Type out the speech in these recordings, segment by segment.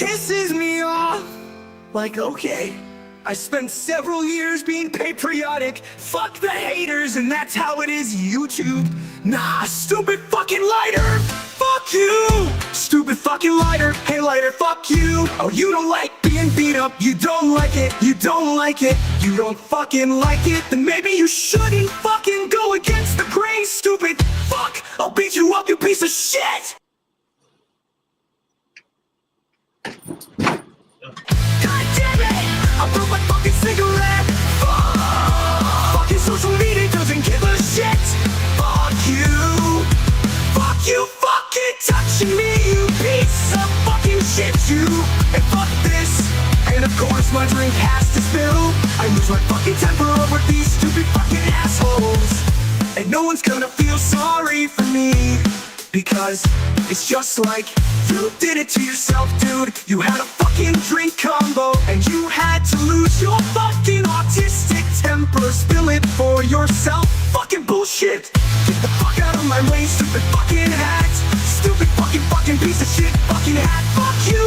pisses me off. Like, okay, I spent several years being patriotic. Fuck the haters, and that's how it is, YouTube. Nah, stupid fucking lighter. Fuck you, stupid fucking lighter. Hey lighter, fuck you. Oh, you don't like being beat up. You don't like it. You don't like it. You don't fucking like it. Then maybe you shouldn't fucking go against the grain, stupid fuck. I'll beat you up, you piece of shit. God damn it! I broke my fucking cigarette. Fuck. Fucking social media doesn't give a shit. Fuck you. Fuck you fucking touching me, you piece of fucking shit, you. And fuck this. And of course my drink has to spill. I lose my fucking temper over these stupid fucking assholes. And no one's gonna feel sorry for me, because it's just like you did it to yourself, dude. You had a fucking drink combo and you had to lose your fucking autistic temper. Spill it for yourself. Fucking bullshit. Get the fuck out of my way, stupid fucking hat. Stupid fucking piece of shit fucking hat. Fuck you,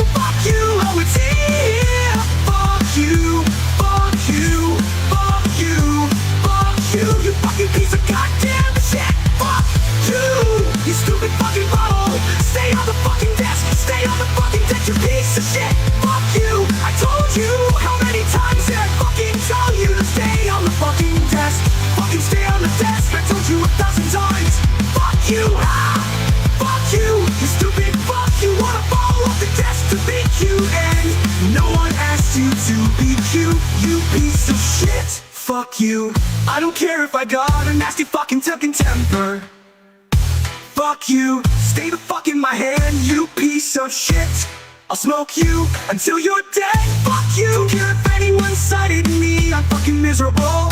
oh it's here. Fuck you, fuck you, fuck you, fuck you. You fucking piece of goddamn shit. Fuck you, you stupid fucking bottle. Stay on the fucking desk, stay on the fucking desk, you piece of shit. Fuck you, I told you how many times did I fucking tell you to stay on the fucking desk. Fucking stay on the desk, I told you 1,000 times. Fuck you, fuck you, you stupid fuck. You wanna fall off the desk to be cute, and no one asked you to be cute, you piece of shit. Fuck you, I don't care if I got a nasty fucking temper. Fuck you, stay the fuck in my hand, you piece of shit. I'll smoke you until you're dead. Fuck you, don't care if anyone cited me, I'm fucking miserable.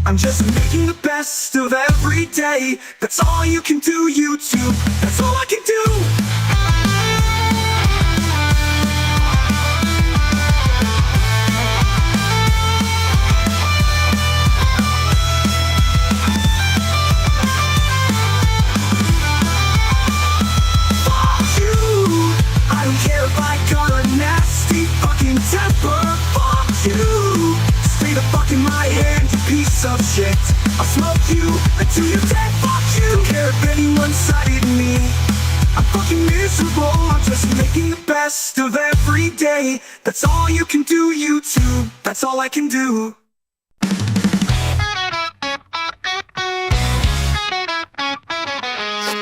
I'm just making the best of every day. That's all you can do, YouTube. That's all I can do. Of shit, I'll smoke you until you're dead. Fuck you, don't care if anyone cited me. I'm fucking miserable, I'm just making the best of every day. That's all you can do, YouTube. That's all I can do.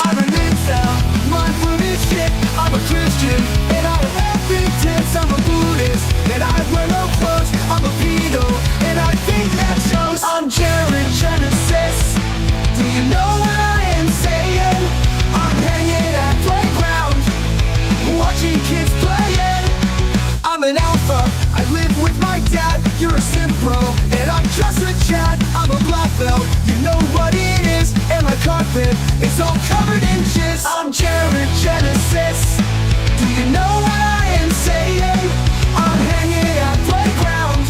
I'm an incel, mindful this shit. I'm a Christian, and I have every tense. I'm a Buddhist, and I wear no clothes. I'm a pedo, and I think that shows. I'm Jared Genesis. Do you know what I am saying? I'm hanging at playground, watching kids playing. I'm an alpha, I live with my dad. You're a simp bro, and I'm just a Chad. I'm a black belt, you know what it is. And my carpet is all covered in jizz. I'm Jared Genesis. Do you know what I am saying? I'm hanging at playground,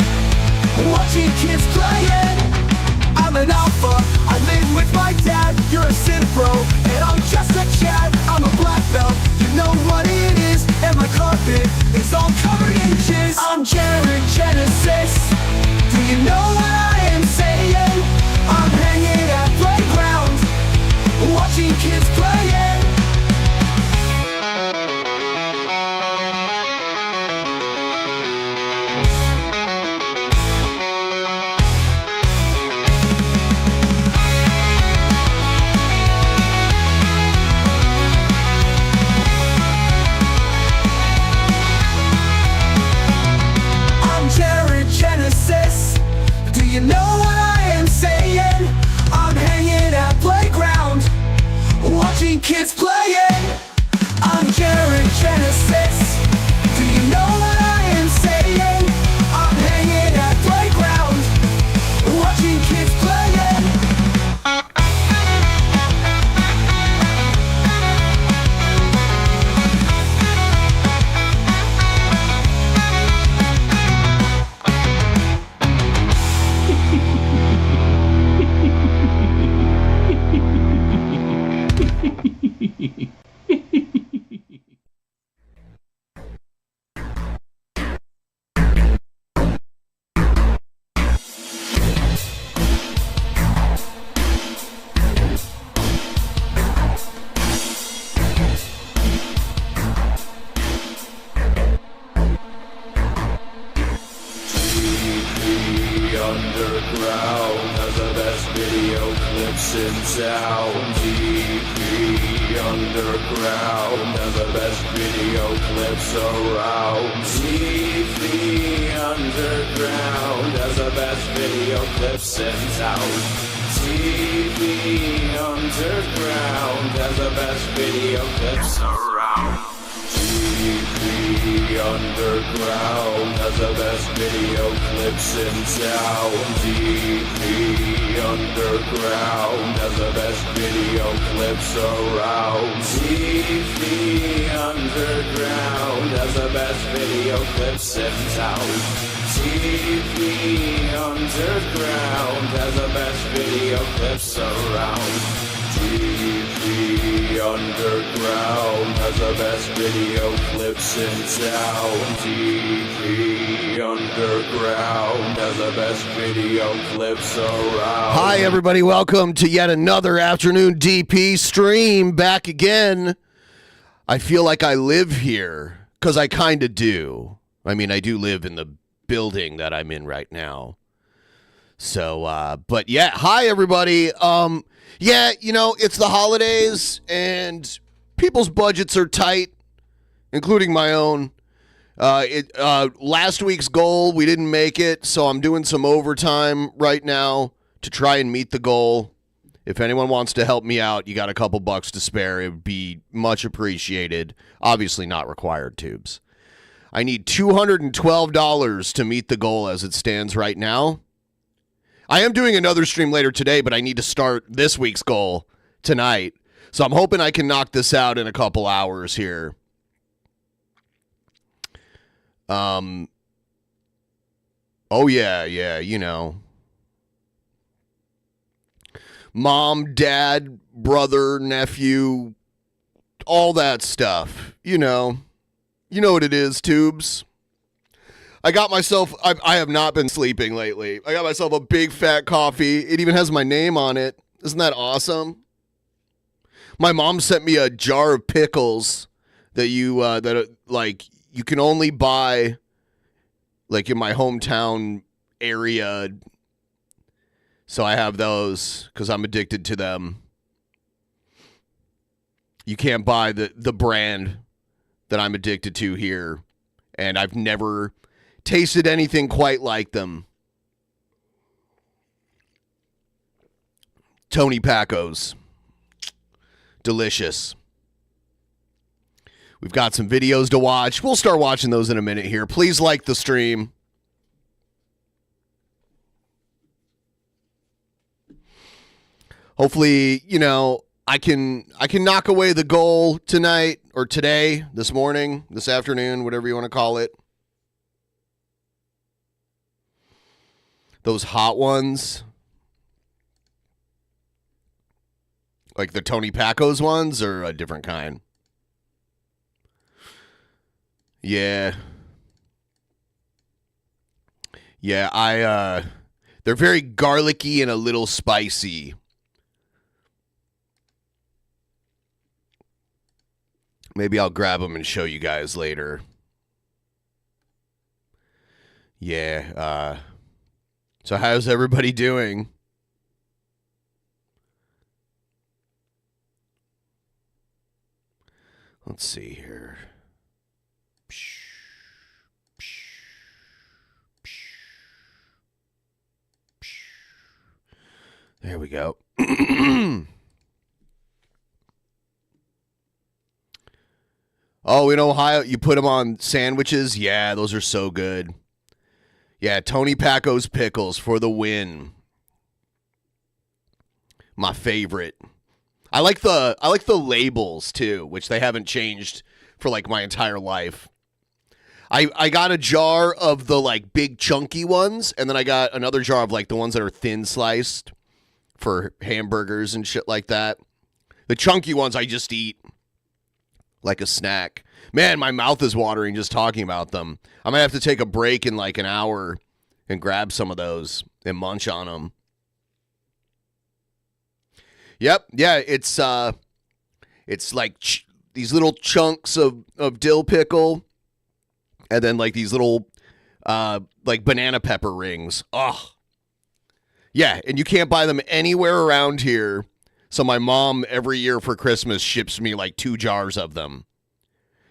watching kids playing. I'm an alpha, I live with my dad. You're a simp bro, and I'm just a Chad. I'm a black belt, you know what it is. And my carpet is all covered in jizz. I'm Jared Genesis. Do you know what I am saying? I'm hanging at playground, watching kids playing. underground has the best video clips around. TV underground has the best video clips in town. TV underground has the best video clips around. TV underground has the best video clips in town. TV underground has the best video clips around. TV underground has the best video clips in town. TV underground has the best video clips around. TV underground has the best video clips in town. TV underground has the best video clips around. Hi, everybody. Welcome to yet another afternoon DP stream. Back again. I feel like I live here because I kind of do. I mean, I do live in the building that I'm in right now. So, but yeah, hi, everybody. Yeah, you know, it's the holidays and people's budgets are tight, including my own. Last week's goal, we didn't make it, so I'm doing some overtime right now to try and meet the goal. If anyone wants to help me out, you got a couple bucks to spare. It would be much appreciated. Obviously not required, tubes. I need $212 to meet the goal as it stands right now. I am doing another stream later today, but I need to start this week's goal tonight. So I'm hoping I can knock this out in a couple hours here. Oh, yeah, you know. Mom, dad, brother, nephew, all that stuff. You know what it is, tubes. I got myself, I have not been sleeping lately. I got myself a big fat coffee. It even has my name on it. Isn't that awesome? My mom sent me a jar of pickles that you can only buy like in my hometown area. So I have those because I'm addicted to them. You can't buy the brand that I'm addicted to here. And I've never tasted anything quite like them. Tony Pacos. Delicious. We've got some videos to watch. We'll start watching those in a minute here. Please like the stream. Hopefully, you know, I can knock away the goal tonight or today, this morning, this afternoon, whatever you want to call it. Those hot ones. Like the Tony Pacos ones or a different kind? Yeah. Yeah, they're very garlicky and a little spicy. Maybe I'll grab them and show you guys later. Yeah, so how's everybody doing? Let's see here. There we go. Oh, in Ohio, you put them on sandwiches? Yeah, those are so good. Yeah, Tony Pacos pickles for the win. My favorite. I like the labels too, which they haven't changed for like my entire life. I got a jar of the like big chunky ones, and then I got another jar of like the ones that are thin sliced for hamburgers and shit like that. The chunky ones I just eat like a snack. Man, my mouth is watering just talking about them. I might have to take a break in like an hour and grab some of those and munch on them. Yep, yeah, it's like these little chunks of dill pickle, and then like these little like banana pepper rings. Oh, yeah, and you can't buy them anywhere around here. So my mom every year for Christmas ships me like 2 jars of them.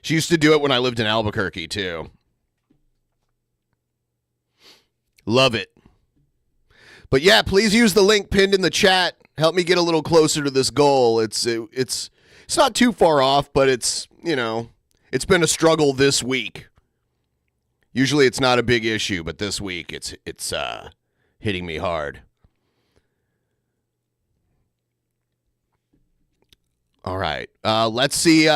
She used to do it when I lived in Albuquerque too. Love it. But yeah, please use the link pinned in the chat. Help me get a little closer to this goal. It's not too far off, but it's, you know, it's been a struggle this week. Usually it's not a big issue, but this week it's hitting me hard. All right. Let's see.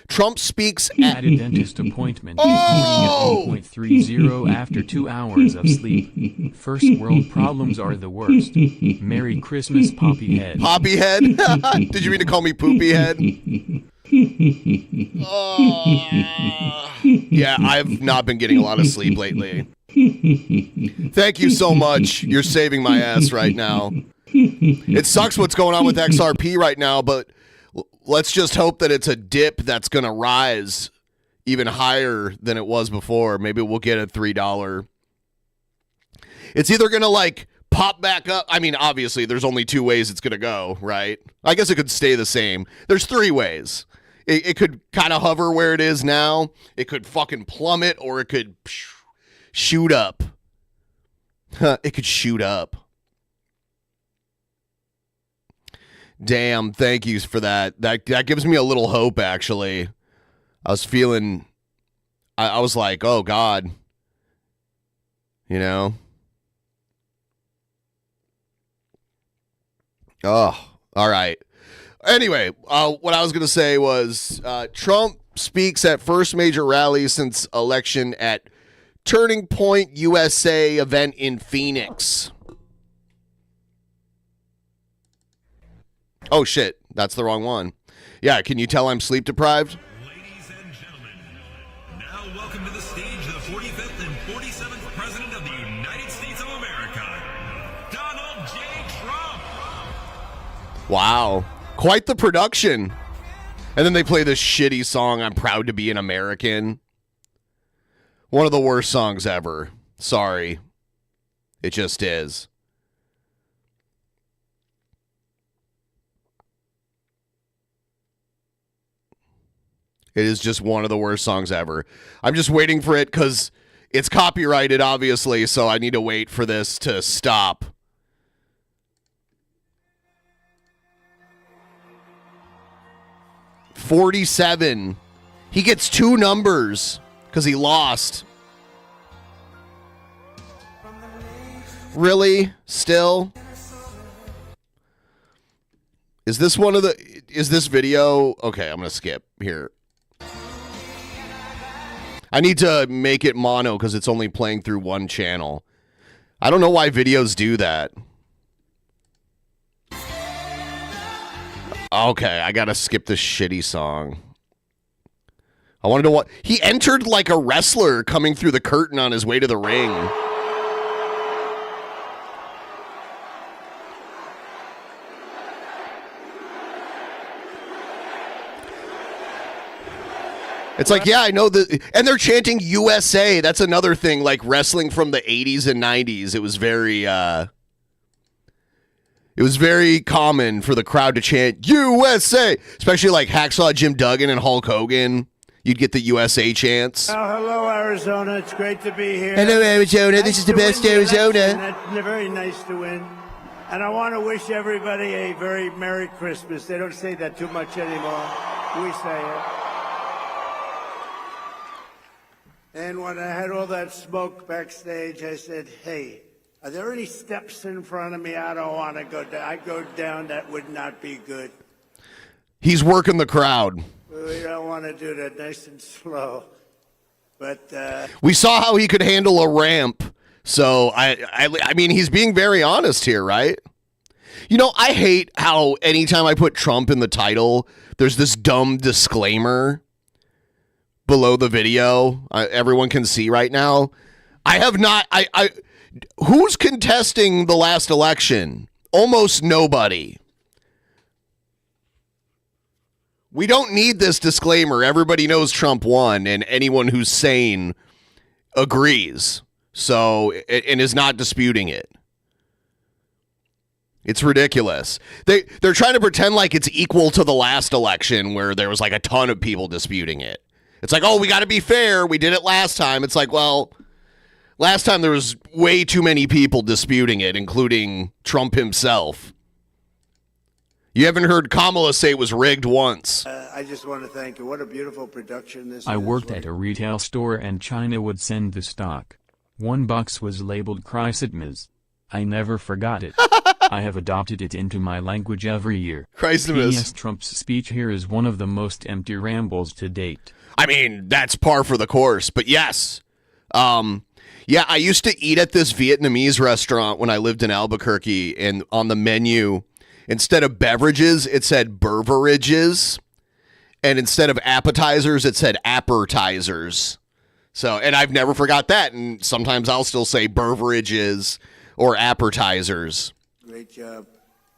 Trump speaks at a dentist appointment, reporting at 8.30 after 2 hours of sleep. First world problems are the worst. Merry Christmas, Poppy Head. Poppy Head? Did you mean to call me Poopy Head? Yeah, I've not been getting a lot of sleep lately. Thank you so much. You're saving my ass right now. It sucks what's going on with XRP right now, but let's just hope that it's a dip that's going to rise even higher than it was before. Maybe we'll get a $3. It's either going to like pop back up. I mean, obviously, there's only 2 ways it's going to go, right? I guess it could stay the same. There's 3 ways. It could kind of hover where it is now. It could fucking plummet, or it could shoot up. It could shoot up. Damn, thank you for that. That gives me a little hope, actually. I was feeling, I was like, oh, God. You know? Oh, all right. Anyway, what I was going to say was Trump speaks at first major rally since election at Turning Point USA event in Phoenix. Oh, shit. That's the wrong one. Yeah, can you tell I'm sleep deprived? Ladies and gentlemen, now welcome to the stage the 45th and 47th President of the United States of America, Donald J. Trump. Wow. Quite the production. And then they play this shitty song, I'm Proud to Be an American. One of the worst songs ever. Sorry. It just is. It is just one of the worst songs ever. I'm just waiting for it because it's copyrighted, obviously, so I need to wait for this to stop. $47. He gets 2 numbers because he lost. Really? Still? Is this one of the... Is this video... Okay, I'm going to skip here. I need to make it mono because it's only playing through one channel. I don't know why videos do that. Okay, I gotta skip this shitty song. I wanted to watch. He entered like a wrestler coming through the curtain on his way to the ring. It's like, yeah, I know that. And they're chanting USA. That's another thing, like wrestling from the 80s and 90s. It was very common for the crowd to chant USA, especially like Hacksaw Jim Duggan and Hulk Hogan. You'd get the USA chants. Oh, hello, Arizona. It's great to be here. Hello, Arizona. This is the best Arizona. It's very nice to win. And I want to wish everybody a very Merry Christmas. They don't say that too much anymore. We say it. And when I had all that smoke backstage, I said, hey, are there any steps in front of me? I don't want to go down. I go down, that would not be good. He's working the crowd. We don't want to do that, nice and slow. But we saw how he could handle a ramp. So, I mean, he's being very honest here, right? You know, I hate how anytime I put Trump in the title, there's this dumb disclaimer below the video. Everyone can see right now. I have not... Who's contesting the last election? Almost nobody. We don't need this disclaimer. Everybody knows Trump won, and anyone who's sane agrees. So, and is not disputing it. It's ridiculous. They're trying to pretend like it's equal to the last election where there was like a ton of people disputing it. It's like, oh, we got to be fair. We did it last time. It's like, well, last time there was way too many people disputing it, including Trump himself. You haven't heard Kamala say it was rigged once. I just want to thank you. What a beautiful production this is. I worked at a retail store and China would send the stock. One box was labeled Christmas. I never forgot it. I have adopted it into my language every year. Christmas. P.S. Trump's speech here is one of the most empty rambles to date. I mean, that's par for the course, but yes. Yeah, I used to eat at this Vietnamese restaurant when I lived in Albuquerque, and on the menu, instead of beverages, it said beverages, and instead of appetizers, it said appetizers. So, and I've never forgot that, and sometimes I'll still say beverages or appetizers. Great job.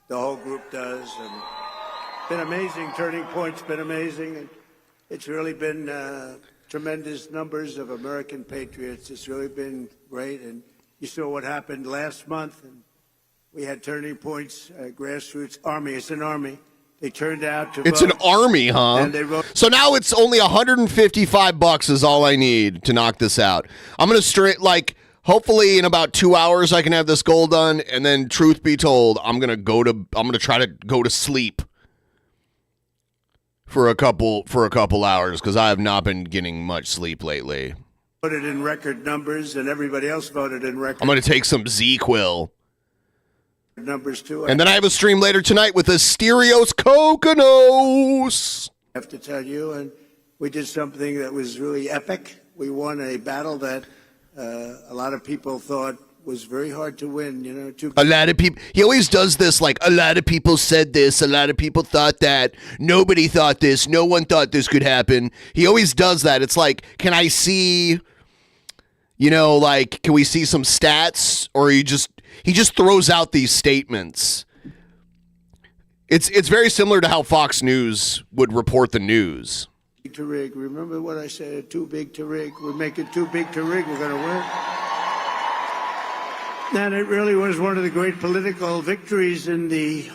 The whole group does. And been amazing. Turning Point's been amazing. And it's really been tremendous numbers of American patriots. It's really been great. And you saw what happened last month. And we had Turning Point's grassroots army. It's an army. They turned out to It's vote. an army, huh? And they wrote. So now it's only $155 is all I need to knock this out. I'm going to hopefully in about 2 hours I can have this goal done, and then truth be told, I'm going to try to go to sleep for a couple hours because I have not been getting much sleep lately. Voted in record numbers, and everybody else voted in record I'm going to take some Z-Quil. numbers too. And then I have a stream later tonight with Asterios Kokonos. I have to tell you, and we did something that was really epic. We won a battle that a lot of people thought was very hard to win. You know, A lot of people, he always does this, like, a lot of people said this, a lot of people thought that, nobody thought this, no one thought this could happen. He always does that. It's like, can I see, can we see some stats? Or he just throws out these statements. It's very similar to how Fox News would report the news. to rig. Remember what I said? Too big to rig. We make it too big to rig. We're going to win. And it really was one of the great political victories in the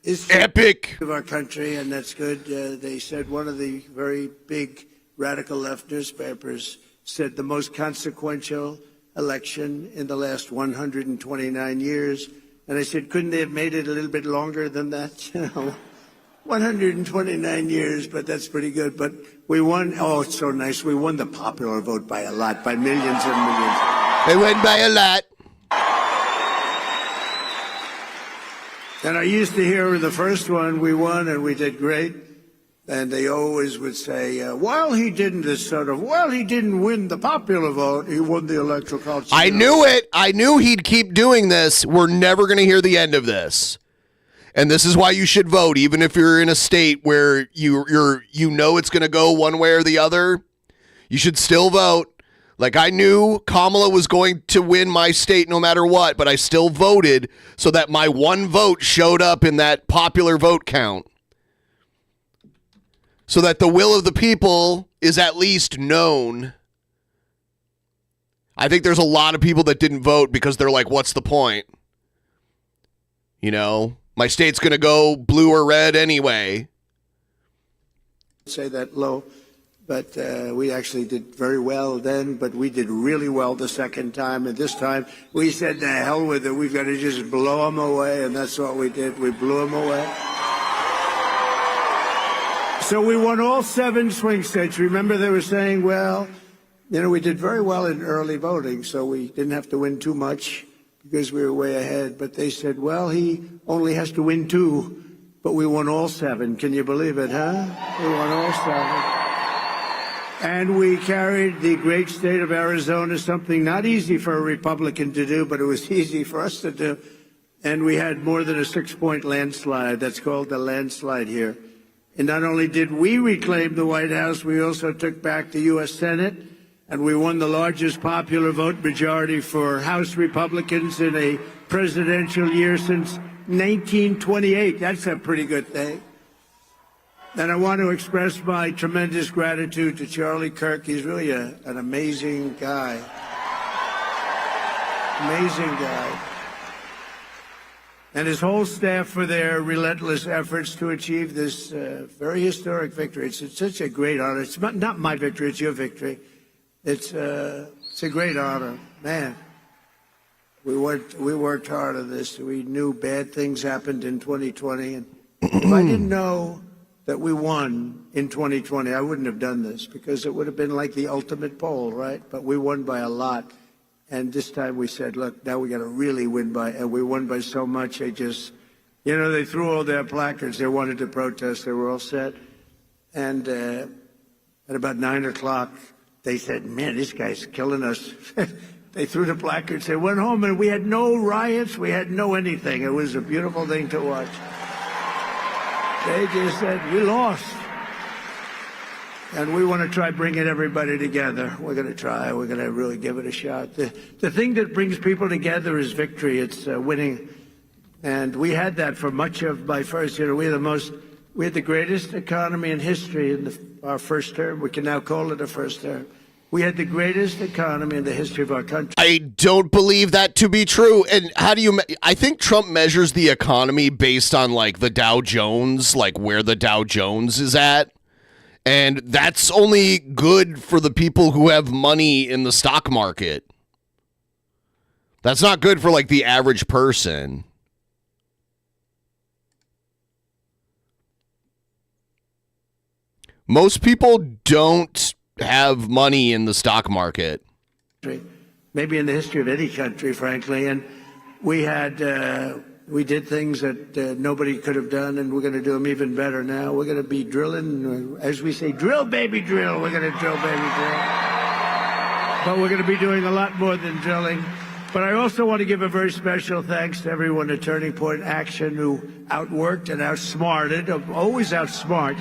history Epic of our country, and that's good. They said one of the very big radical left newspapers said the most consequential election in the last 129 years. And I said, couldn't they have made it a little bit longer than that? 129 years, but that's pretty good. But we won. Oh, it's so nice. We won the popular vote by a lot, by millions and millions. They win by a lot. And I used to hear the first one, we won and we did great. And they always would say, while he didn't win the popular vote, he won the electoral college. I knew it. I knew he'd keep doing this. We're never going to hear the end of this. And this is why you should vote, even if you're in a state where you know it's going to go one way or the other. You should still vote. Like, I knew Kamala was going to win my state no matter what, but I still voted so that my one vote showed up in that popular vote count. So that the will of the people is at least known. I think there's a lot of people that didn't vote because they're like, what's the point? You know, my state's going to go blue or red anyway. Say that low, but we actually did very well then, but we did really well the second time. And this time we said, the hell with it. We've got to just blow them away. And that's what we did. We blew them away. So we won all 7 swing states. Remember, they were saying, well, you know, we did very well in early voting, so we didn't have to win too much because we were way ahead. But they said, well, he only has to win 2, but we won all 7. Can you believe it, huh? We won all 7. And we carried the great state of Arizona, something not easy for a Republican to do, but it was easy for us to do. And we had more than a 6-point landslide. That's called the landslide here. And not only did we reclaim the White House, we also took back the U.S. Senate, and we won the largest popular vote majority for House Republicans in a presidential year since 1928. That's a pretty good thing. And I want to express my tremendous gratitude to Charlie Kirk. He's really an amazing guy. Amazing guy. and his whole staff for their relentless efforts to achieve this very historic victory. It's such a great honor. It's not my victory, it's your victory. It's a great honor. Man, we worked hard on this. We knew bad things happened in 2020. And if I didn't know that we won in 2020, I wouldn't have done this, because it would have been like the ultimate poll, right? But we won by a lot. And this time we said, look, now we got to really win by, and we won by so much. They just, they threw all their placards. They wanted to protest. They were all set. And at about 9 o'clock, they said, man, this guy's killing us. They threw the placards. They went home, and we had no riots. We had no anything. It was a beautiful thing to watch. They just said, we lost. And we want to try bringing everybody together. We're going to try. We're going to really give it a shot. The thing that brings people together is victory. It's winning. And we had that for much of my first year. We had the greatest economy in history in our first term. We can now call it a first term. We had the greatest economy in the history of our country. I don't believe that to be true. And how do you, I think Trump measures the economy based on like the Dow Jones, like where the Dow Jones is at. And that's only good for the people who have money in the stock market. That's not good for like the average person. Most people don't have money in the stock market. Maybe in the history of any country, frankly. And we did things that nobody could have done, and we're going to do them even better now. We're going to be drilling, as we say, drill, baby, drill. We're going to drill, baby, drill. But we're going to be doing a lot more than drilling. But I also want to give a very special thanks to everyone at Turning Point Action who outworked and outsmarted. Always outsmart.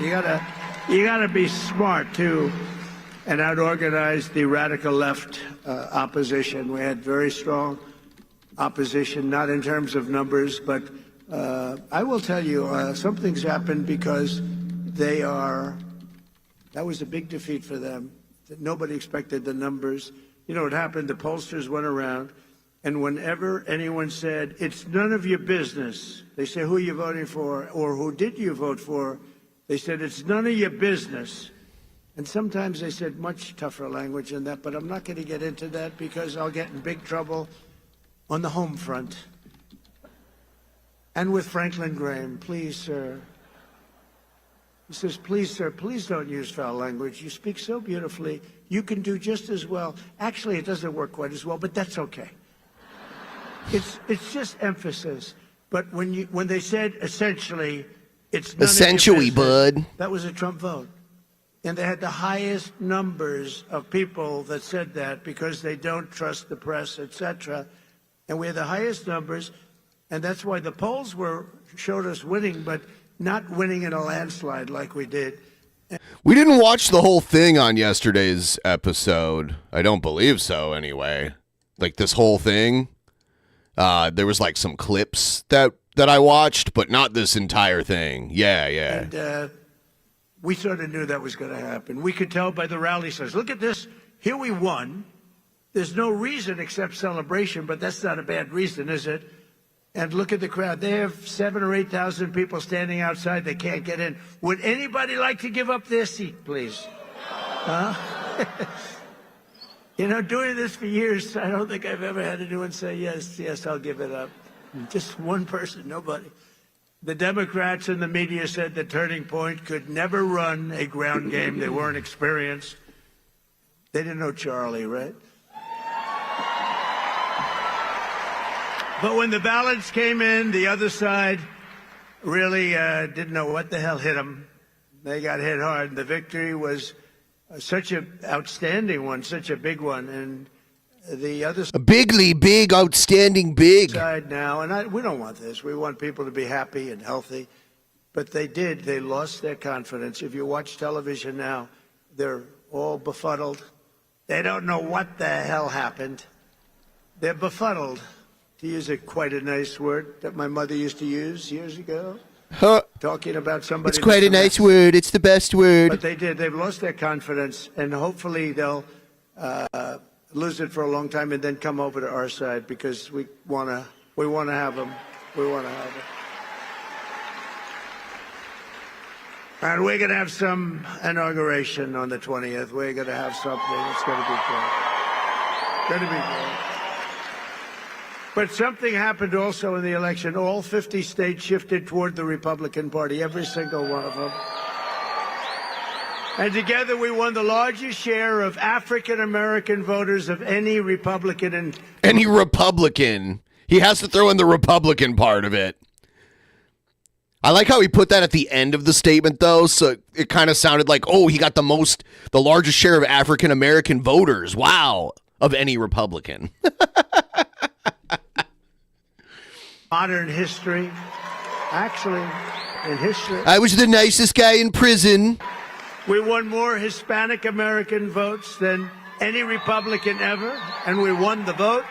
You gotta be smart too, and outorganize the radical left opposition. We had very strong opposition, not in terms of numbers, but I will tell you, something's happened because that was a big defeat for them. Nobody expected the numbers. You know what happened? The pollsters went around, and whenever anyone said, it's none of your business, they say, who are you voting for, or who did you vote for? They said, it's none of your business. And sometimes they said much tougher language than that, but I'm not going to get into that because I'll get in big trouble on the home front. And with Franklin Graham, please, sir. He says, please, sir, please don't use foul language. You speak so beautifully. You can do just as well. Actually, it doesn't work quite as well, but that's okay. It's just emphasis. But when they said essentially, it's none of your Essentially, business, bud. that was a Trump vote. And they had the highest numbers of people that said that because they don't trust the press, etc. And we had the highest numbers, and that's why the polls showed us winning, but not winning in a landslide like we did. We didn't watch the whole thing on yesterday's episode. I don't believe so, anyway. Like this whole thing. There was like some clips that I watched, but not this entire thing. Yeah. And we sort of knew that was going to happen. We could tell by the rally signs. Look at this. Here we won. There's no reason except celebration, but that's not a bad reason, is it? And look at the crowd. They have 7,000 or 8,000 people standing outside. They can't get in. Would anybody like to give up their seat, please? Huh? Doing this for years, I don't think I've ever had anyone say, yes, I'll give it up. Just one person, nobody. The Democrats and the media said that Turning Point could never run a ground game. They weren't experienced. They didn't know Charlie, right? But when the ballots came in, the other side really didn't know what the hell hit them. They got hit hard. And the victory was such an outstanding one, such a big one. And the other A bigly big, outstanding big. side now, and we don't want this. We want people to be happy and healthy. But they did. They lost their confidence. If you watch television now, they're all befuddled. They don't know what the hell happened. They're befuddled, to use quite a nice word that my mother used to use years ago, talking about somebody. It's quite a nice word. It's the best word. But they did. They've lost their confidence, and hopefully they'll lose it for a long time and then come over to our side because we want to have them. We want to have it. And we're going to have some inauguration on the 20th. We're going to have something. It's going to be great. Going to be great. But something happened also in the election. All 50 states shifted toward the Republican Party, every single one of them. And together we won the largest share of African-American voters of any Republican. Any Republican. He has to throw in the Republican part of it. I like how he put that at the end of the statement, though, so it kind of sounded like, oh, he got the largest share of African-American voters. Wow. Of any Republican. Modern history. Actually, in history. I was the nicest guy in prison. We won more Hispanic American votes than any Republican ever, and we won the vote.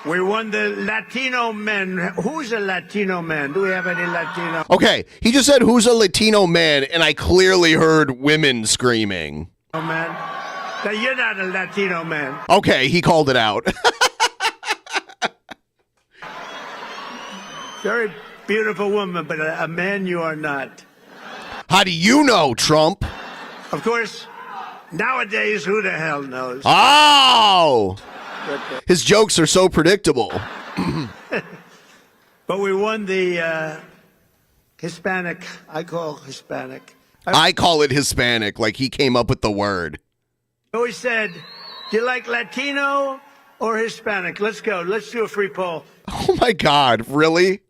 We won the Latino men. Who's a Latino man? Do we have any Latino? Okay, he just said, who's a Latino man? And I clearly heard women screaming. Oh, man. Now, you're not a Latino man. Okay, he called it out. Very beautiful woman, but a man you are not. How do you know, Trump? Of course, nowadays, who the hell knows? Oh! His jokes are so predictable. But we won the Hispanic, I call Hispanic. I call it Hispanic, like he came up with the word. I always said, do you like Latino or Hispanic? Let's go. Let's do a free poll. Oh, my God. Really?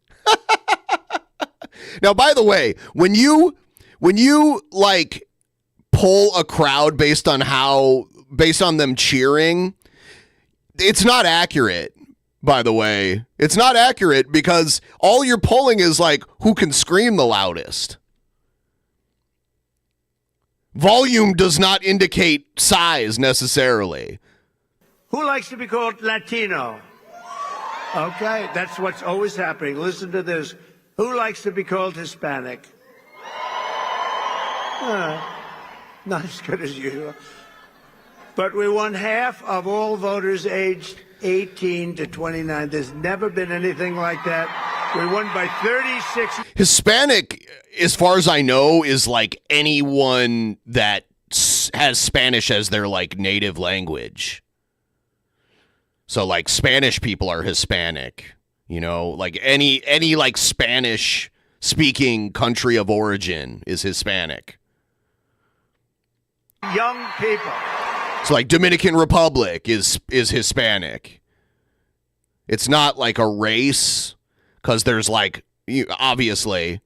Now, by the way, when you like poll a crowd based on them cheering, it's not accurate, by the way. It's not accurate because all you're polling is like who can scream the loudest. Volume does not indicate size necessarily. Who likes to be called Latino? Okay, that's what's always happening. Listen to this. Who likes to be called Hispanic? Not as good as usual. But we won half of all voters aged 18 to 29. There's never been anything like that. We won by 36. Hispanic, as far as I know, is like anyone that has Spanish as their like native language. So like Spanish people are Hispanic, you know, like any like Spanish speaking country of origin is Hispanic. Young people. So like Dominican Republic is Hispanic. It's not like a race because there's like, obviously,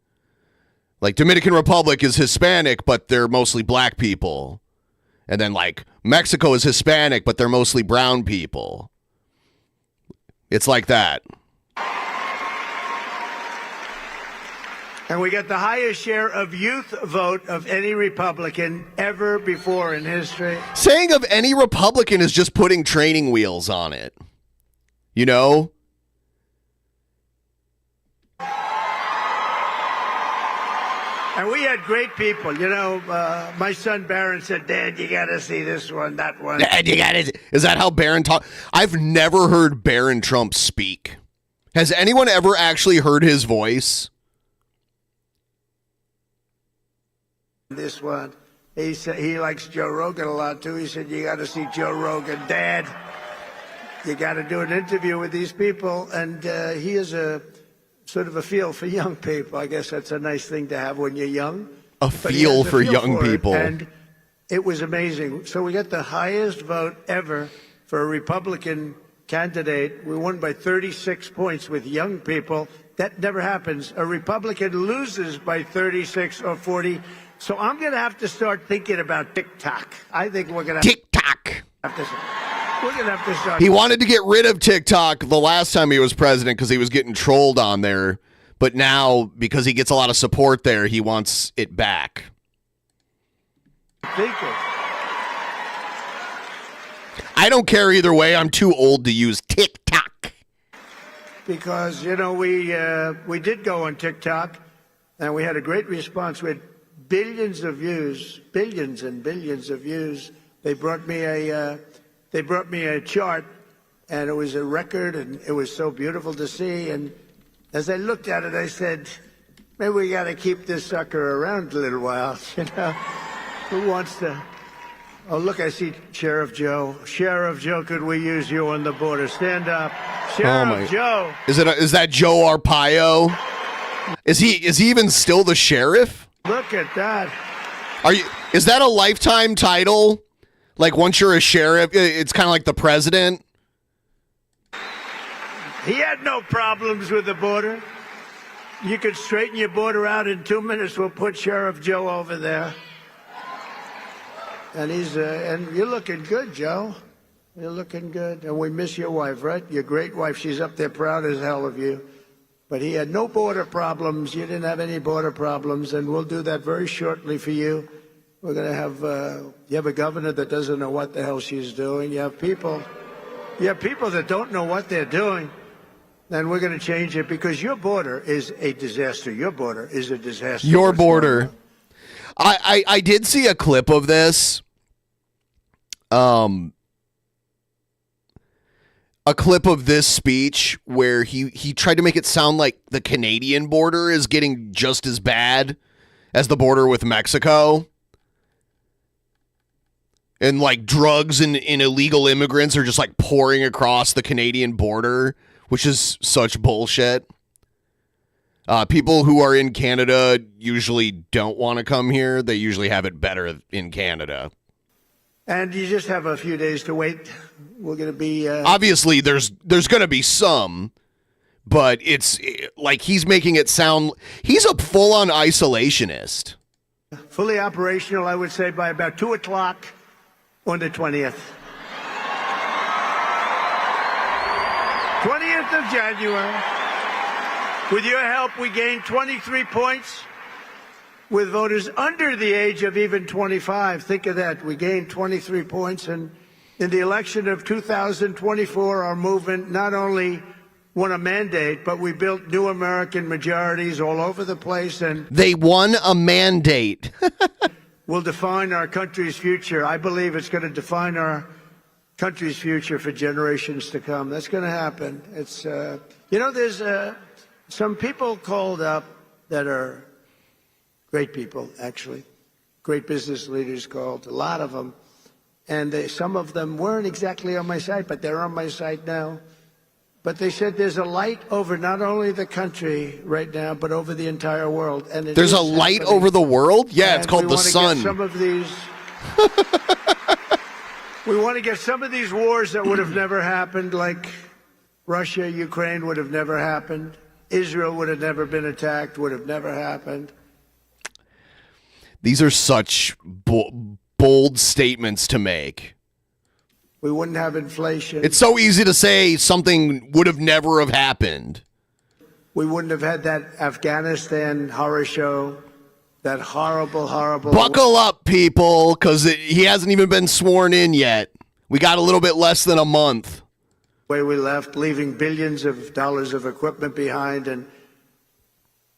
like Dominican Republic is Hispanic, but they're mostly black people. And then like Mexico is Hispanic, but they're mostly brown people. It's like that. And we got the highest share of youth vote of any Republican ever before in history. Saying of any Republican is just putting training wheels on it. You know? And we had great people. You know, my son Barron said, Dad, you got to see this one, that one. Dad, you got to. Is that how Barron talk? I've never heard Barron Trump speak. Has anyone ever actually heard his voice? This one. He said he likes Joe Rogan a lot, too. He said, you got to see Joe Rogan. Dad, you got to do an interview with these people. And he is a sort of a feel for young people. I guess that's a nice thing to have when you're young. A feel for young people. And it was amazing. So we got the highest vote ever for a Republican candidate. We won by 36 points with young people. That never happens. A Republican loses by 36 or 40. So I'm going to have to start thinking about TikTok. I think we're going to TikTok. We're going to have to start. He wanted to get rid of TikTok the last time he was president because he was getting trolled on there. But now, because he gets a lot of support there, he wants it back. I don't care either way. I'm too old to use TikTok. Because, you know, we did go on TikTok, and we had a great response. We had billions of views, billions and billions of views. They brought me a chart and it was a record, and it was so beautiful to see. And as I looked at it, I said, maybe we got to keep this sucker around a little while, you know? Who wants to? Oh, look, I see Sheriff Joe. Sheriff Joe, could we use you on the border? Stand up. Sheriff Joe. Is that Joe Arpaio? Is he even still the sheriff? Look at that. Is that a lifetime title? Like once you're a sheriff, it's kind of like the president? He had no problems with the border. You could straighten your border out in 2 minutes. We'll put Sheriff Joe over there. And and you're looking good, Joe. You're looking good. And we miss your wife, right? Your great wife. She's up there proud as hell of you. But he had no border problems. You didn't have any border problems. And we'll do that very shortly for you. We're going to have, you have a governor that doesn't know what the hell she's doing. You have people that don't know what they're doing. And we're going to change it because your border is a disaster. Your border is a disaster. Your border. I did see a clip of this. A clip of this speech where he tried to make it sound like the Canadian border is getting just as bad as the border with Mexico. And like drugs and illegal immigrants are just like pouring across the Canadian border, which is such bullshit. People who are in Canada usually don't want to come here. They usually have it better in Canada. And you just have a few days to wait. We're going to be... Obviously, there's going to be some, but it's like he's making it sound... He's a full-on isolationist. Fully operational, I would say, by about 2 o'clock on the 20th. 20th of January. With your help, we gained 23 points with voters under the age of even 25. Think of that. We gained 23 points. And in the election of 2024, our movement not only won a mandate, but we built new American majorities all over the place. And they won a mandate. will define our country's future. I believe it's going to define our country's future for generations to come. That's going to happen. It's, you know, there's some people called up that are great people, actually, great business leaders called, a lot of them. And some of them weren't exactly on my side, but they're on my side now. But they said there's a light over not only the country right now, but over the entire world. And there's a light over the world? Yeah, it's called the sun. Some of these, we want to get some of these wars that would have never happened, like Russia, Ukraine would have never happened. Israel would have never been attacked, would have never happened. These are such bold statements to make. We wouldn't have inflation. It's so easy to say something would have never have happened. We wouldn't have had that Afghanistan horror show, that horrible, horrible... Buckle up, people, because he hasn't even been sworn in yet. We got a little bit less than a month. Way we left, leaving billions of dollars of equipment behind and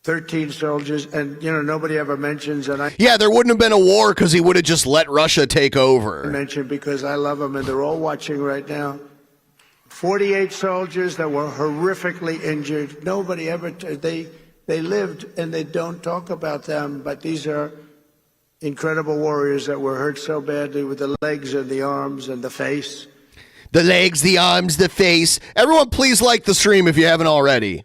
13 soldiers, and, you know, nobody ever mentions, and I... Yeah, there wouldn't have been a war because he would have just let Russia take over. I mentioned because I love them, and they're all watching right now. 48 soldiers that were horrifically injured. Nobody ever... They lived, and they don't talk about them, but these are incredible warriors that were hurt so badly with the legs and the arms and the face. The legs, the arms, the face. Everyone, please like the stream if you haven't already.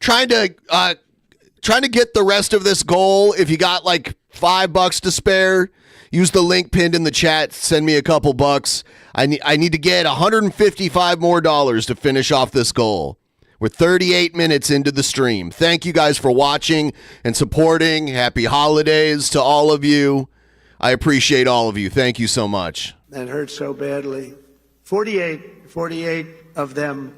Trying to get the rest of this goal. If you got like $5 to spare, use the link pinned in the chat. Send me a couple bucks. I need to get $155 more to finish off this goal. We're 38 minutes into the stream. Thank you guys for watching and supporting. Happy holidays to all of you. I appreciate all of you. Thank you so much. And hurt so badly. 48 of them.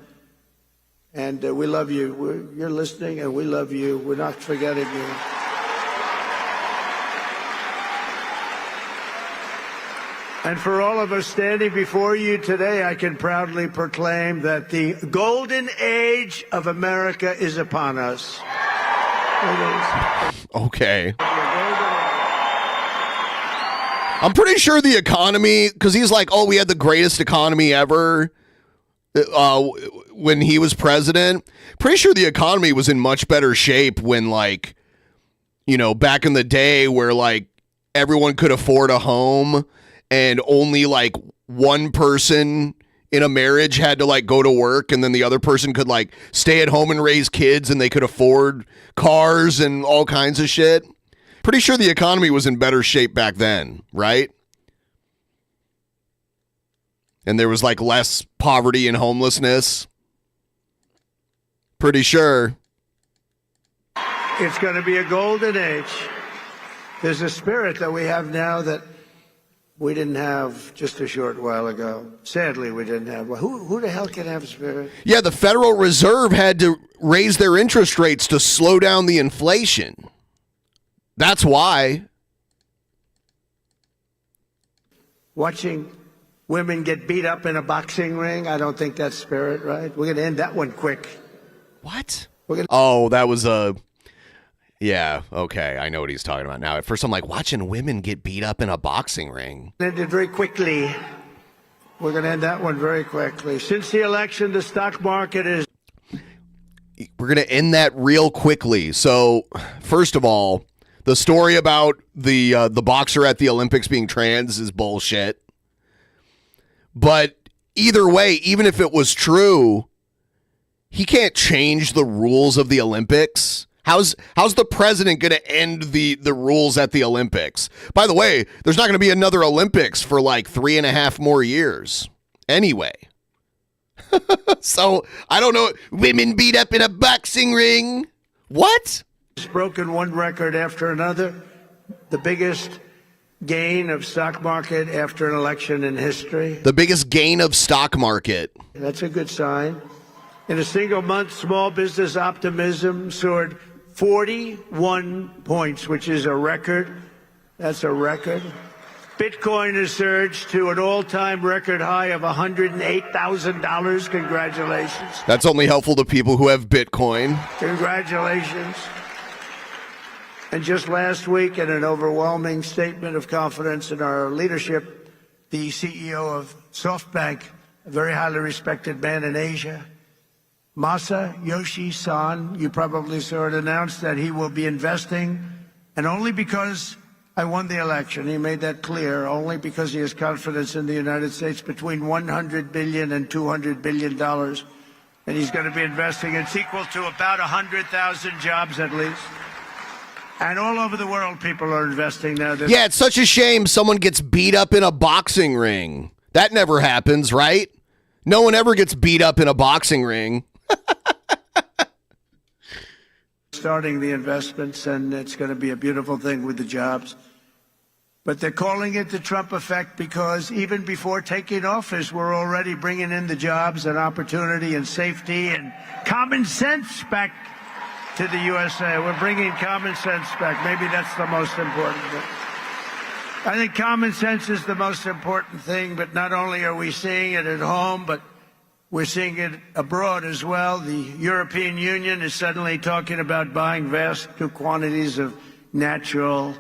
And we love you. You're listening, and we love you. We're not forgetting you. And for all of us standing before you today, I can proudly proclaim that the golden age of America is upon us. It is. Okay. I'm pretty sure the economy, because he's like, oh, we had the greatest economy ever. when he was president. Pretty sure the economy was in much better shape when, like, you know, back in the day where, like, everyone could afford a home and only, like, one person in a marriage had to, like, go to work, and then the other person could, like, stay at home and raise kids, and they could afford cars and all kinds of shit. Pretty sure the economy was in better shape back then, right? And there was, like, less poverty and homelessness. Pretty sure. It's going to be a golden age. There's a spirit that we have now that we didn't have just a short while ago. Sadly, we didn't have. Who the hell can have spirit? Yeah, the Federal Reserve had to raise their interest rates to slow down the inflation. That's why. Watching women get beat up in a boxing ring, I don't think that's spirit, right? We're going to end that one quick. What? Oh, that was a... Yeah, okay, I know what he's talking about now. At first I'm like, watching women get beat up in a boxing ring. End it very quickly. We're going to end that one very quickly. Since the election, the stock market is... We're going to end that real quickly. So, first of all, the story about the boxer at the Olympics being trans is bullshit. But either way, even if it was true, he can't change the rules of the Olympics. How's the president going to end the rules at the Olympics? By the way, there's not going to be another Olympics for like 3.5 more years. Anyway. So, I don't know. Women beat up in a boxing ring. What? It's broken one record after another. The biggest gain of stock market after an election in history. The biggest gain of stock market. That's a good sign. In a single month, small business optimism soared 41 points, which is a record. That's a record. Bitcoin has surged to an all-time record high of $108,000. Congratulations. That's only helpful to people who have Bitcoin. Congratulations. And just last week, in an overwhelming statement of confidence in our leadership, the CEO of SoftBank, a very highly respected man in Asia, Masayoshi Son, you probably saw it announced that he will be investing, and only because I won the election, he made that clear, only because he has confidence in the United States, between $100 billion and $200 billion. And he's going to be investing. It's equal to about 100,000 jobs at least. And all over the world, people are investing now. Yeah, it's such a shame someone gets beat up in a boxing ring. That never happens, right? No one ever gets beat up in a boxing ring. Starting the investments, and it's going to be a beautiful thing with the jobs. But they're calling it the Trump effect because even before taking office, we're already bringing in the jobs and opportunity and safety and common sense back to the USA. We're bringing common sense back. Maybe that's the most important thing. I think common sense is the most important thing, but not only are we seeing it at home, but we're seeing it abroad as well. The European Union is suddenly talking about buying vast new quantities of natural,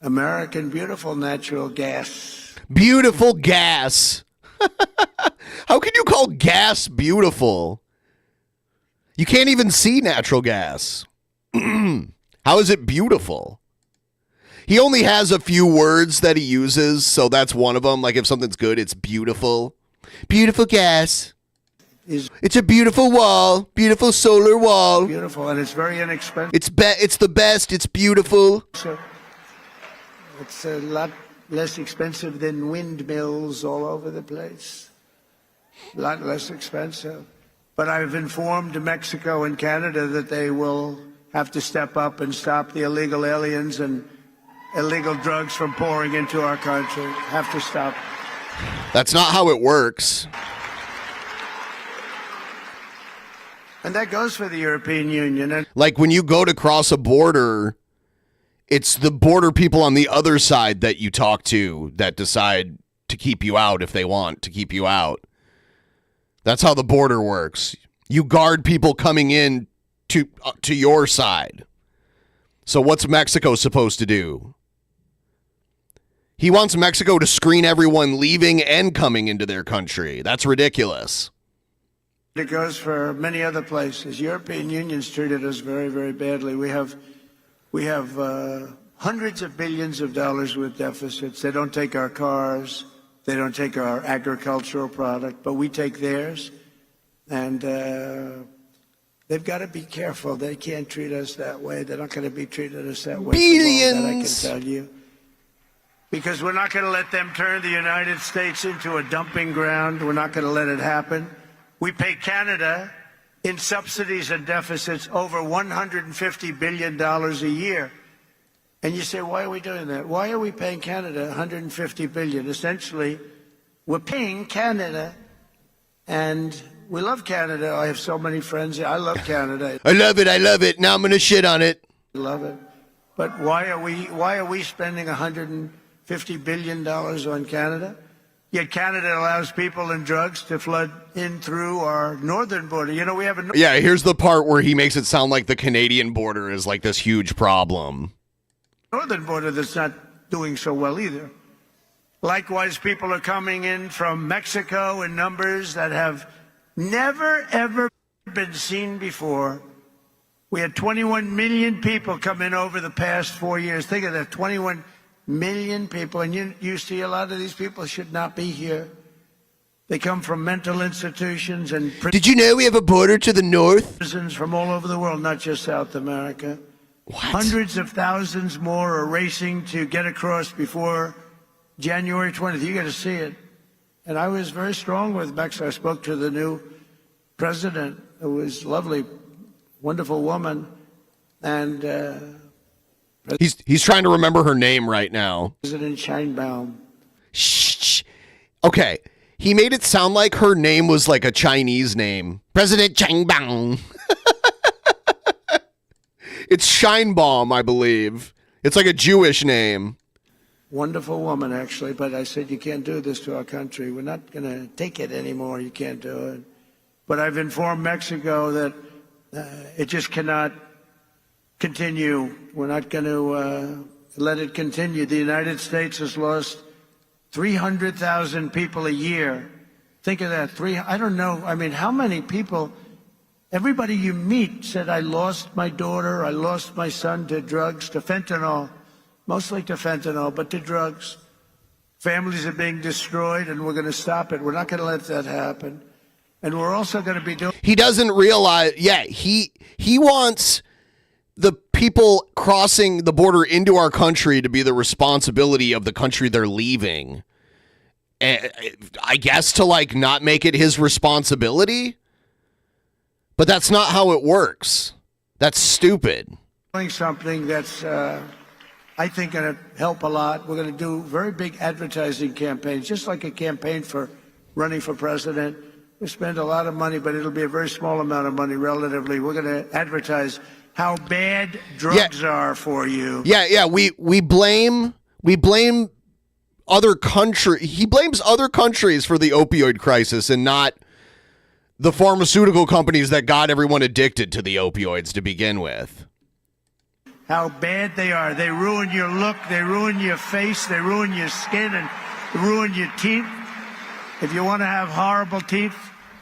American, beautiful natural gas. Beautiful gas. How can you call gas beautiful? You can't even see natural gas. How is it beautiful? He only has a few words that he uses, so that's one of them. Like if something's good, it's beautiful. Beautiful gas. It's a beautiful wall. Beautiful solar wall. Beautiful, and it's very inexpensive. It's the best. It's beautiful. So it's a lot less expensive than windmills all over the place. A lot less expensive. But I've informed Mexico and Canada that they will have to step up and stop the illegal aliens and illegal drugs from pouring into our country. Have to stop. That's not how it works. And that goes for the European Union. And like when you go to cross a border, it's the border people on the other side that you talk to that decide to keep you out if they want to keep you out. That's how the border works. You guard people coming in to your side. So what's Mexico supposed to do? He wants Mexico to screen everyone leaving and coming into their country. That's ridiculous. It goes for many other places. European Union's treated us very, very badly. We have hundreds of billions of dollars with deficits. They don't take our cars. They don't take our agricultural product, but we take theirs. And they've got to be careful. They can't treat us that way. They're not going to be treating us that way. Billions. That I can tell you. Because we're not going to let them turn the United States into a dumping ground. We're not going to let it happen. We pay Canada in subsidies and deficits over $150 billion a year. And you say, why are we doing that? Why are we paying Canada $150 billion? Essentially, we're paying Canada, and we love Canada. I have so many friends. I love Canada. I love it. I love it. Now I'm going to shit on it. I love it. But why are we spending $150 billion on Canada? Yet Canada allows people and drugs to flood in through our northern border. You know, we have a... Yeah, here's the part where he makes it sound like the Canadian border is like this huge problem. Northern border that's not doing so well either. Likewise, people are coming in from Mexico in numbers that have never, ever been seen before. We had 21 million people come in over the past 4 years. Think of that, 21 million people. And you see a lot of these people should not be here. They come from mental institutions and Did you know we have a border to the north? prisons from all over the world, not just South America. What? Hundreds of thousands more are racing to get across before January 20th. You got to see it. And I was very strong with Mexico. I spoke to the new president, who was lovely, wonderful woman, and He's trying to remember her name right now. President Sheinbaum. Shh. Okay. He made it sound like her name was like a Chinese name. President Sheinbaum. It's Scheinbaum, I believe. It's like a Jewish name. Wonderful woman, actually, but I said, you can't do this to our country. We're not going to take it anymore. You can't do it. But I've informed Mexico that it just cannot continue. We're not going to let it continue. The United States has lost 300,000 people a year. Think of that. I don't know. I mean, how many people... Everybody you meet said, I lost my daughter, I lost my son to drugs, to fentanyl, mostly to fentanyl, but to drugs. Families are being destroyed, and we're going to stop it. We're not going to let that happen. And we're also going to be doing... He doesn't realize, he wants the people crossing the border into our country to be the responsibility of the country they're leaving. I guess to, like, not make it his responsibility? But that's not how it works. That's stupid. Doing something that's, I think, going to help a lot. We're going to do very big advertising campaigns, just like a campaign for running for president. We spend a lot of money, but it'll be a very small amount of money relatively. We're going to advertise how bad drugs are for you. Yeah. We blame other country. He blames other countries for the opioid crisis and not the pharmaceutical companies that got everyone addicted to the opioids to begin with. How bad they are. They ruin your look, they ruin your face, they ruin your skin, and ruin your teeth. If you want to have horrible teeth,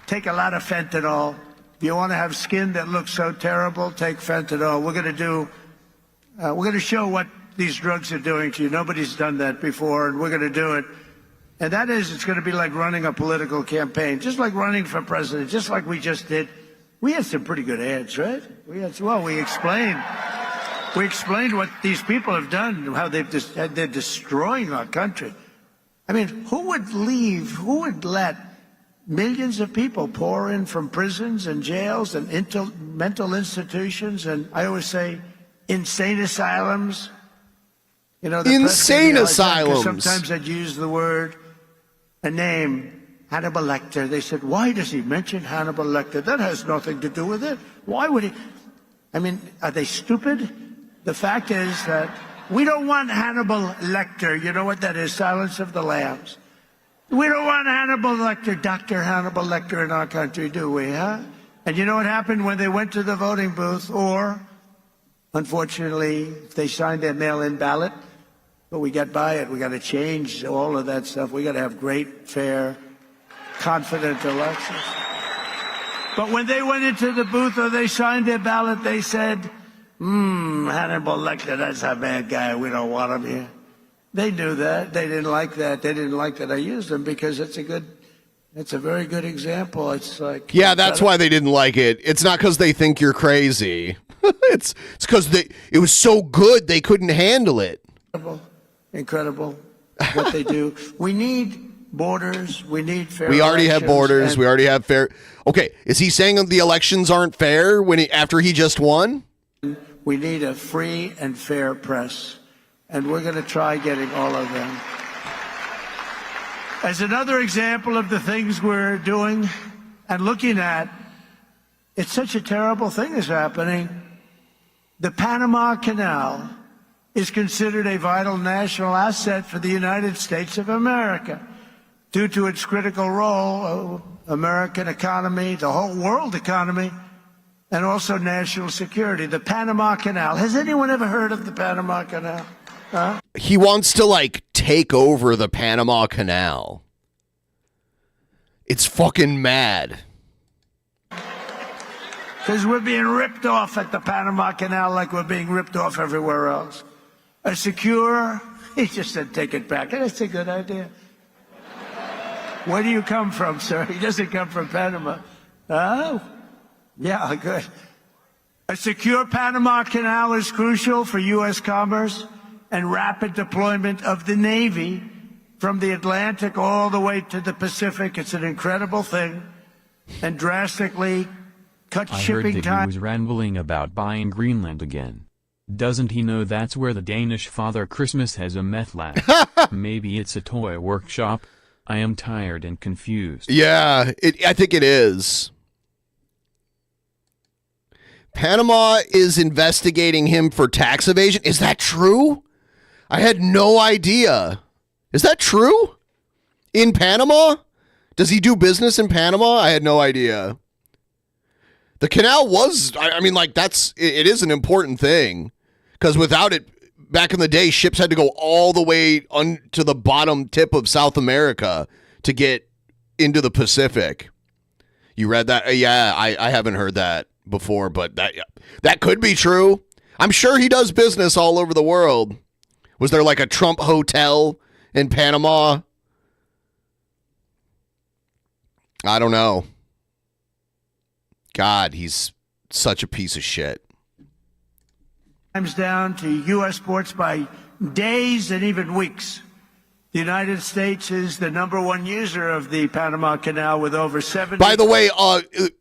take a lot of fentanyl. If you want to have skin that looks so terrible, take fentanyl. We're going to show what these drugs are doing to you. Nobody's done that before, and we're going to do it. And that is, it's going to be like running a political campaign, just like running for president, just like we just did. We had some pretty good ads, right? We explained what these people have done, how they're destroying our country. I mean, who would let millions of people pour in from prisons and jails and mental institutions, and I always say insane asylums? You know, insane asylums. Sometimes I'd use the word, a name, Hannibal Lecter. They said, why does he mention Hannibal Lecter? That has nothing to do with it. Why would he? I mean, are they stupid? The fact is that we don't want Hannibal Lecter. You know what that is? Silence of the Lambs. We don't want Hannibal Lecter, Dr. Hannibal Lecter in our country, do we, huh? And you know what happened when they went to the voting booth, or, unfortunately, if they signed their mail-in ballot, but we got by it. We got to change all of that stuff. We got to have great, fair, confident elections. But when they went into the booth or they signed their ballot, they said, Hannibal Lecter, that's a bad guy. We don't want him here. They knew that. They didn't like that. They didn't like that I used them because it's a very good example. It's like, yeah, that's why they didn't like it. It's not because they think you're crazy. it's because it was so good they couldn't handle it. Incredible what they do. We need borders. We need fair. We already have borders. And we already have fair. Okay, is he saying that the elections aren't fair after he just won? we need a free and fair press, and we're going to try getting all of them. As another example of the things we're doing and looking at, it's such a terrible thing is happening. The Panama Canal is considered a vital national asset for the United States of America due to its critical role, American economy, the whole world economy, and also national security. The Panama Canal. Has anyone ever heard of the Panama Canal? Huh? He wants to, take over the Panama Canal. It's fucking mad. Because we're being ripped off at the Panama Canal like we're being ripped off everywhere else. A secure, he just said, take it back. That's a good idea. Where do you come from, sir? He doesn't come from Panama. Oh, yeah, good. A secure Panama Canal is crucial for U.S. commerce and rapid deployment of the Navy from the Atlantic all the way to the Pacific. It's an incredible thing and drastically cut I heard shipping that time. he was rambling about buying Greenland again. Doesn't he know that's where the Danish Father Christmas has a meth lab? Maybe it's a toy workshop? I am tired and confused. Yeah, I think it is. Panama is investigating him for tax evasion. Is that true? I had no idea. Is that true? In Panama? Does he do business in Panama? I had no idea. The canal was, it is an important thing. Because without it, back in the day, ships had to go all the way to the bottom tip of South America to get into the Pacific. You read that? Yeah, I haven't heard that before, but that could be true. I'm sure he does business all over the world. Was there a Trump hotel in Panama? I don't know. God, he's such a piece of shit. Times down to U.S. ports by days and even weeks. The United States is the number one user of the Panama Canal with over 70. By the way,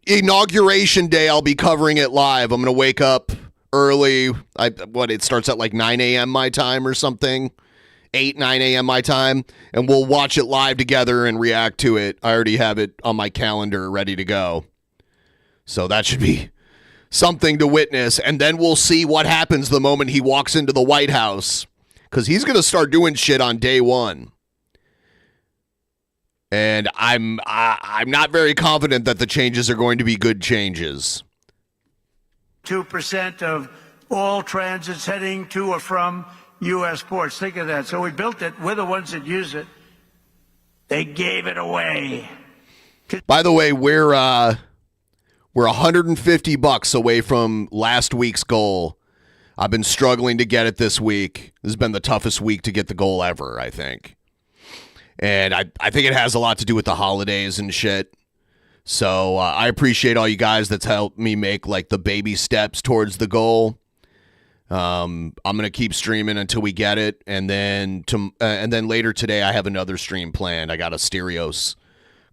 Inauguration Day, I'll be covering it live. I'm going to wake up early. It starts at 9 a.m. my time or something. 9 a.m. my time. And we'll watch it live together and react to it. I already have it on my calendar ready to go. So that should be something to witness. And then we'll see what happens the moment he walks into the White House. Because he's going to start doing shit on day one. And I'm not very confident that the changes are going to be good changes. 2% of all transits heading to or from U.S. ports. Think of that. So we built it. We're the ones that use it. They gave it away. By the way, we're $150 away from last week's goal. I've been struggling to get it this week. This has been the toughest week to get the goal ever, I think. And I think it has a lot to do with the holidays and shit. So I appreciate all you guys that's helped me make the baby steps towards the goal. I'm gonna keep streaming until we get it, and then later today I have another stream planned. I got Asterios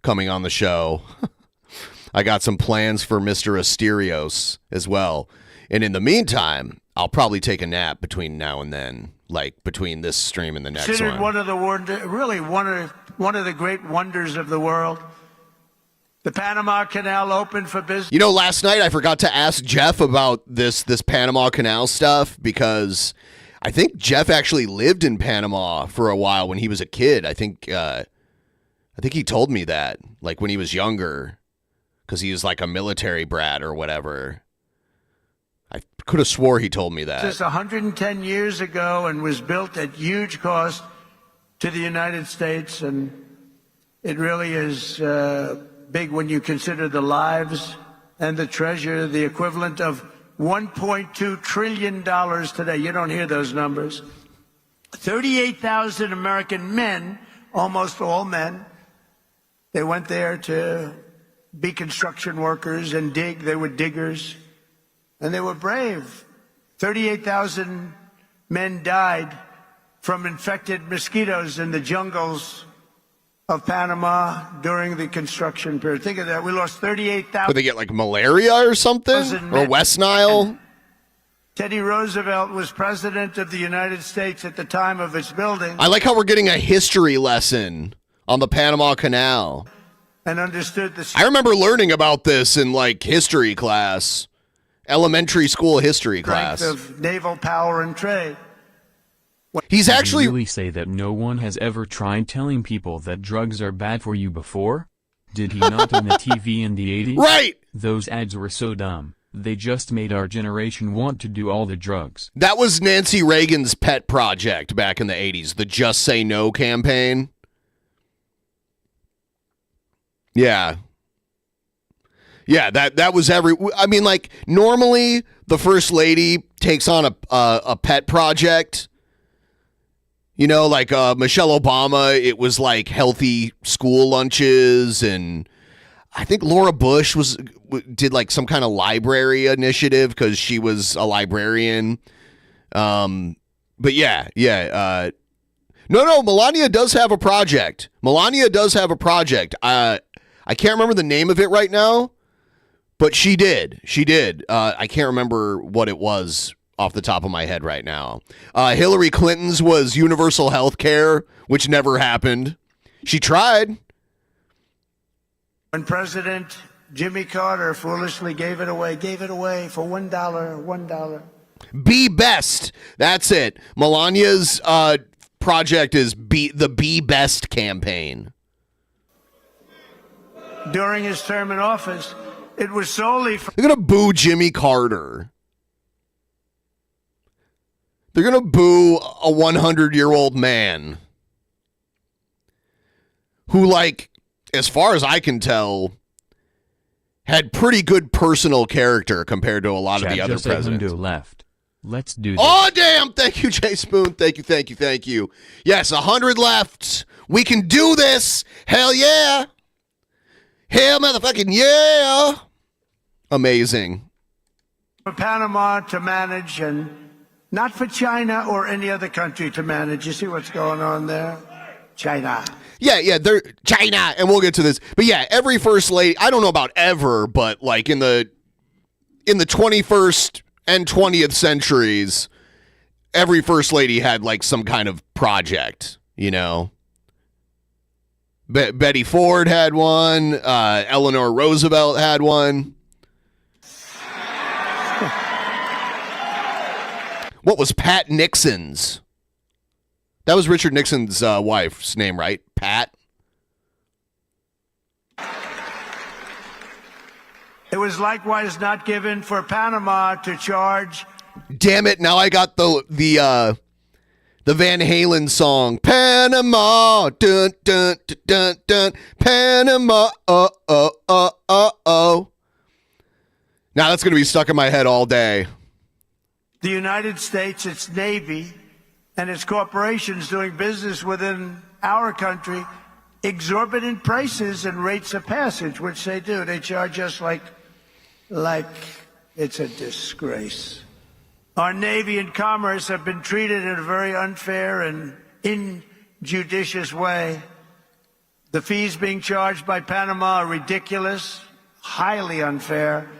coming on the show. I got some plans for Mr. Asterios as well. And in the meantime, I'll probably take a nap between now and then, between this stream and the next Considered one. one of the great wonders of the world. The Panama Canal opened for business. Last night I forgot to ask Jeff about this Panama Canal stuff because I think Jeff actually lived in Panama for a while when he was a kid. I think he told me that, when he was younger, because he was a military brat or whatever. I could have swore he told me that. Just 110 years ago and was built at huge cost to the United States, and it really is big when you consider the lives and the treasure, the equivalent of $1.2 trillion today. You don't hear those numbers. 38,000 American men, almost all men, they went there to be construction workers and dig. They were diggers, and they were brave. 38,000 men died from infected mosquitoes in the jungles of Panama during the construction period. Think of that. We lost 38,000. Would they get like malaria or something? Or West Nile? Teddy Roosevelt was president of the United States at the time of its building. I like how we're getting a history lesson on the Panama Canal. And understood the... I remember learning about this in like history class, elementary school history class. Of naval power and trade. He's actually... Did you really say that no one has ever tried telling people that drugs are bad for you before? Did he not on the TV in the 80s? Right! Those ads were so dumb. They just made our generation want to do all the drugs. That was Nancy Reagan's pet project back in the 80s, the Just Say No campaign. Yeah. Yeah, that was I mean, like, normally the First Lady takes on a pet project. You know, like Michelle Obama, it was like healthy school lunches, and I think Laura Bush did like some kind of library initiative because she was a librarian. But yeah. No, Melania does have a project. I can't remember the name of it right now, but she did. I can't remember what it was off the top of my head right now. Hillary Clinton's was universal health care, which never happened. She tried. When President Jimmy Carter foolishly gave it away for $1. Be best. That's it. Melania's project is the Be Best campaign. During his term in office, it was solely for... They're going to boo Jimmy Carter. They're going to boo a 100-year-old man who, like, as far as I can tell, had pretty good personal character compared to a lot of the other presidents. Left. Let's do this. Oh, damn. Thank you, Jay Spoon. Thank you. Yes, 100 left. We can do this. Hell yeah. Hell motherfucking yeah. Amazing. For Panama to manage, and not for China or any other country to manage. You see what's going on there? China. Yeah, they're China, and we'll get to this. But yeah, every first lady, I don't know about ever, but like in the 21st and 20th centuries, every first lady had like some kind of project, you know. Betty Ford had one, Eleanor Roosevelt had one. What was Pat Nixon's? That was Richard Nixon's wife's name, right? Pat? It was likewise not given for Panama to charge. Damn it, now I got the Van Halen song. Panama, dun, dun, dun, dun, dun, Panama, oh. Now that's going to be stuck in my head all day. The United States, its Navy, and its corporations doing business within our country, exorbitant prices and rates of passage, which they do. They charge us like it's a disgrace. Our Navy and Commerce have been treated in a very unfair and injudicious way. The fees being charged by Panama are ridiculous, highly unfair,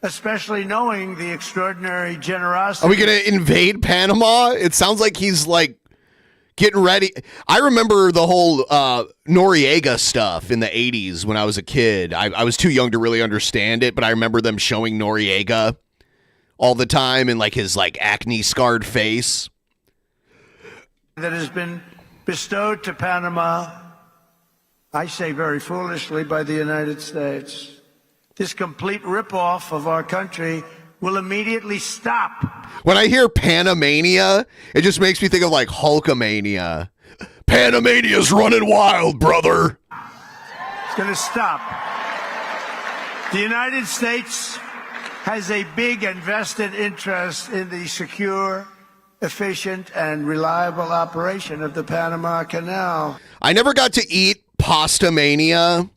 especially knowing the extraordinary generosity. Are we going to invade Panama? It sounds like he's like getting ready. I remember the whole Noriega stuff in the 80s when I was a kid. I was too young to really understand it, but I remember them showing Noriega all the time and like his like acne scarred face. That has been bestowed to Panama, I say very foolishly, by the United States. This complete ripoff of our country will immediately stop. When I hear Panamania, it just makes me think of like Hulkamania. Panamania's running wild, brother. It's going to stop. The United States has a big and vested interest in the secure, efficient, and reliable operation of the Panama Canal. I never got to eat Pasta Mania,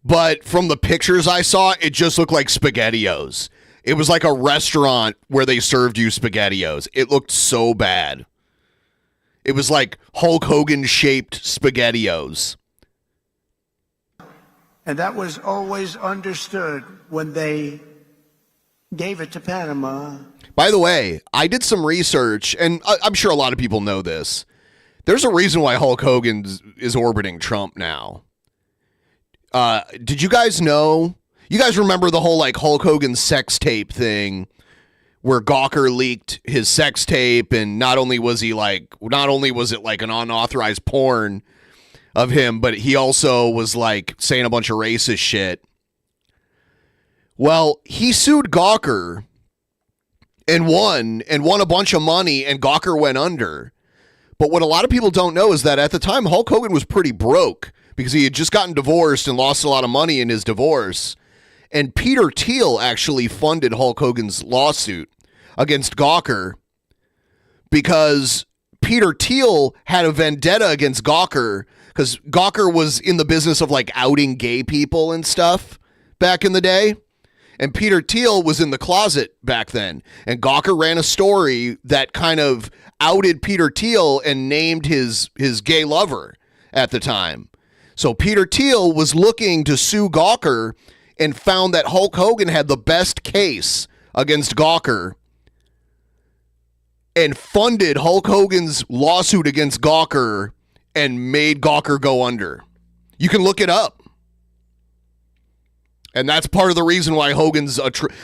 but from the pictures I saw, it just looked like SpaghettiOs. It was like a restaurant where they served you SpaghettiOs. It looked so bad. It was like Hulk Hogan-shaped SpaghettiOs. And that was always understood when they gave it to Panama. By the way, I did some research, and I'm sure a lot of people know this. There's a reason why Hulk Hogan is orbiting Trump now. Did you guys know? You guys remember the whole like Hulk Hogan sex tape thing where Gawker leaked his sex tape, and not only was it like an unauthorized porn of him, but he also was like saying a bunch of racist shit. Well, he sued Gawker and won a bunch of money, and Gawker went under. But what a lot of people don't know is that at the time, Hulk Hogan was pretty broke because he had just gotten divorced and lost a lot of money in his divorce. And Peter Thiel actually funded Hulk Hogan's lawsuit against Gawker because Peter Thiel had a vendetta against Gawker because Gawker was in the business of like outing gay people and stuff back in the day. And Peter Thiel was in the closet back then. And Gawker ran a story that kind of outed Peter Thiel and named his gay lover at the time. So Peter Thiel was looking to sue Gawker and found that Hulk Hogan had the best case against Gawker and funded Hulk Hogan's lawsuit against Gawker and made Gawker go under. You can look it up. And that's part of the reason why Hogan's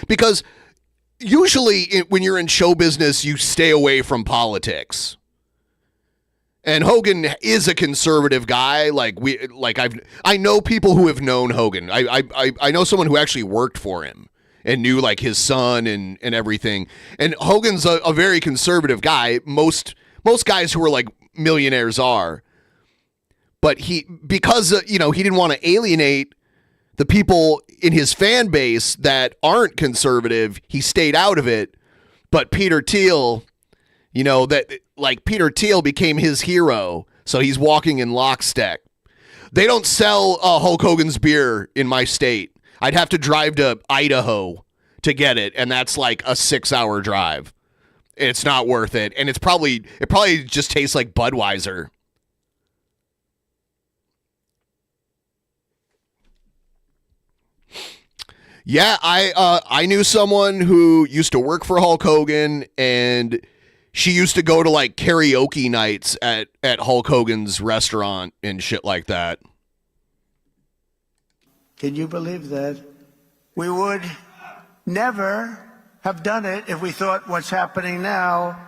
because usually when you're in show business, you stay away from politics. And Hogan is a conservative guy. I know people who have known Hogan. I know someone who actually worked for him and knew like his son and everything. And Hogan's a very conservative guy. Most guys who are like millionaires are. But because he didn't want to alienate the people in his fan base that aren't conservative, he stayed out of it. But Peter Thiel, Peter Thiel became his hero, so he's walking in lockstep. They don't sell Hulk Hogan's beer in my state. I'd have to drive to Idaho to get it, and that's like a 6-hour drive. It's not worth it, and it probably just tastes like Budweiser. Yeah, I knew someone who used to work for Hulk Hogan, and she used to go to like karaoke nights at Hulk Hogan's restaurant and shit like that. Can you believe that? We would never have done it if we thought what's happening now.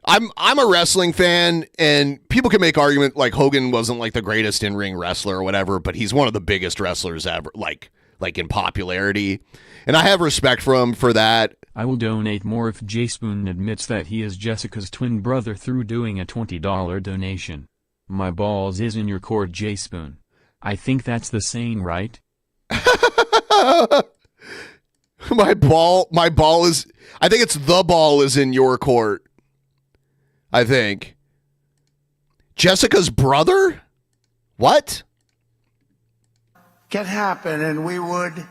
I'm a wrestling fan, and people can make argument like Hogan wasn't like the greatest in-ring wrestler or whatever, but he's one of the biggest wrestlers ever, like in popularity. And I have respect for him for that. I will donate more if Jay Spoon admits that he is Jessica's twin brother through doing a $20 donation. My balls is in your court, Jay Spoon. I think that's the saying, right? My ball is, I think it's the ball is in your court. I think. Jessica's brother? What? Can happen, and we would.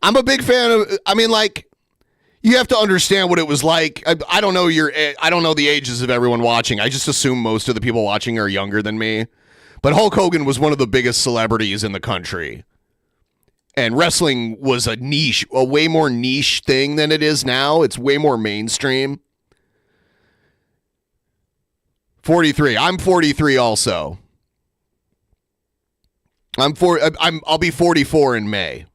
I'm a big fan of, you have to understand what it was like. I don't know I don't know the ages of everyone watching. I just assume most of the people watching are younger than me. But Hulk Hogan was one of the biggest celebrities in the country. And wrestling was a way more niche thing than it is now. It's way more mainstream. 43. I'm 43 also. I'll be 44 in May.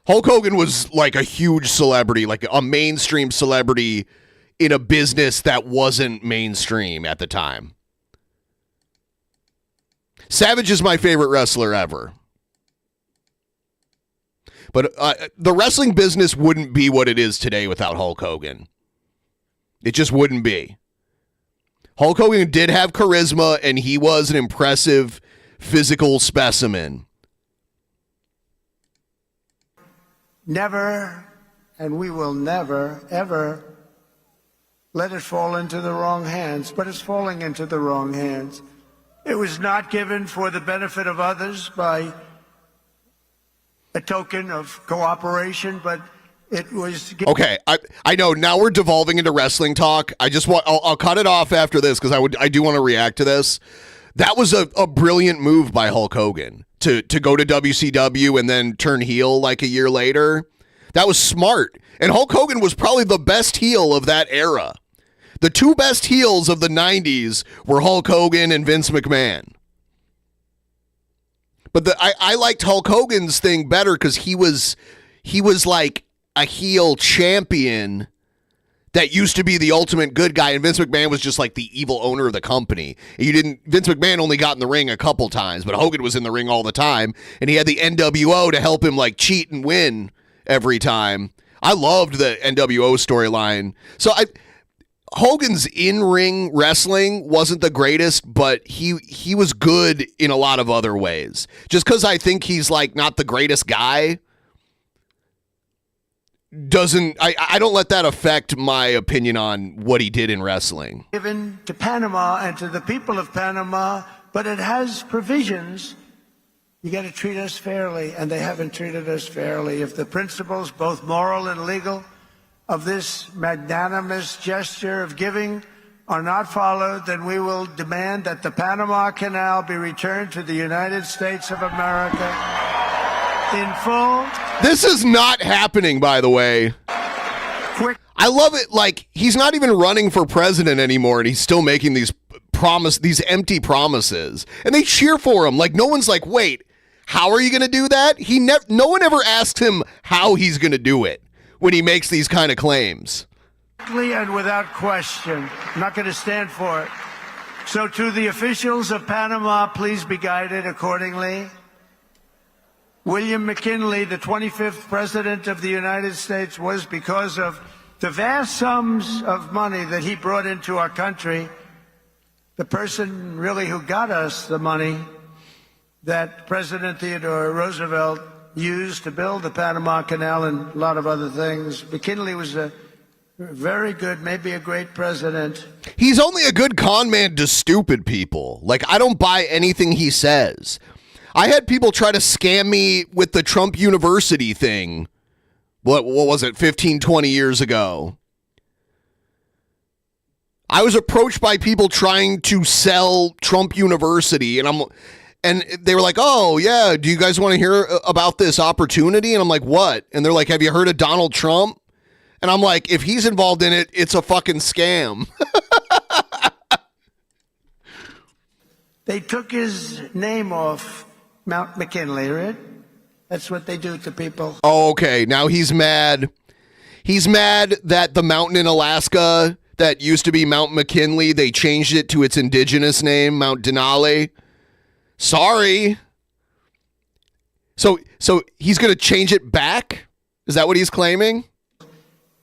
Hulk Hogan was like a huge celebrity, like a mainstream celebrity in a business that wasn't mainstream at the time. Savage is my favorite wrestler ever. But the wrestling business wouldn't be what it is today without Hulk Hogan. It just wouldn't be. Hulk Hogan did have charisma, and he was an impressive physical specimen. Never, and we will never, ever let it fall into the wrong hands, but it's falling into the wrong hands. It was not given for the benefit of others by a token of cooperation, but it was... Okay, I know, now we're devolving into wrestling talk. I'll cut it off after this because I do want to react to this. That was a brilliant move by Hulk Hogan to go to WCW and then turn heel like a year later. That was smart. And Hulk Hogan was probably the best heel of that era. The two best heels of the 90s were Hulk Hogan and Vince McMahon. But I liked Hulk Hogan's thing better because he was like a heel champion that used to be the ultimate good guy, and Vince McMahon was just like the evil owner of the company. Vince McMahon only got in the ring a couple times, but Hogan was in the ring all the time, and he had the NWO to help him like cheat and win every time. I loved the NWO storyline. So Hogan's in-ring wrestling wasn't the greatest, but he was good in a lot of other ways. Just because I think he's like not the greatest guy I don't let that affect my opinion on what he did in wrestling. Given to Panama and to the people of Panama, but it has provisions. You got to treat us fairly, and they haven't treated us fairly. If the principles, both moral and legal, of this magnanimous gesture of giving are not followed, then we will demand that the Panama Canal be returned to the United States of America in full. This is not happening, by the way. Quick. I love it. Like, he's not even running for president anymore, and he's still making these empty promises. And they cheer for him. Like, no one's like, wait, how are you going to do that? No one ever asks him how he's going to do it when he makes these kind of claims. And without question. I'm not going to stand for it. So to the officials of Panama, please be guided accordingly. William McKinley, the 25th President of the United States, was because of the vast sums of money that he brought into our country, the person really who got us the money that President Theodore Roosevelt used to build the Panama Canal and a lot of other things. McKinley was a very good, maybe a great president. He's only a good con man to stupid people. Like, I don't buy anything he says. I had people try to scam me with the Trump University thing. What was it, 15, 20 years ago? I was approached by people trying to sell Trump University, and they were like, oh, yeah, do you guys want to hear about this opportunity? And I'm like, what? And they're like, have you heard of Donald Trump? And I'm like, if he's involved in it, it's a fucking scam. They took his name off Mount McKinley, right? That's what they do to people. Oh, okay. Now he's mad. He's mad that the mountain in Alaska that used to be Mount McKinley, they changed it to its indigenous name, Mount Denali. Sorry. So he's going to change it back? Is that what he's claiming?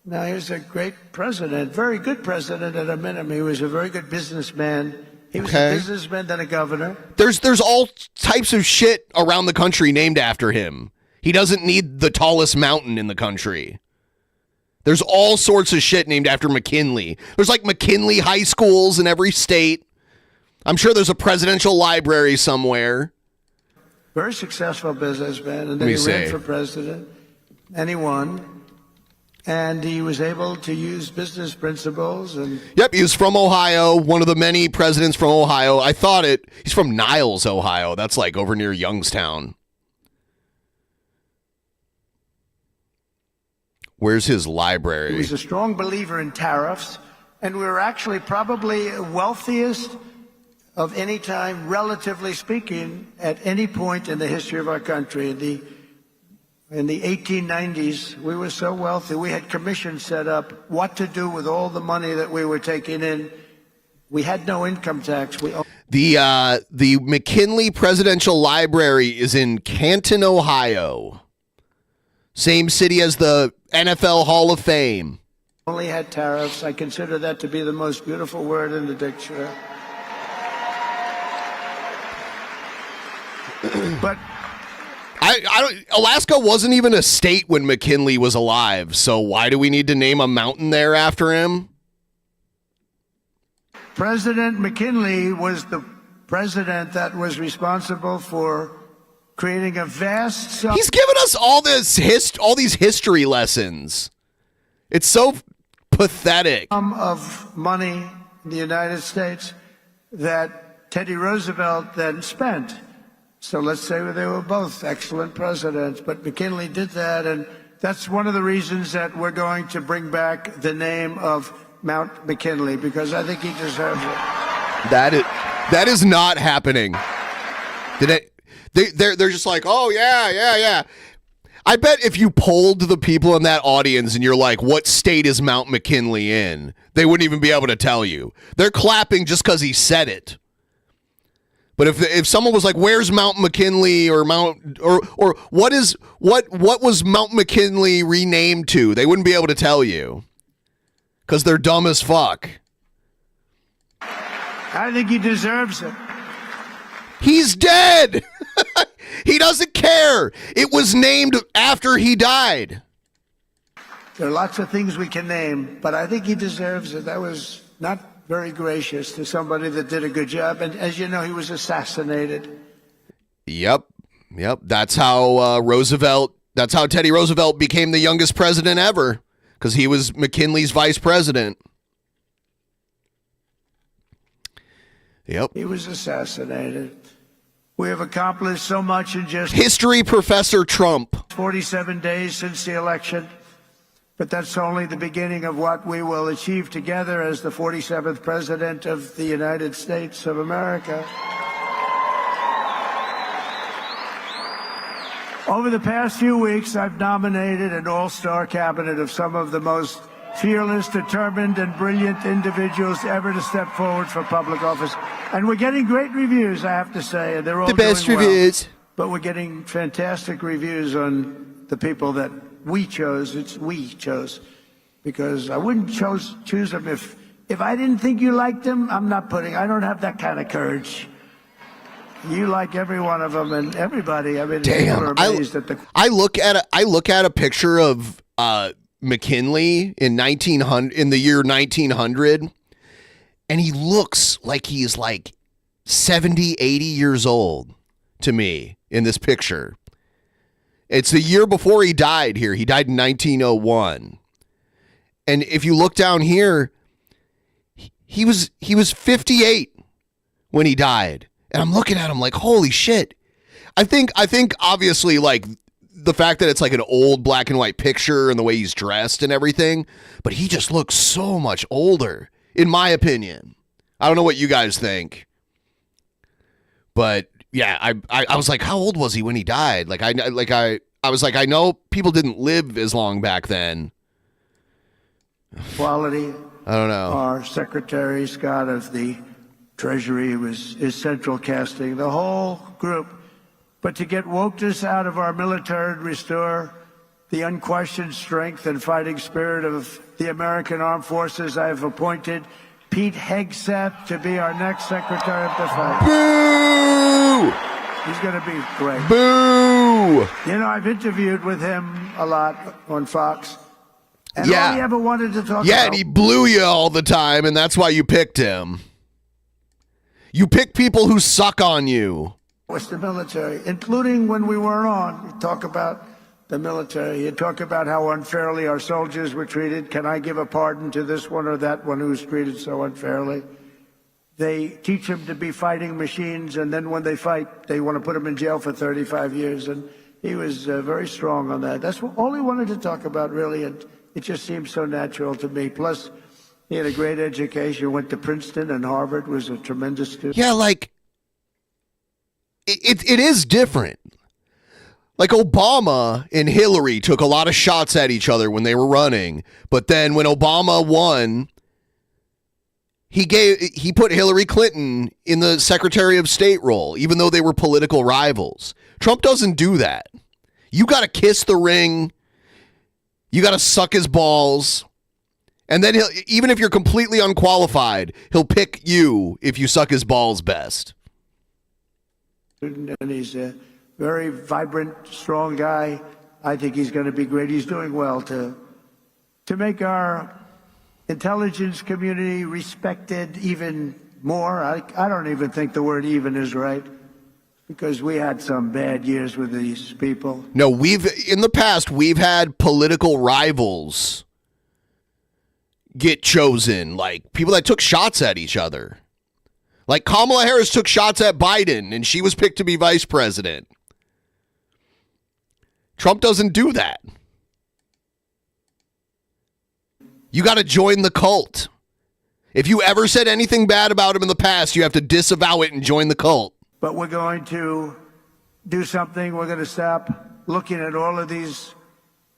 Now, he was a great president, very good president at a minimum. He was a very good businessman. He was a businessman, then a governor. There's all types of shit around the country named after him. He doesn't need the tallest mountain in the country. There's all sorts of shit named after McKinley. There's like McKinley high schools in every state. I'm sure there's a presidential library somewhere. Very successful businessman, and then he ran for president, and he won. And he was able to use business principles. And yep, he was from Ohio, one of the many presidents from Ohio. He's from Niles, Ohio. That's like over near Youngstown. Where's his library? He was a strong believer in tariffs, and we were actually probably wealthiest of any time, relatively speaking, at any point in the history of our country. In the 1890s, we were so wealthy, we had commissions set up what to do with all the money that we were taking in. We had no income tax. The McKinley Presidential Library is in Canton, Ohio. Same city as the NFL Hall of Fame. Only had tariffs. I consider that to be the most beautiful word in the dictionary. But I don't. Alaska wasn't even a state when McKinley was alive, so why do we need to name a mountain there after him? President McKinley was the president that was responsible for creating a vast... He's given us all these history lessons. It's so pathetic. ...of money in the United States that Teddy Roosevelt then spent. So let's say they were both excellent presidents, but McKinley did that, and that's one of the reasons that we're going to bring back the name of Mount McKinley, because I think he deserves it. That is not happening. They're just like, oh yeah. I bet if you polled the people in that audience and you're like, what state is Mount McKinley in? They wouldn't even be able to tell you. They're clapping just because he said it. But if someone was like, "Where's Mount McKinley?" or what was Mount McKinley renamed to? They wouldn't be able to tell you because they're dumb as fuck. I think he deserves it. He's dead. He doesn't care. It was named after he died. There are lots of things we can name, but I think he deserves it. That was not very gracious to somebody that did a good job. And as you know, he was assassinated. Yep. That's how Teddy Roosevelt became the youngest president ever, because he was McKinley's vice president. Yep. He was assassinated. We have accomplished so much in just history professor Trump. 47 days since the election. But that's only the beginning of what we will achieve together as the 47th President of the United States of America. Over the past few weeks, I've nominated an all-star cabinet of some of the most fearless, determined, and brilliant individuals ever to step forward for public office. And we're getting great reviews, I have to say. And they're all the best doing well. reviews. But we're getting fantastic reviews on the people that we chose. It's we chose, because I wouldn't choose them if I didn't think you liked them. I don't have that kind of courage. You like every one of them and everybody. I mean, damn. people are amazed at the. I look at a picture of McKinley in the year 1900, and he looks like he's like 70, 80 years old to me in this picture. It's the year before he died here. He died in 1901. And if you look down here, he was 58 when he died. And I'm looking at him like, holy shit. I think obviously, like, the fact that it's like an old black and white picture and the way he's dressed and everything, but he just looks so much older, in my opinion. I don't know what you guys think. But yeah, I was like, how old was he when he died? I was like, I know people didn't live as long back then. Quality. I don't know. Our Secretary Scott of the Treasury is central casting, the whole group. But to get wokeness out of our military and restore the unquestioned strength and fighting spirit of the American Armed Forces, I have appointed Pete Hegseth to be our next Secretary of Defense. Boo! He's going to be great. Boo! You know, I've interviewed with him a lot on Fox. And yeah. all he ever wanted to talk about. Yeah, and he blew you all the time, and that's why you picked him. You pick people who suck on you. Was the military, including when we weren't on. He'd talk about the military. He'd talk about how unfairly our soldiers were treated. Can I give a pardon to this one or that one who was treated so unfairly? They teach them to be fighting machines, and then when they fight, they want to put them in jail for 35 years. And he was very strong on that. That's all he wanted to talk about, really, and it just seems so natural to me. Plus, he had a great education, went to Princeton and Harvard, was a tremendous student. Yeah, like, it is different. Like, Obama and Hillary took a lot of shots at each other when they were running, but then when Obama won, he put Hillary Clinton in the Secretary of State role, even though they were political rivals. Trump doesn't do that. You got to kiss the ring You got to suck his balls. And then even if you're completely unqualified, he'll pick you if you suck his balls best. And he's a very vibrant, strong guy. I think he's going to be great. He's doing well to make our intelligence community respected even more. I don't even think the word even is right, because we had some bad years with these people. No, in the past, we've had political rivals get chosen, like people that took shots at each other. Like Kamala Harris took shots at Biden and she was picked to be vice president. Trump doesn't do that. You got to join the cult. If you ever said anything bad about him in the past, you have to disavow it and join the cult. But we're going to do something. We're going to stop looking at all of these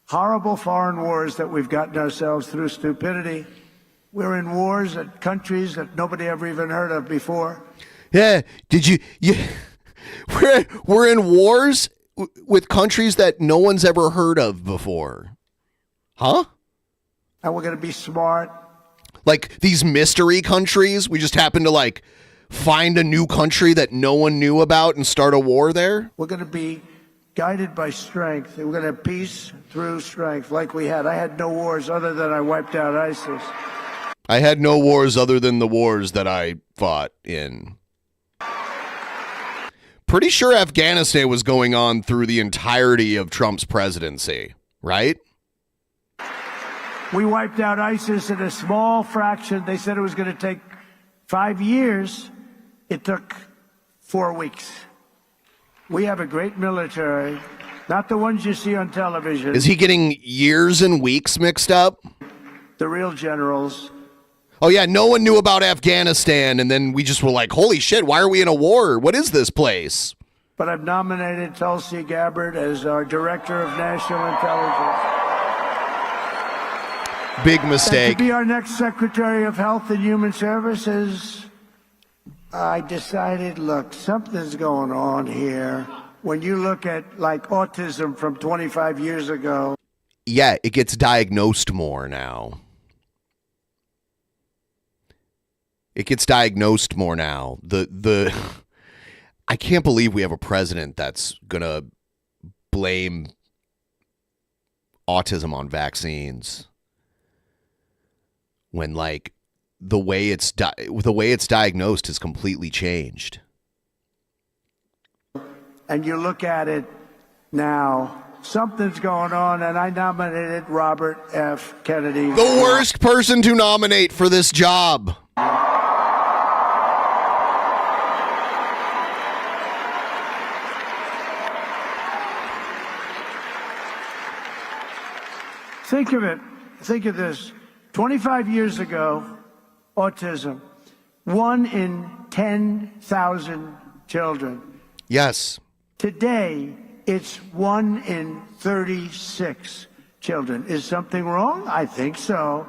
horrible foreign wars that we've gotten ourselves through stupidity. We're in wars at countries that nobody ever even heard of before. Yeah, we're in wars with countries that no one's ever heard of before. Huh? And we're going to be smart. Like these mystery countries, we just happen to like find a new country that no one knew about and start a war there? We're going to be guided by strength. We're going to have peace through strength like we had. I had no wars other than I wiped out ISIS. I had no wars other than the wars that I fought in. Pretty sure Afghanistan was going on through the entirety of Trump's presidency, right? We wiped out ISIS in a small fraction. They said it was going to take 5 years. It took 4 weeks. We have a great military, not the ones you see on television. Is he getting years and weeks mixed up? The real generals. Oh, yeah, no one knew about Afghanistan, and then we just were like, holy shit, why are we in a war? What is this place? But I've nominated Tulsi Gabbard as our Director of National Intelligence. Big mistake. And to be our next Secretary of Health and Human Services, I decided, look, something's going on here. When you look at, like, autism from 25 years ago. Yeah, it gets diagnosed more now. It gets diagnosed more now. I can't believe we have a president that's going to blame autism on vaccines. When like the way it's diagnosed has completely changed. And you look at it now, something's going on, and I nominated Robert F. Kennedy. The worst person to nominate for this job. Think of it. Think of this. 25 years ago, autism, 1 in 10,000 children. Yes. Today, it's 1 in 36 children. Is something wrong? I think so.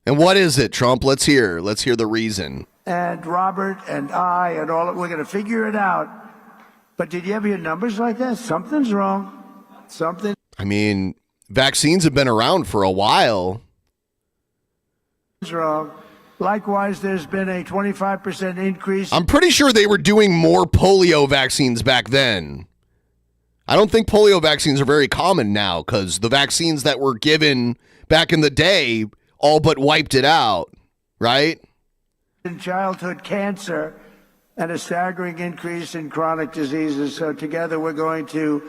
And what is it, Trump? Let's hear the reason. And Robert and I and all, we're going to figure it out. But did you ever hear numbers like that? Something's wrong. Something. I mean, vaccines have been around for a while. Wrong. Likewise, there's been a 25% increase. I'm pretty sure they were doing more polio vaccines back then. I don't think polio vaccines are very common now because the vaccines that were given back in the day all but wiped it out, right? In childhood cancer and a staggering increase in chronic diseases. So together we're going to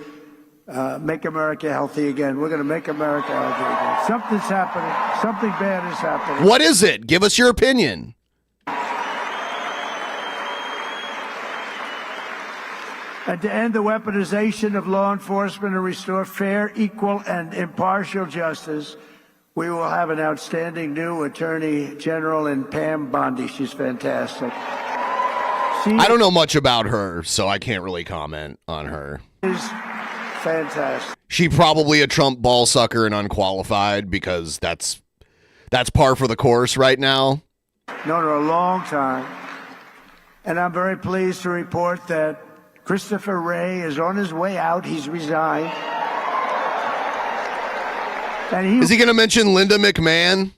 make America healthy again. We're going to make America healthy again. Something's happening. Something bad is happening. What is it? Give us your opinion. And to end the weaponization of law enforcement and restore fair, equal, and impartial justice, we will have an outstanding new Attorney General in Pam Bondi. She's fantastic. I don't know much about her, so I can't really comment on her. Is fantastic. She probably a Trump ball sucker and unqualified because that's par for the course right now. Known her a long time. And I'm very pleased to report that Christopher Wray is on his way out. He's resigned. And he Is he going to mention Linda McMahon?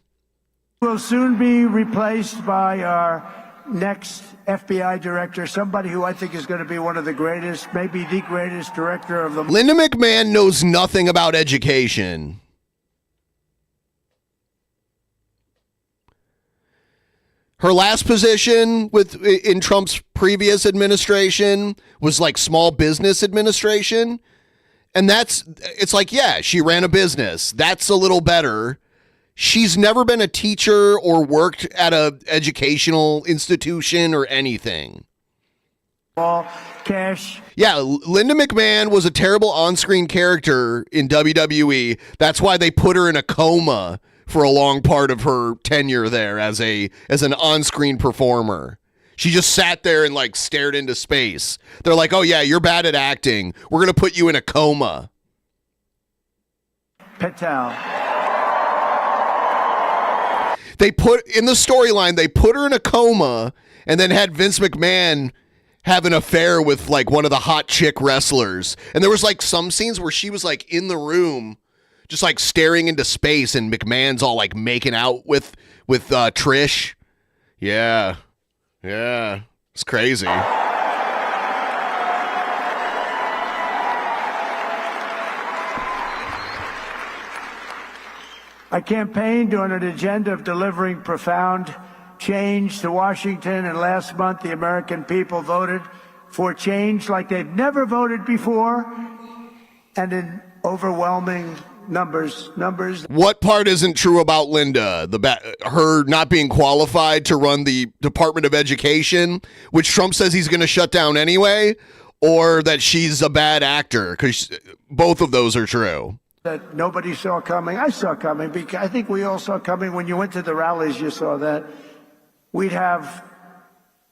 will soon be replaced by our next FBI director, somebody who I think is going to be one of the greatest, maybe the greatest director of the... Linda McMahon knows nothing about education. Her last position in Trump's previous administration was like small business administration. And it's like, yeah, she ran a business. That's a little better. She's never been a teacher or worked at a educational institution or anything. All cash. Yeah, Linda McMahon was a terrible on-screen character in WWE. That's why they put her in a coma for a long part of her tenure there as an on-screen performer. She just sat there and like stared into space. They're like, "Oh yeah, you're bad at acting. We're going to put you in a coma." Patel. They put in the storyline, they put her in a coma and then had Vince McMahon have an affair with like one of the hot chick wrestlers. And there was like some scenes where she was like in the room just like staring into space and McMahon's all like making out with Trish. Yeah. Yeah. It's crazy. I campaigned on an agenda of delivering profound change to Washington, and last month the American people voted for change like they've never voted before, and in overwhelming numbers. What part isn't true about Linda? Her not being qualified to run the Department of Education, which Trump says he's going to shut down anyway, or that she's a bad actor? Because both of those are true. That nobody saw coming. I saw coming, because I think we all saw coming. When you went to the rallies, you saw that we'd have,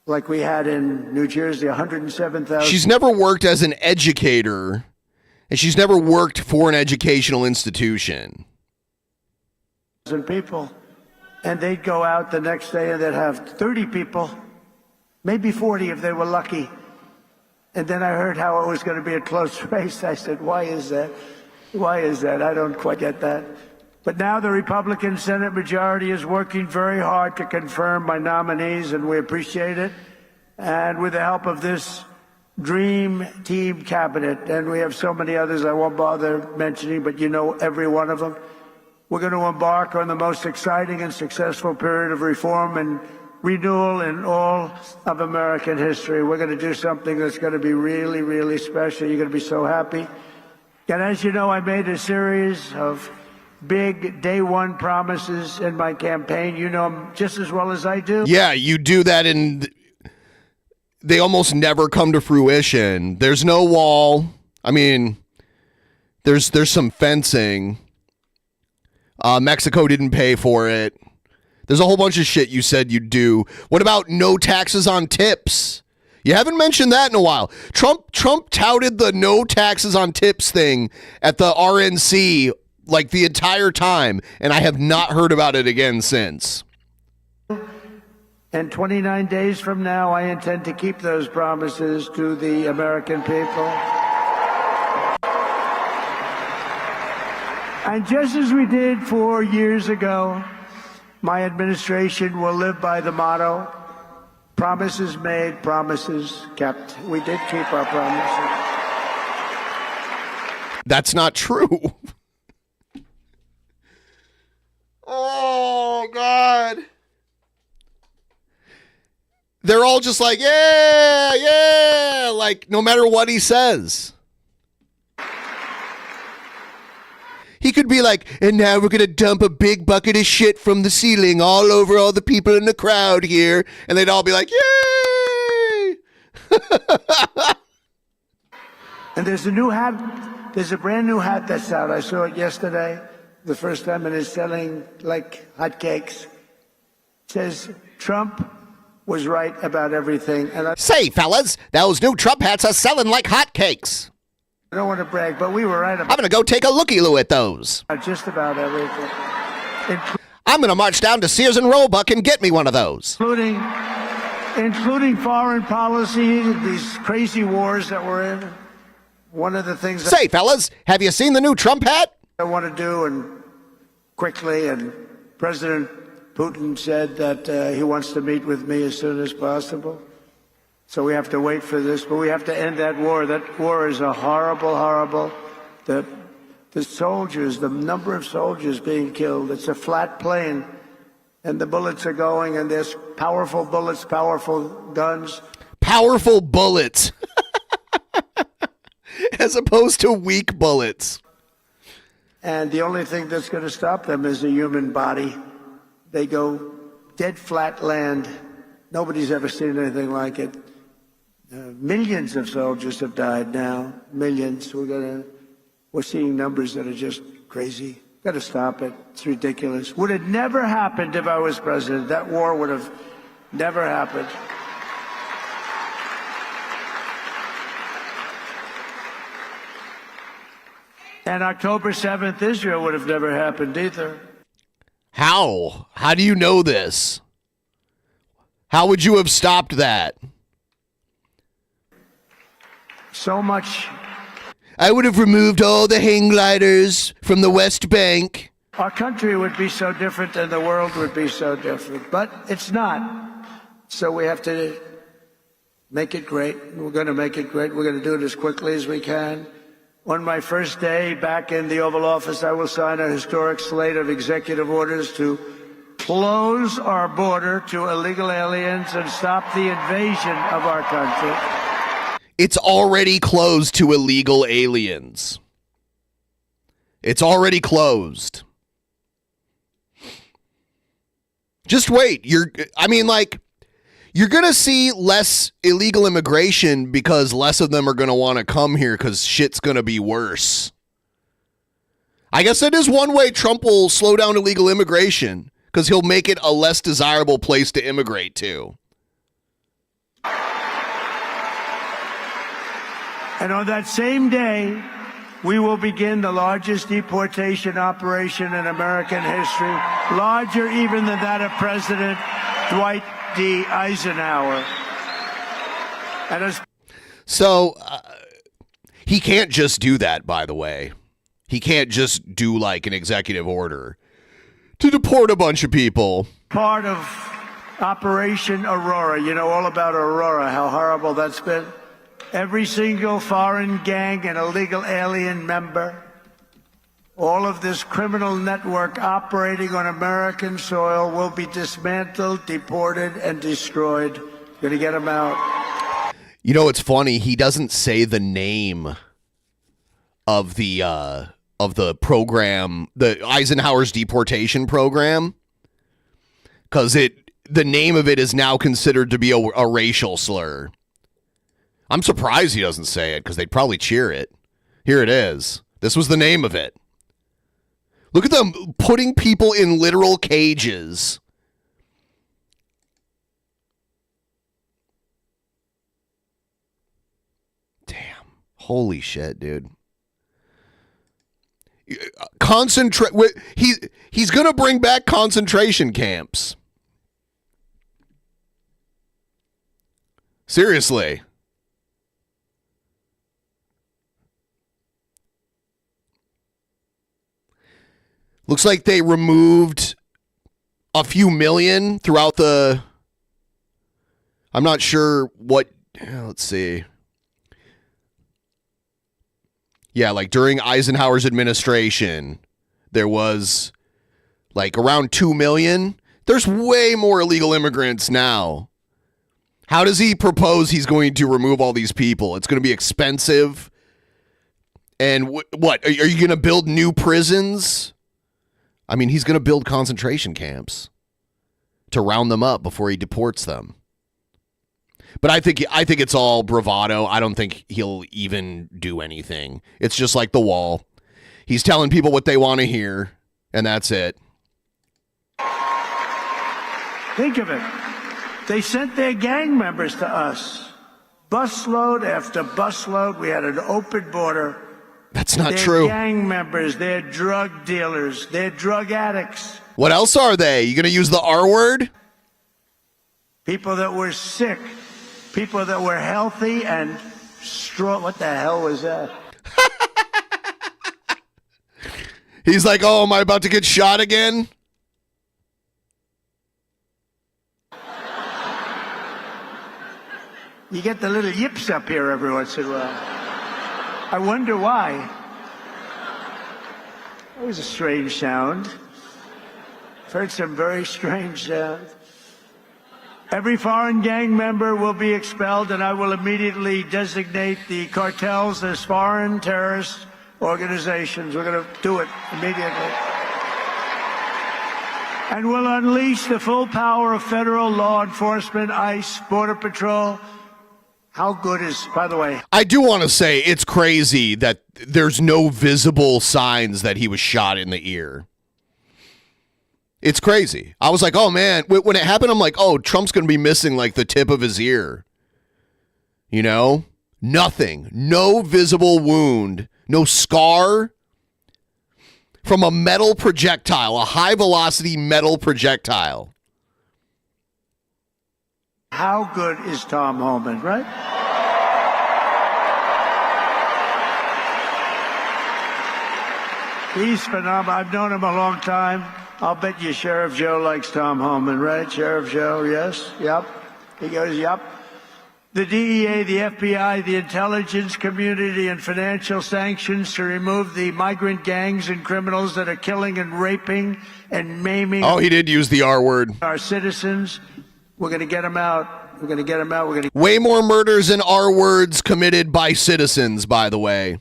like we had in New Jersey, 107,000. She's never worked as an educator, and she's never worked for an educational institution. People, and they'd go out the next day and they'd have 30 people, maybe 40 if they were lucky. And then I heard how it was going to be a close race. I said, why is that? Why is that? I don't quite get that. But now the Republican Senate majority is working very hard to confirm my nominees, and we appreciate it. And with the help of this dream team cabinet, and we have so many others I won't bother mentioning, but you know every one of them, we're going to embark on the most exciting and successful period of reform and renewal in all of American history. We're going to do something that's going to be really, really special. You're going to be so happy. And as you know, I made a series of big day one promises in my campaign. You know them just as well as I do. Yeah, you do that, and they almost never come to fruition. There's no wall. I mean, there's some fencing. Mexico didn't pay for it. There's a whole bunch of shit you said you'd do. What about no taxes on tips? You haven't mentioned that in a while. Trump touted the no taxes on tips thing at the RNC like the entire time, and I have not heard about it again since. And 29 days from now, I intend to keep those promises to the American people. And just as we did 4 years ago, my administration will live by the motto, promises made, promises kept. We did keep our promises. That's not true. Oh, God. They're all just like, yeah, yeah, like no matter what he says. He could be like, and now we're going to dump a big bucket of shit from the ceiling all over all the people in the crowd here. And they'd all be like, yay! And there's a new hat. There's a brand new hat that's out. I saw it yesterday, the first time, and it's selling like hotcakes. It says, Trump was right about everything. And Say, fellas, those new Trump hats are selling like hotcakes. I don't want to brag, but we were right I'm going to go take a looky-loo at those. about just about everything, I'm going to march down to Sears and Roebuck and get me one of those. including foreign policy, these crazy wars that we're in. One of the things that Say, fellas, have you seen the new Trump hat? I want to do, and quickly, and President Putin said that he wants to meet with me as soon as possible. So we have to wait for this, but we have to end that war. That war is a horrible, horrible. The soldiers, the number of soldiers being killed, it's a flat plane, and the bullets are going, and there's powerful bullets, powerful guns. Powerful bullets. As opposed to weak bullets. And the only thing that's going to stop them is a human body. They go dead flat land. Nobody's ever seen anything like it. Millions of soldiers have died now. Millions. We're seeing numbers that are just crazy. Got to stop it. It's ridiculous. Would have never happened if I was president. That war would have never happened. And October 7th, Israel would have never happened either. How? How do you know this? How would you have stopped that? So much. I would have removed all the hang gliders from the West Bank. Our country would be so different and the world would be so different. But it's not. So we have to make it great. We're going to make it great. We're going to do it as quickly as we can. On my first day back in the Oval Office, I will sign a historic slate of executive orders to close our border to illegal aliens and stop the invasion of our country. It's already closed to illegal aliens. It's already closed. Just wait. You're going to see less illegal immigration because less of them are going to want to come here because shit's going to be worse. I guess that is one way Trump will slow down illegal immigration because he'll make it a less desirable place to immigrate to. And on that same day, we will begin the largest deportation operation in American history, larger even than that of President Dwight D. Eisenhower. So he can't just do that, by the way. He can't just do like an executive order to deport a bunch of people. Part of Operation Aurora, you know all about Aurora, how horrible that's been. Every single foreign gang and illegal alien member, all of this criminal network operating on American soil will be dismantled, deported, and destroyed. Gonna get them out. You know, it's funny. He doesn't say the name of the program, the Eisenhower's deportation program, because the name of it is now considered to be a racial slur. I'm surprised he doesn't say it because they'd probably cheer it. Here it is. This was the name of it. Look at them putting people in literal cages. Damn. Holy shit, dude. Concentrate. He's going to bring back concentration camps. Seriously. Looks like they removed a few million throughout the... I'm not sure what... Let's see. Yeah, like during Eisenhower's administration, there was like around 2 million. There's way more illegal immigrants now. How does he propose he's going to remove all these people? It's going to be expensive. And what? Are you going to build new prisons? I mean, he's going to build concentration camps to round them up before he deports them. But I think it's all bravado. I don't think he'll even do anything. It's just like the wall. He's telling people what they want to hear, and that's it. Think of it. They sent their gang members to us. Busload after busload. We had an open border. That's not they're true. Gang members, they're drug dealers, they're drug addicts. What else are they? You going to use the R word? People that were sick, people that were healthy and strong. What the hell was that? He's like, oh, am I about to get shot again? You get the little yips up here every once in a while. I wonder why. That was a strange sound. I've heard some very strange sounds. Every foreign gang member will be expelled, and I will immediately designate the cartels as foreign terrorist organizations. We're going to do it immediately. And we'll unleash the full power of federal law enforcement, ICE, Border Patrol. How good is, by the way, I do want to say it's crazy that there's no visible signs that he was shot in the ear. It's crazy. I was like, oh man, when it happened, I'm like, oh, Trump's going to be missing like the tip of his ear. You know, nothing, no visible wound, no scar from a metal projectile, a high velocity metal projectile. how good is Tom Homan, right? He's phenomenal. I've known him a long time. I'll bet you Sheriff Joe likes Tom Homan, right? Sheriff Joe, yes? Yep. He goes, yep. The DEA, the FBI, the intelligence community, and financial sanctions to remove the migrant gangs and criminals that are killing and raping and maiming. Oh, he did use the R word. Our citizens. We're going to get them out. We're going to get them out. We're going to. Way more murders and R words committed by citizens, by the way.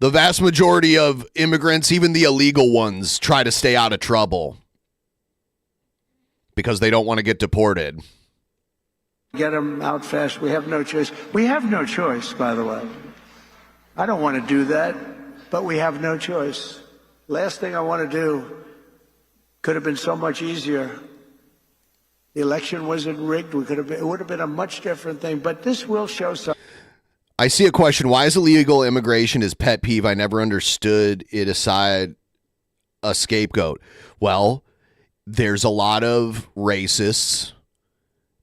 The vast majority of immigrants, even the illegal ones, try to stay out of trouble because they don't want to get deported. Get them out fast. We have no choice. We have no choice, by the way. I don't want to do that, but we have no choice. Last thing I want to do could have been so much easier. The election wasn't rigged. It would have been a much different thing, but this will show something. I see a question. Why is illegal immigration his pet peeve? I never understood it aside a scapegoat. Well, there's a lot of racists,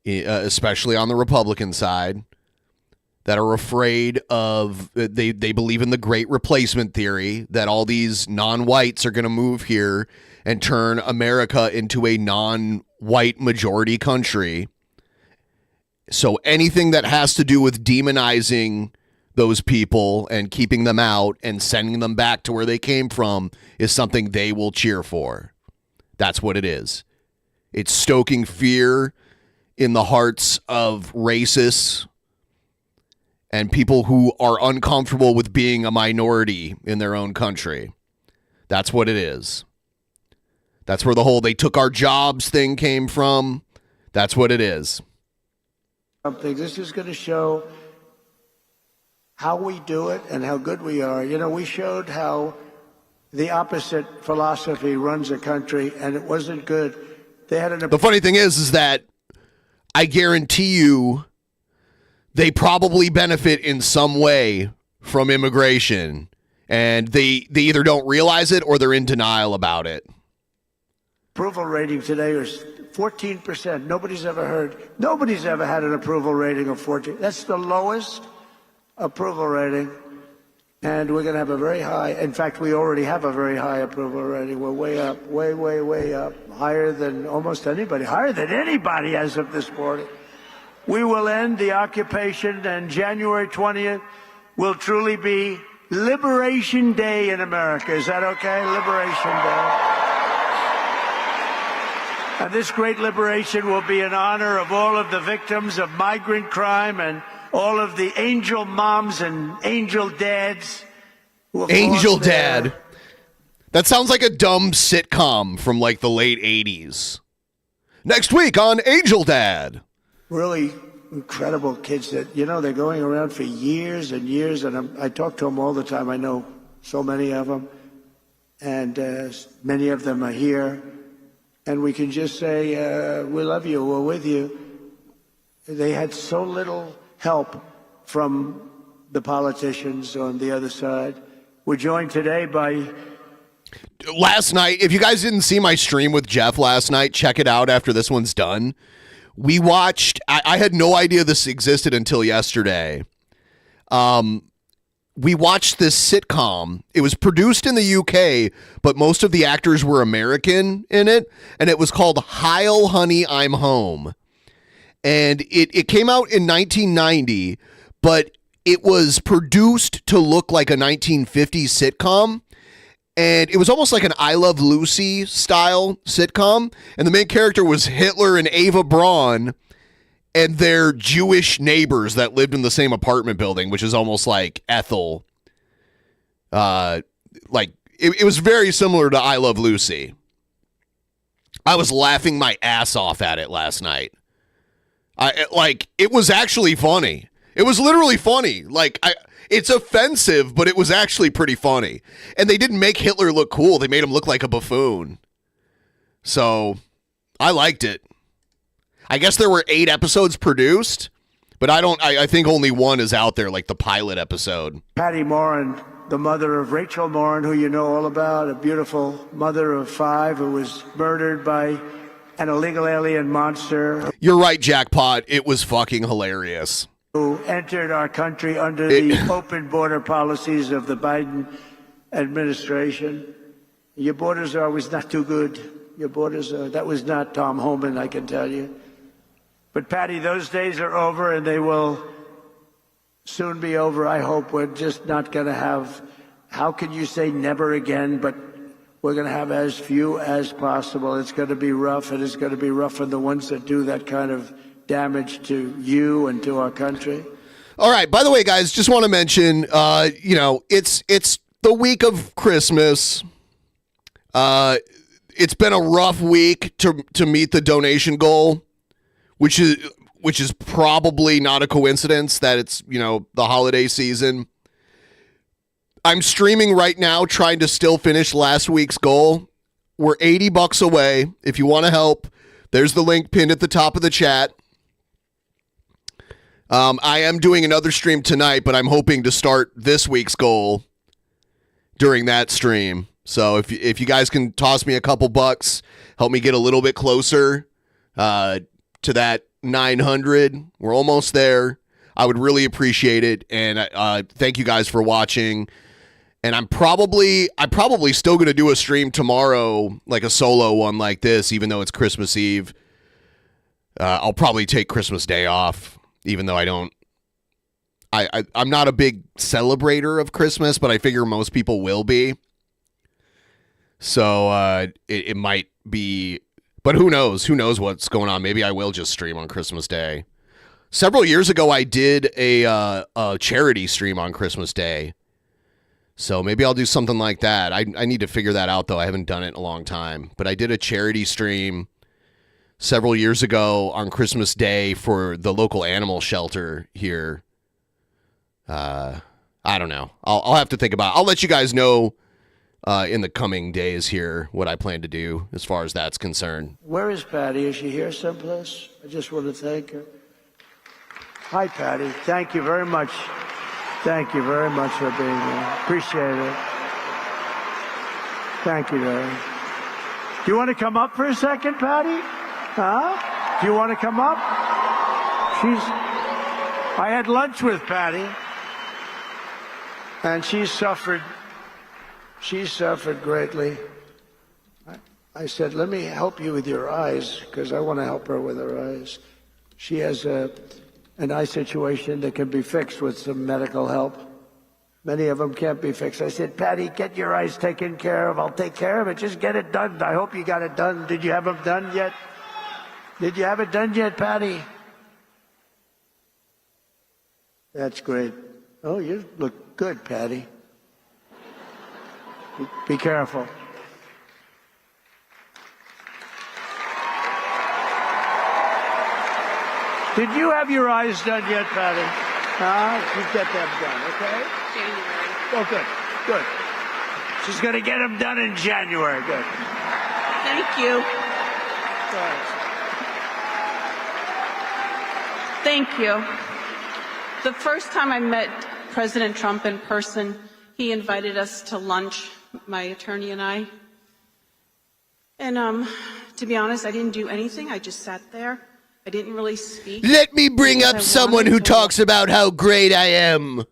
especially on the Republican side, that are afraid of, they believe in the great replacement theory, that all these non-whites are going to move here and turn America into a non-white majority country. So anything that has to do with demonizing those people and keeping them out and sending them back to where they came from is something they will cheer for. That's what it is. It's stoking fear in the hearts of racists and people who are uncomfortable with being a minority in their own country. That's what it is. That's where the whole "they took our jobs" thing came from. That's what it is. This is going to show how we do it and how good we are. You know, we showed how the opposite philosophy runs a country, and it wasn't good. They had The funny thing is that I guarantee you they probably benefit in some way from immigration, and they either don't realize it or they're in denial about it. Approval rating today is 14%. Nobody's ever had an approval rating of 14. That's the lowest approval rating. And we're going to have a very high, in fact, we already have a very high approval rating. We're way up, way up, higher than almost anybody, higher than anybody as of this morning. We will end the occupation, and January 20th will truly be Liberation Day in America. Is that okay? Liberation Day. And this great liberation will be in honor of all of the victims of migrant crime and all of the angel moms and angel dads. Angel Dad. That sounds like a dumb sitcom from like the late 80s. Next week on Angel Dad. Really incredible kids that, you know, they're going around for years and years. And I talk to them all the time. I know so many of them. And many of them are here. And we can just say, we love you, we're with you. They had so little help from the politicians on the other side. We're joined today by... Last night, if you guys didn't see my stream with Jeff last night, check it out after this one's done. We watched... I had no idea this existed until yesterday. we watched this sitcom. It was produced in the UK, but most of the actors were American in it, and it was called Heil Honey, I'm Home. And it came out in 1990, but it was produced to look like a 1950s sitcom. And it was almost like an I Love Lucy style sitcom. And the main character was Hitler and Ava Braun and their Jewish neighbors that lived in the same apartment building, which is almost like Ethel. It was very similar to I Love Lucy. I was laughing my ass off at it last night. It was actually funny. It was literally funny. It's offensive, but it was actually pretty funny. And they didn't make Hitler look cool. They made him look like a buffoon. So I liked it. I guess there were 8 episodes produced, but I think only one is out there, like the pilot episode. Patty Moran, the mother of Rachel Moran, who you know all about, a beautiful mother of 5 who was murdered by an illegal alien monster. You're right, Jackpot. It was fucking hilarious. Who entered our country under the open border policies of the Biden administration. Your borders are always not too good. Your borders are, that was not Tom Homan, I can tell you. But Patty, those days are over, and they will soon be over. I hope we're just not going to have, how can you say never again, but we're going to have as few as possible. It's going to be rough, and it's going to be rough on the ones that do that kind of damage to you and to our country. All right. By the way, guys, just want to mention, it's the week of Christmas. It's been a rough week to meet the donation goal, which is probably not a coincidence that it's, the holiday season. I'm streaming right now, trying to still finish last week's goal. We're $80 away. If you want to help, there's the link pinned at the top of the chat. I am doing another stream tonight, but I'm hoping to start this week's goal during that stream. So if you guys can toss me a couple bucks, help me get a little bit closer to that 900. We're almost there. I would really appreciate it. And thank you guys for watching. And I'm probably still going to do a stream tomorrow, like a solo one like this, even though it's Christmas Eve. I'll probably take Christmas Day off. Even though I'm not a big celebrator of Christmas, but I figure most people will be. So it might be, but who knows? Who knows what's going on? Maybe I will just stream on Christmas Day. Several years ago, I did a charity stream on Christmas Day. So maybe I'll do something like that. I need to figure that out, though. I haven't done it in a long time. But I did a charity stream several years ago on Christmas Day for the local animal shelter here. I don't know. I'll have to think about it. I'll let you guys know in the coming days here what I plan to do as far as that's concerned. Where is Patty? Is she here someplace? I just want to thank her. Hi, Patty. Thank you very much. Thank you very much for being here. Appreciate it. Thank you, Larry. Do you want to come up for a second, Patty? Huh? Do you want to come up? I had lunch with Patty, and she suffered greatly. I said, let me help you with your eyes, because I want to help her with her eyes. She has an eye situation that can be fixed with some medical help. Many of them can't be fixed. I said, Patty, get your eyes taken care of. I'll take care of it. Just get it done. I hope you got it done. Did you have them done yet? Did you have it done yet, Patty? That's great. Oh, you look good, Patty. Be careful. Did you have your eyes done yet, Patty? You get them done, okay? January. Oh, good, good. She's going to get them done in January. Good. Thank you. Thank you. The first time I met President Trump in person, he invited us to lunch, my attorney and I. And to be honest, I didn't do anything. I just sat there. I didn't really speak. Let me bring up someone who talks about how great I am.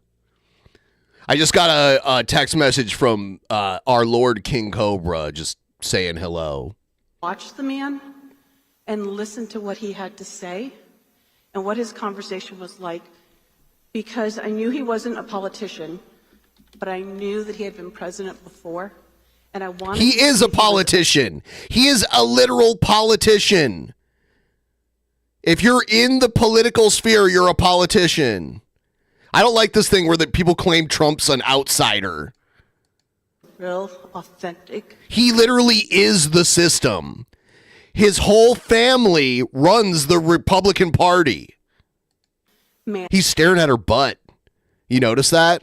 I just got a text message from our Lord King Cobra just saying hello. Watch the man and listen to what he had to say and what his conversation was like, because I knew he wasn't a politician, but I knew that he had been president before, and I wanted. He is a politician. He is a literal politician. If you're in the political sphere, you're a politician. I don't like this thing where that people claim Trump's an outsider. Real, authentic. He literally is the system. His whole family runs the Republican Party. Man. He's staring at her butt. You notice that?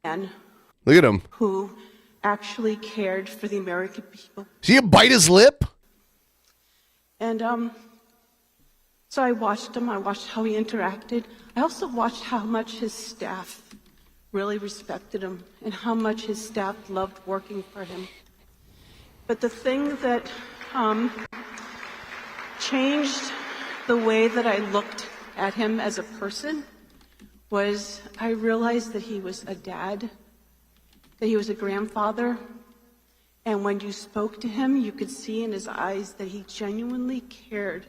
Man. Look at him. Who actually cared for the American people. See him bite his lip? And so I watched him. I watched how he interacted. I also watched how much his staff really respected him and how much his staff loved working for him. But the thing that changed the way that I looked at him as a person was I realized that he was a dad, that he was a grandfather, and when you spoke to him, you could see in his eyes that he genuinely cared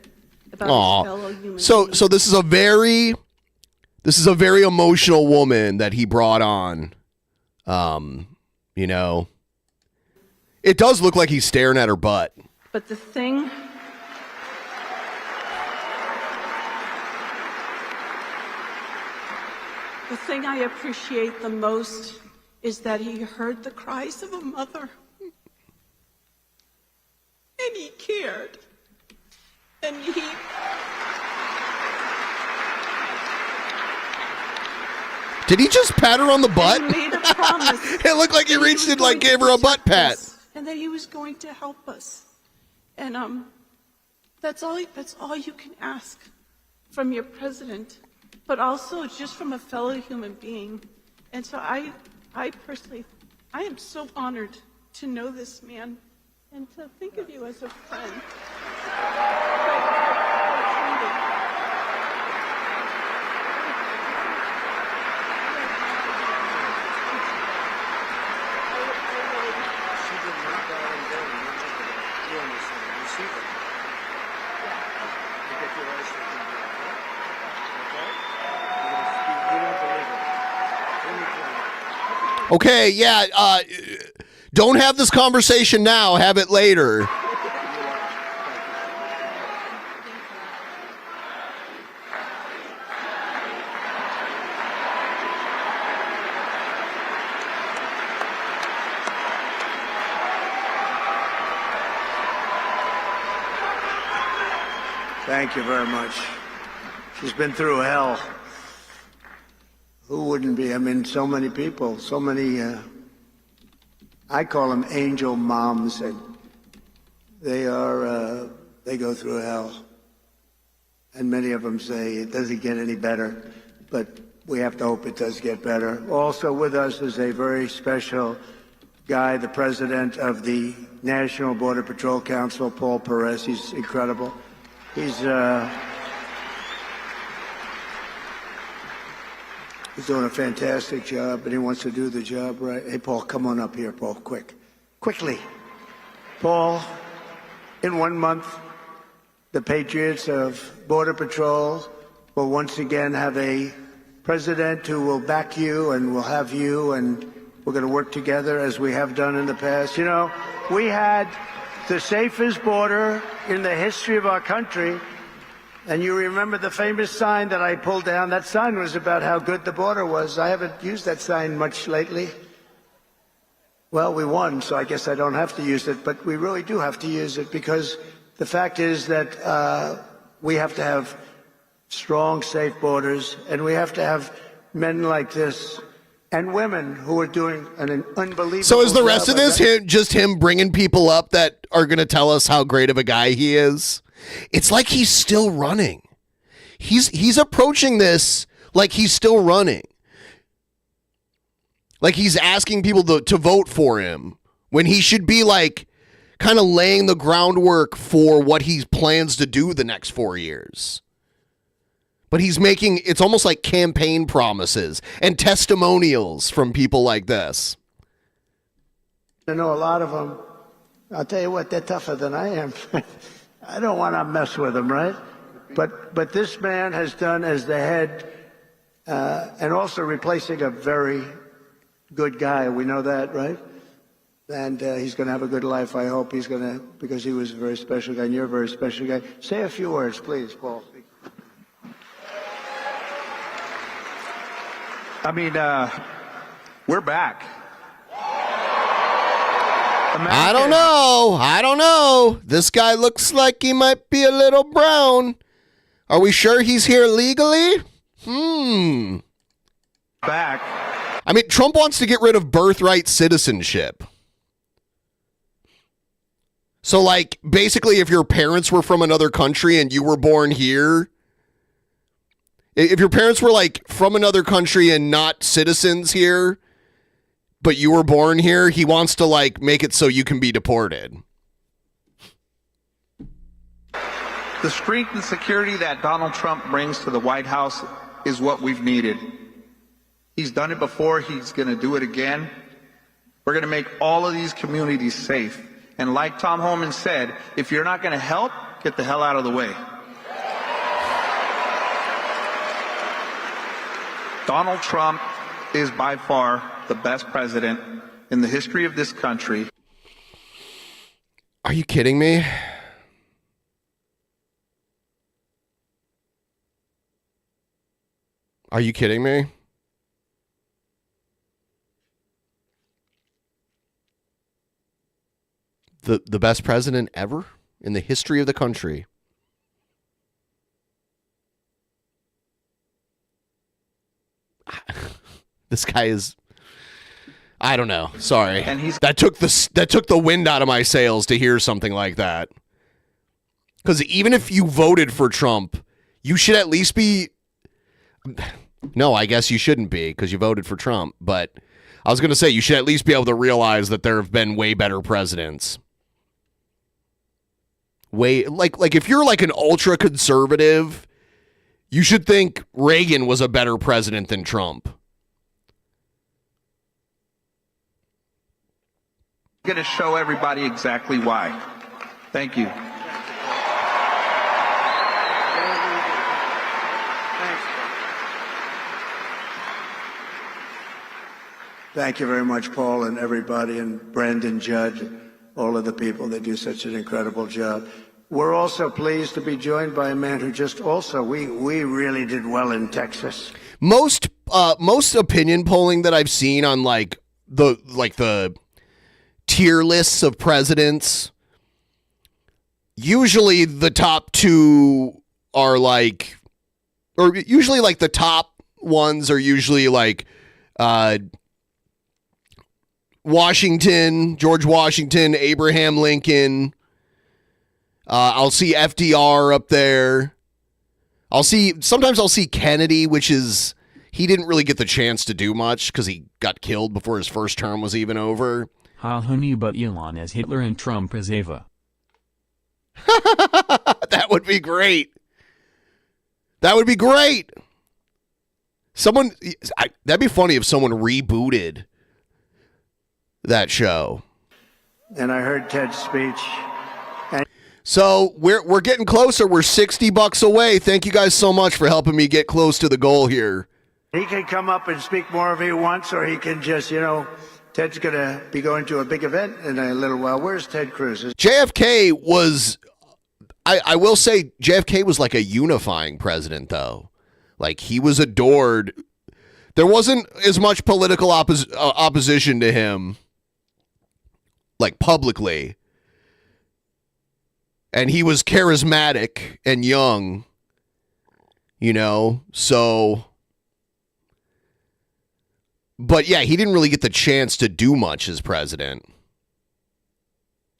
about his fellow human beings. So this is a very emotional woman that he brought on. You know, it does look like he's staring at her butt. But the thing I appreciate the most is that he heard the cries of a mother. And he cared. And he... Did he just pat her on the butt? He made a promise. It looked like he reached in, like gave her a butt pat. And that he was going to help us. And that's all you can ask from your president, but also just from a fellow human being. And so I personally, I am so honored to know this man and to think of you as a friend. Okay, yeah, don't have this conversation now, have it later. Thank you very much. She's been through hell. Who wouldn't be? I mean, so many people, so many, I call them angel moms, and they go through hell. And many of them say it doesn't get any better, but we have to hope it does get better. Also with us is a very special guy, the president of the National Border Patrol Council, Paul Perez. He's incredible. He's doing a fantastic job, and he wants to do the job right. Hey, Paul, come on up here, Paul, quickly. Paul, in 1 month, the Patriots of Border Patrol will once again have a president who will back you and will have you, and we're going to work together as we have done in the past. You know, we had the safest border in the history of our country. And you remember the famous sign that I pulled down? That sign was about how good the border was. I haven't used that sign much lately. Well, we won, so I guess I don't have to use it, but we really do have to use it, because the fact is that we have to have strong, safe borders, and we have to have men like this and women who are doing an unbelievable job. So is the rest of this just him bringing people up that are going to tell us how great of a guy he is? It's like he's still running. He's approaching this like he's still running. Like he's asking people to vote for him when he should be like kind of laying the groundwork for what he plans to do the next 4 years. But he's making, it's almost like campaign promises and testimonials from people like this. I know a lot of them. I'll tell you what, they're tougher than I am. I don't want to mess with them, right? But this man has done as the head, and also replacing a very good guy. We know that, right? And he's going to have a good life. I hope he's going to, because he was a very special guy, and you're a very special guy. Say a few words, please, Paul. I mean, we're back. I don't know. This guy looks like he might be a little brown. Are we sure he's here legally? Back. I mean, Trump wants to get rid of birthright citizenship. So, like, basically, if your parents were from another country and you were born here, if your parents were, like, from another country and not citizens here, but you were born here, he wants to, like, make it so you can be deported. The strength and security that Donald Trump brings to the White House is what we've needed. He's done it before. He's going to do it again. We're going to make all of these communities safe. And like Tom Homan said, if you're not going to help, get the hell out of the way. Donald Trump is by far the best president in the history of this country. Are you kidding me? Are you kidding me? The best president ever in the history of the country. This guy is, I don't know. Sorry. And that took the wind out of my sails to hear something like that. Because even if you voted for Trump, you should at least be. No, I guess you shouldn't be because you voted for Trump. But I was going to say you should at least be able to realize that there have been way better presidents. Like if you're like an ultra conservative, you should think Reagan was a better president than Trump. I'm going to show everybody exactly why. Thank you. Thank you very much, Paul, and everybody, and Brandon Judd, and all of the people that do such an incredible job. We're also pleased to be joined by a man who just also, we really did well in Texas. Most opinion polling that I've seen on like the tier lists of presidents, usually the top two are like, or usually like the top ones are usually like George Washington, Abraham Lincoln. I'll see FDR up there. Sometimes I'll see Kennedy, which is, he didn't really get the chance to do much because he got killed before his first term was even over. Ha honey, but Elon as Hitler and Trump as Eva. That would be great. That would be great. That'd be funny if someone rebooted that show. And I heard Ted's speech. So we're getting closer. We're $60 away. Thank you guys so much for helping me get close to the goal here. He can come up and speak more if he wants, or he can just, Ted's going to be going to a big event in a little while. Where's Ted Cruz? JFK was, I will say, JFK was like a unifying president, though. Like, he was adored. There wasn't as much political opposition to him, like, publicly. And he was charismatic and young, so. But yeah, he didn't really get the chance to do much as president.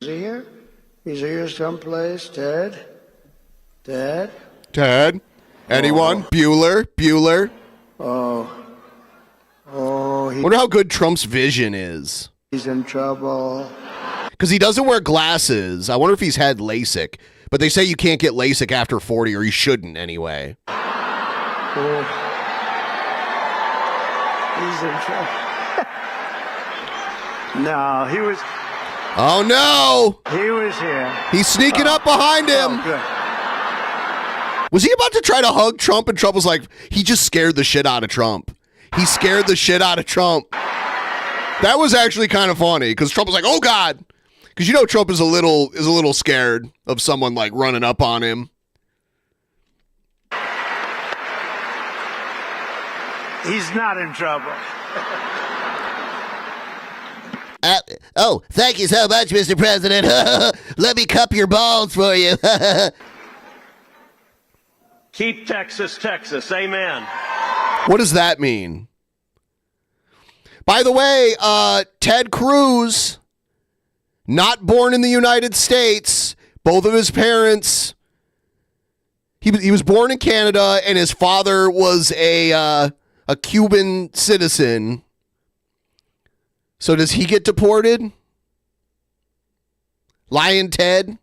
Is he here? He's here someplace. Ted? Ted? Anyone? Oh. Bueller? Wonder how good Trump's vision is. He's in trouble. Because he doesn't wear glasses. I wonder if he's had LASIK. But they say you can't get LASIK after 40, or you shouldn't anyway. He's in trouble. No, he was Oh no! here. He's sneaking up behind him. Oh, good. Was he about to try to hug Trump? And Trump was like, he just scared the shit out of Trump. He scared the shit out of Trump. That was actually kind of funny because Trump was like, oh God. Because you know Trump is a little scared of someone like running up on him. He's not in trouble. Oh, thank you so much, Mr. President. Let me cup your balls for you. Keep Texas, Texas. Amen. What does that mean? By the way, Ted Cruz, not born in the United States. Both of his parents, he was born in Canada, and his father was a Cuban citizen. So does he get deported? Lion Ted?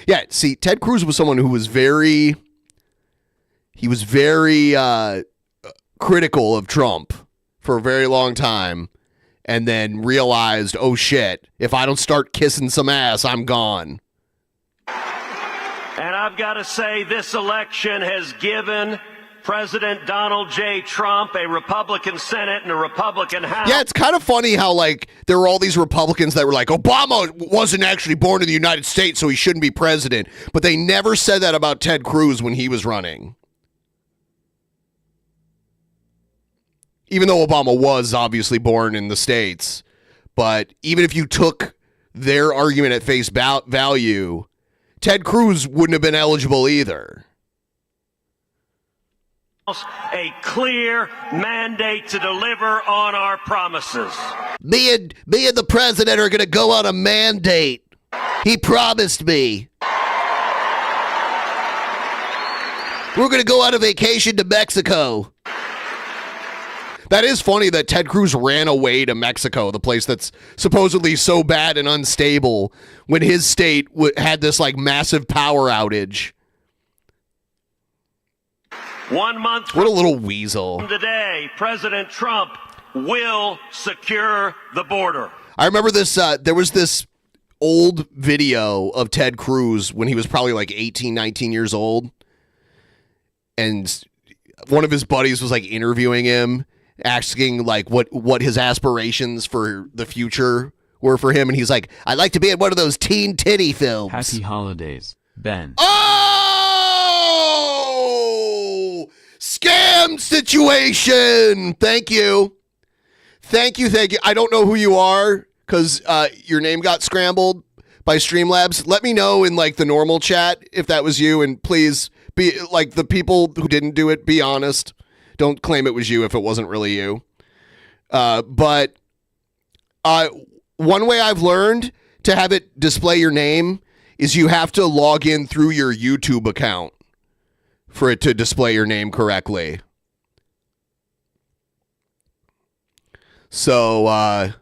Yeah, see, Ted Cruz was someone who was very critical of Trump for a very long time, and then realized, oh shit, if I don't start kissing some ass, I'm gone. And I've got to say, this election has given President Donald J. Trump a Republican Senate and a Republican House. Yeah, it's kind of funny how, like, there were all these Republicans that were like, Obama wasn't actually born in the United States, so he shouldn't be president. But they never said that about Ted Cruz when he was running. Even though Obama was obviously born in the States. But even if you took their argument at face value, Ted Cruz wouldn't have been eligible either. A clear mandate to deliver on our promises. Me and the president are going to go on a mandate. He promised me. We're going to go on a vacation to Mexico. That is funny that Ted Cruz ran away to Mexico, the place that's supposedly so bad and unstable, when his state had this like massive power outage. 1 month What a little weasel. from today, President Trump will secure the border. I remember this, there was this old video of Ted Cruz when he was probably like 18, 19 years old. And one of his buddies was like interviewing him, asking like what his aspirations for the future were for him. And he's like, I'd like to be in one of those teen titty films. Happy holidays, Ben. Oh! Scam situation! Thank you. Thank you. I don't know who you are because your name got scrambled by Streamlabs. Let me know in like the normal chat if that was you, and please be like the people who didn't do it, be honest. Don't claim it was you if it wasn't really you. But one way I've learned to have it display your name is you have to log in through your YouTube account for it to display your name correctly. So,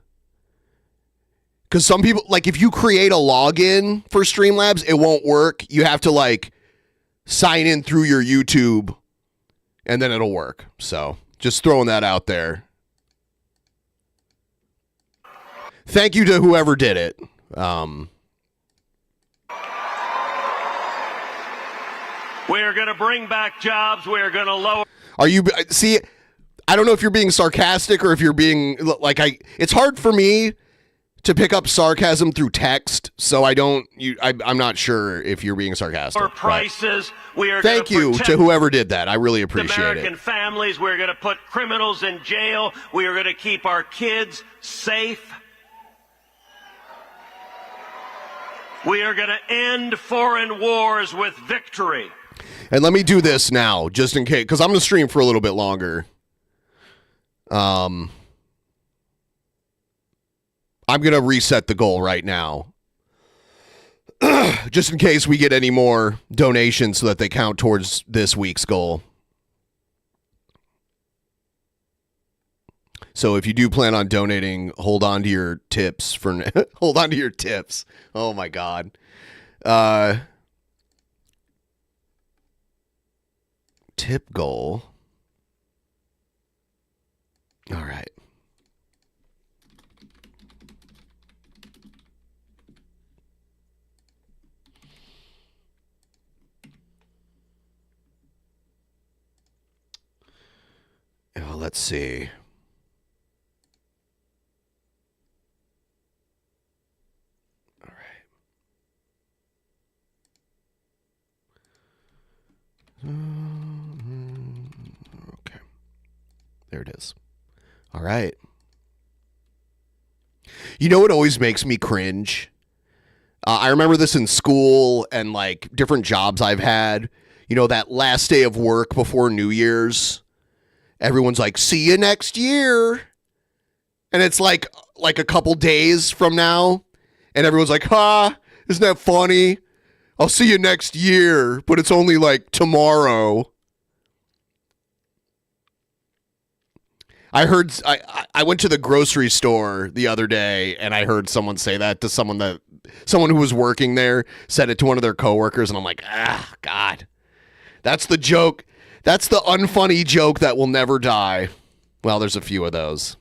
because some people, like if you create a login for Streamlabs, it won't work. You have to like sign in through your YouTube and then it'll work. So just throwing that out there. Thank you to whoever did it. We are going to bring back jobs. We are going to lower. Are you, see, I don't know if you're being sarcastic or if you're being like, it's hard for me to pick up sarcasm through text. So I'm not sure if you're being sarcastic. For prices, we are Thank going you protect to whoever did that. I really appreciate American it. families. We're going to put criminals in jail. We are going to keep our kids safe. We are going to end foreign wars with victory. And let me do this now, just in case, because I'm going to stream for a little bit longer. I'm going to reset the goal right now. Just in case we get any more donations so that they count towards this week's goal. So if you do plan on donating, hold on to your tips for hold on to your tips. Oh my God. tip goal. All right. Oh, let's see. All right. Okay. There it is. All right. You know what always makes me cringe? I remember this in school and like different jobs I've had. You know, that last day of work before New Year's. Everyone's like, see you next year. And it's like a couple days from now. And everyone's like, ha, isn't that funny? I'll see you next year. But it's only like tomorrow. I went to the grocery store the other day and I heard someone say that to someone who was working there, said it to one of their coworkers, and I'm like, ah, God. That's the joke. That's the unfunny joke that will never die. Well, there's a few of those.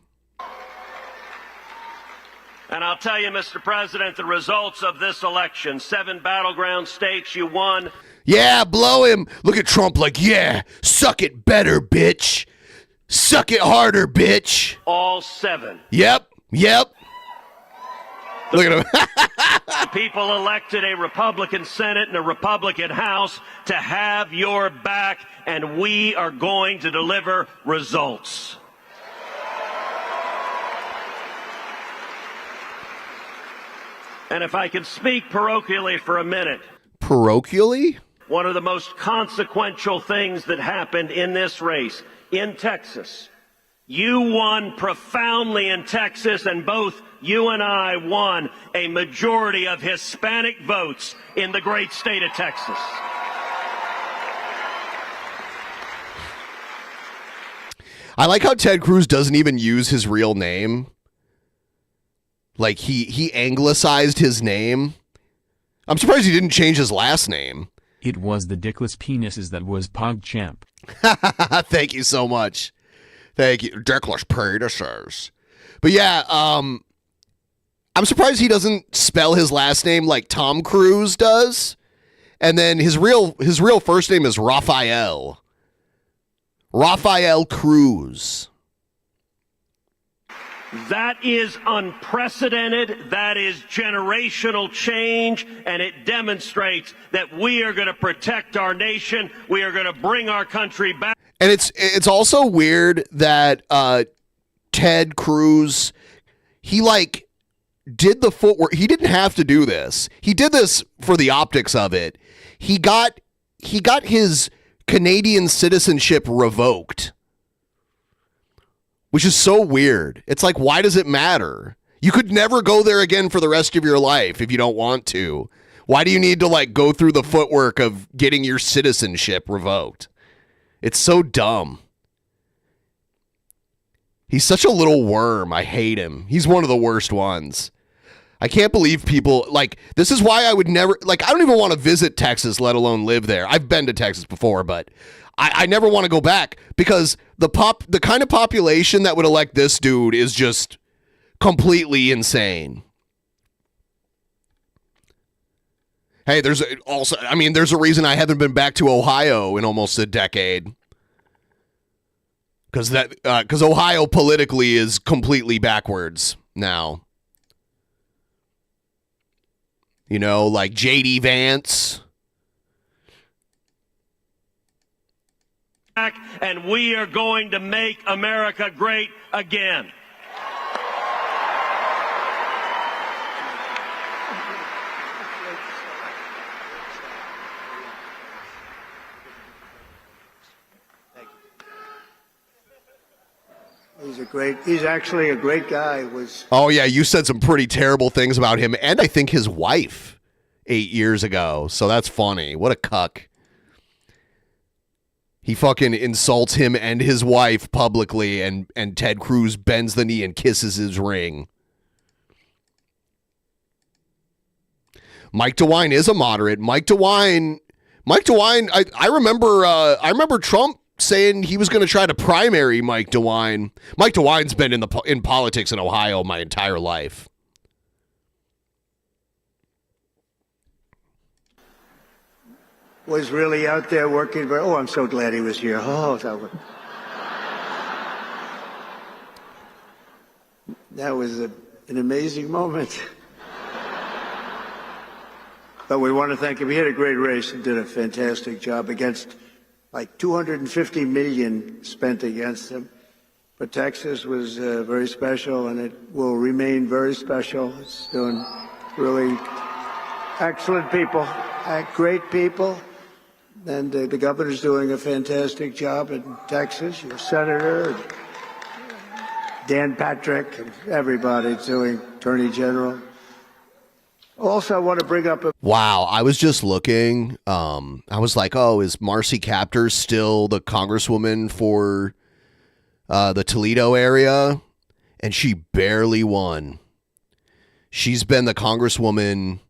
And I'll tell you, Mr. President, the results of this election, 7 battleground states you won. Yeah, blow him. Look at Trump like, yeah, suck it better, bitch. Suck it harder, bitch. All 7. Yep. Look at him. The people elected a Republican Senate and a Republican House to have your back, and we are going to deliver results. And if I could speak parochially for a minute. Parochially? One of the most consequential things that happened in this race in Texas. You won profoundly in Texas, and both you and I won a majority of Hispanic votes in the great state of Texas. I like how Ted Cruz doesn't even use his real name. Like he anglicized his name. I'm surprised he didn't change his last name. It was the dickless penises that was PogChamp. Thank you so much. Thank you. Dickless penises. But yeah, I'm surprised he doesn't spell his last name like Tom Cruise does. And then his real first name is Rafael. Rafael Cruz. That is unprecedented. That is generational change, and it demonstrates that we are going to protect our nation. We are going to bring our country back. And it's also weird that Ted Cruz, he like did the footwork. He didn't have to do this. He did this for the optics of it. He got his Canadian citizenship revoked. Which is so weird. It's like, why does it matter? You could never go there again for the rest of your life if you don't want to. Why do you need to like go through the footwork of getting your citizenship revoked? It's so dumb. He's such a little worm. I hate him. He's one of the worst ones. I can't believe people like this is why I would never like I don't even want to visit Texas, let alone live there. I've been to Texas before, but I never want to go back because the kind of population that would elect this dude is just completely insane. Hey, there's a reason I haven't been back to Ohio in almost a decade. Because Ohio politically is completely backwards now. You know, like J.D. Vance. And we are going to make America great again. He's actually a great guy. Oh yeah, you said some pretty terrible things about him and I think his wife 8 years ago. So that's funny. What a cuck. He fucking insults him and his wife publicly, and Ted Cruz bends the knee and kisses his ring. Mike DeWine is a moderate. Mike DeWine Mike DeWine, I remember Trump saying he was going to try to primary Mike DeWine. Mike DeWine's been in politics in Ohio my entire life. Was really out there working. Oh, I'm so glad he was here. Oh, that was an amazing moment. But we want to thank him. He had a great race and did a fantastic job against like 250 million spent against him. But Texas was very special, and it will remain very special. It's doing really excellent people, great people. And the governor's doing a fantastic job in Texas. Your senator, and Dan Patrick, and everybody's doing, Attorney General. Also, I want to bring up Wow, I was just looking. I was like, oh, is Marcy Kaptur still the congresswoman for the Toledo area? And she barely won. She's been the congresswoman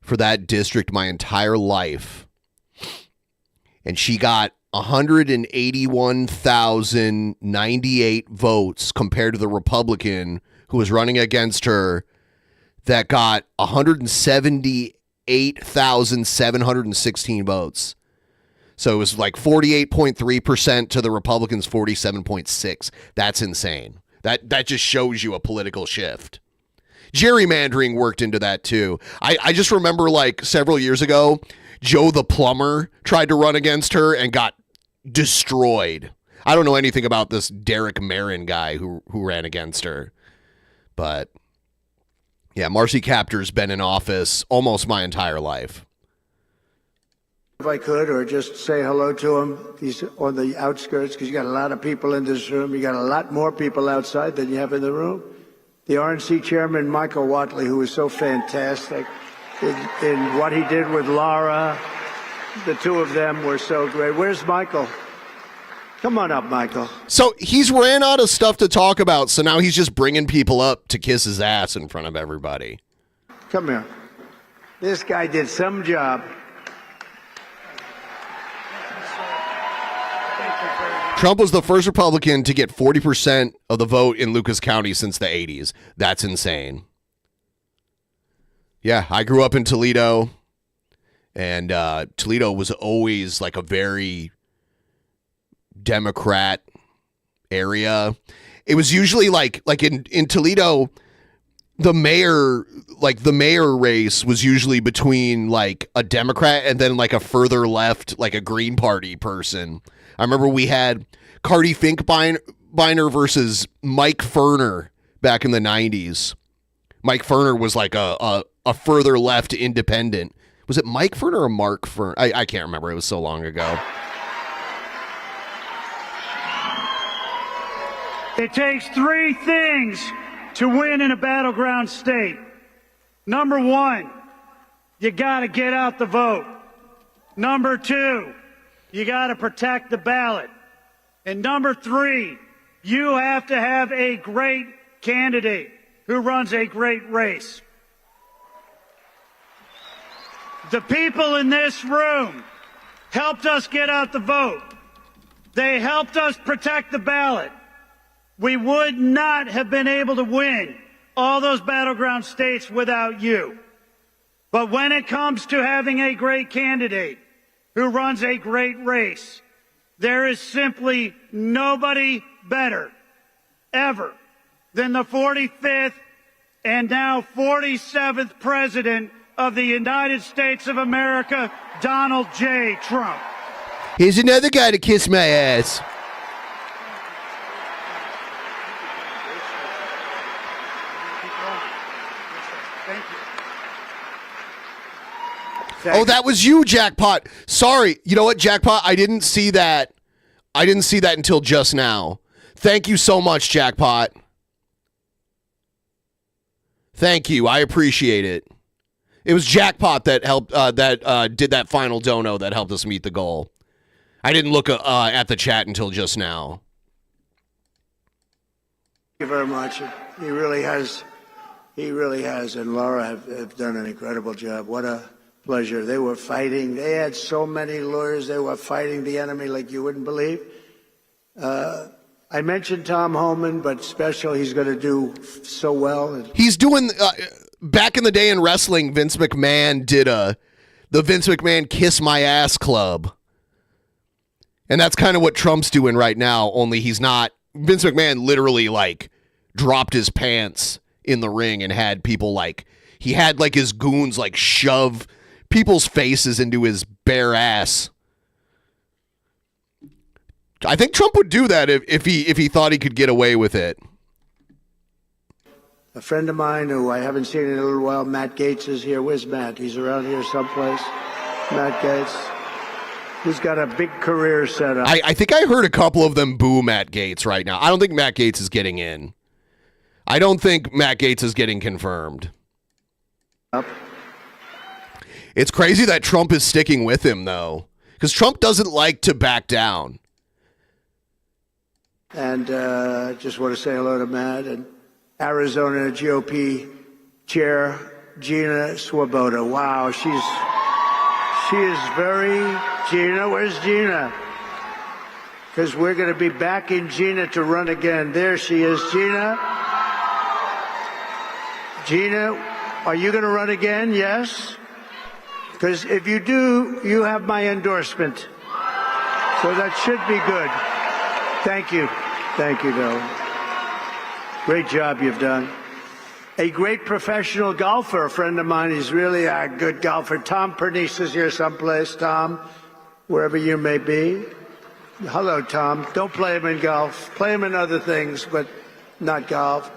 for that district my entire life. And she got 181,098 votes compared to the Republican who was running against her that got 178,716 votes. So it was like 48.3% to the Republicans' 47.6%. That's insane. That just shows you a political shift. Gerrymandering worked into that too. I just remember like several years ago, Joe the plumber tried to run against her and got destroyed. I don't know anything about this Derek Marin guy who ran against her. But yeah, Marcy Kaptur's been in office almost my entire life. if I could, or just say hello to him. He's on the outskirts because you got a lot of people in this room. You got a lot more people outside than you have in the room. The RNC chairman, Michael Watley, who was so fantastic in what he did with Laura. The two of them were so great. Where's Michael? Come on up, Michael. So he's ran out of stuff to talk about, so now he's just bringing people up to kiss his ass in front of everybody. Come here. This guy did some job. Trump was the first Republican to get 40% of the vote in Lucas County since the 80s. That's insane. Yeah, I grew up in Toledo, and Toledo was always like a very Democrat area. It was usually like in Toledo, the mayor race was usually between like a Democrat and then like a further left, like a Green Party person. I remember we had Cardi Finkbeiner versus Mike Ferner back in the 90s. Mike Ferner was like a further left independent. Was it Mike Ferner or Mark Ferner? I can't remember. It was so long ago. It takes three things to win in a battleground state. Number one, you got to get out the vote. Number two, you got to protect the ballot. And number three, you have to have a great candidate who runs a great race. The people in this room helped us get out the vote. They helped us protect the ballot. We would not have been able to win all those battleground states without you. But when it comes to having a great candidate who runs a great race, there is simply nobody better ever than the 45th and now 47th President of the United States of America, Donald J. Trump. Here's another guy to kiss my ass. Oh, that was you, Jackpot. Sorry. You know what, Jackpot? I didn't see that. I didn't see that until just now. Thank you so much, Jackpot. Thank you. I appreciate it. It was Jackpot that helped. Did that final dono that helped us meet the goal. I didn't look at the chat until just now. Thank you very much. He really has. He really has, and Laura have done an incredible job. What pleasure. They were fighting. They had so many lawyers. They were fighting the enemy like you wouldn't believe. I mentioned Tom Homan, but special, he's going to do so well. He's doing, back in the day in wrestling, Vince McMahon did the Vince McMahon Kiss My Ass Club. And that's kind of what Trump's doing right now, only he's not. Vince McMahon literally, like, dropped his pants in the ring and had people, like, he had, like, his goons, like, shove people's faces into his bare ass. I think Trump would do that if he thought he could get away with it. A friend of mine who I haven't seen in a little while, Matt Gaetz, is here. Where's Matt? He's around here someplace. Matt Gaetz. He's got a big career set up. I think I heard a couple of them boo Matt Gaetz right now. I don't think Matt Gaetz is getting in. I don't think Matt Gaetz is getting confirmed. It's crazy that Trump is sticking with him, though, because Trump doesn't like to back down. And just want to say hello to Matt and Arizona GOP Chair Gina Swoboda. Wow, she is very, Gina, where's Gina? Because we're going to be backing Gina to run again. There she is, Gina. Gina, are you going to run again? Yes? Because if you do, you have my endorsement. So that should be good. Thank you. Thank you, Bill. Great job you've done. A great professional golfer, a friend of mine. He's really a good golfer. Tom Pernice is here someplace. Tom, wherever you may be. Hello, Tom. Don't play him in golf. Play him in other things, but not golf.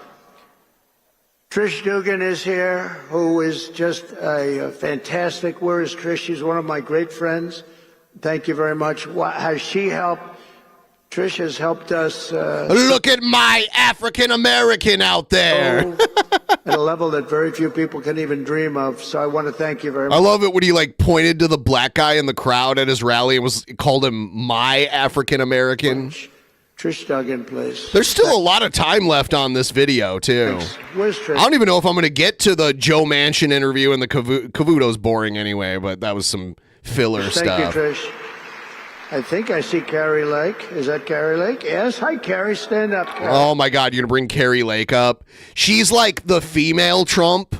Trish Dugan is here, who is just a fantastic. Where is Trish? She's one of my great friends. Thank you very much. Has she helped? Trish has helped us. Look at my African American out there. At a level that very few people can even dream of. So I want to thank you very much. I love it when he like pointed to the black guy in the crowd at his rally and called him my African American. Trish Duggan, please. There's still a lot of time left on this video, too. Thanks. Where's Trish? I don't even know if I'm going to get to the Joe Manchin interview, and the Cavuto's boring anyway, but that was some filler stuff. Thank you, Trish. I think I see Carrie Lake. Is that Carrie Lake? Yes. Hi, Carrie. Stand up, Carrie. Oh, my God. You're going to bring Carrie Lake up? She's like the female Trump,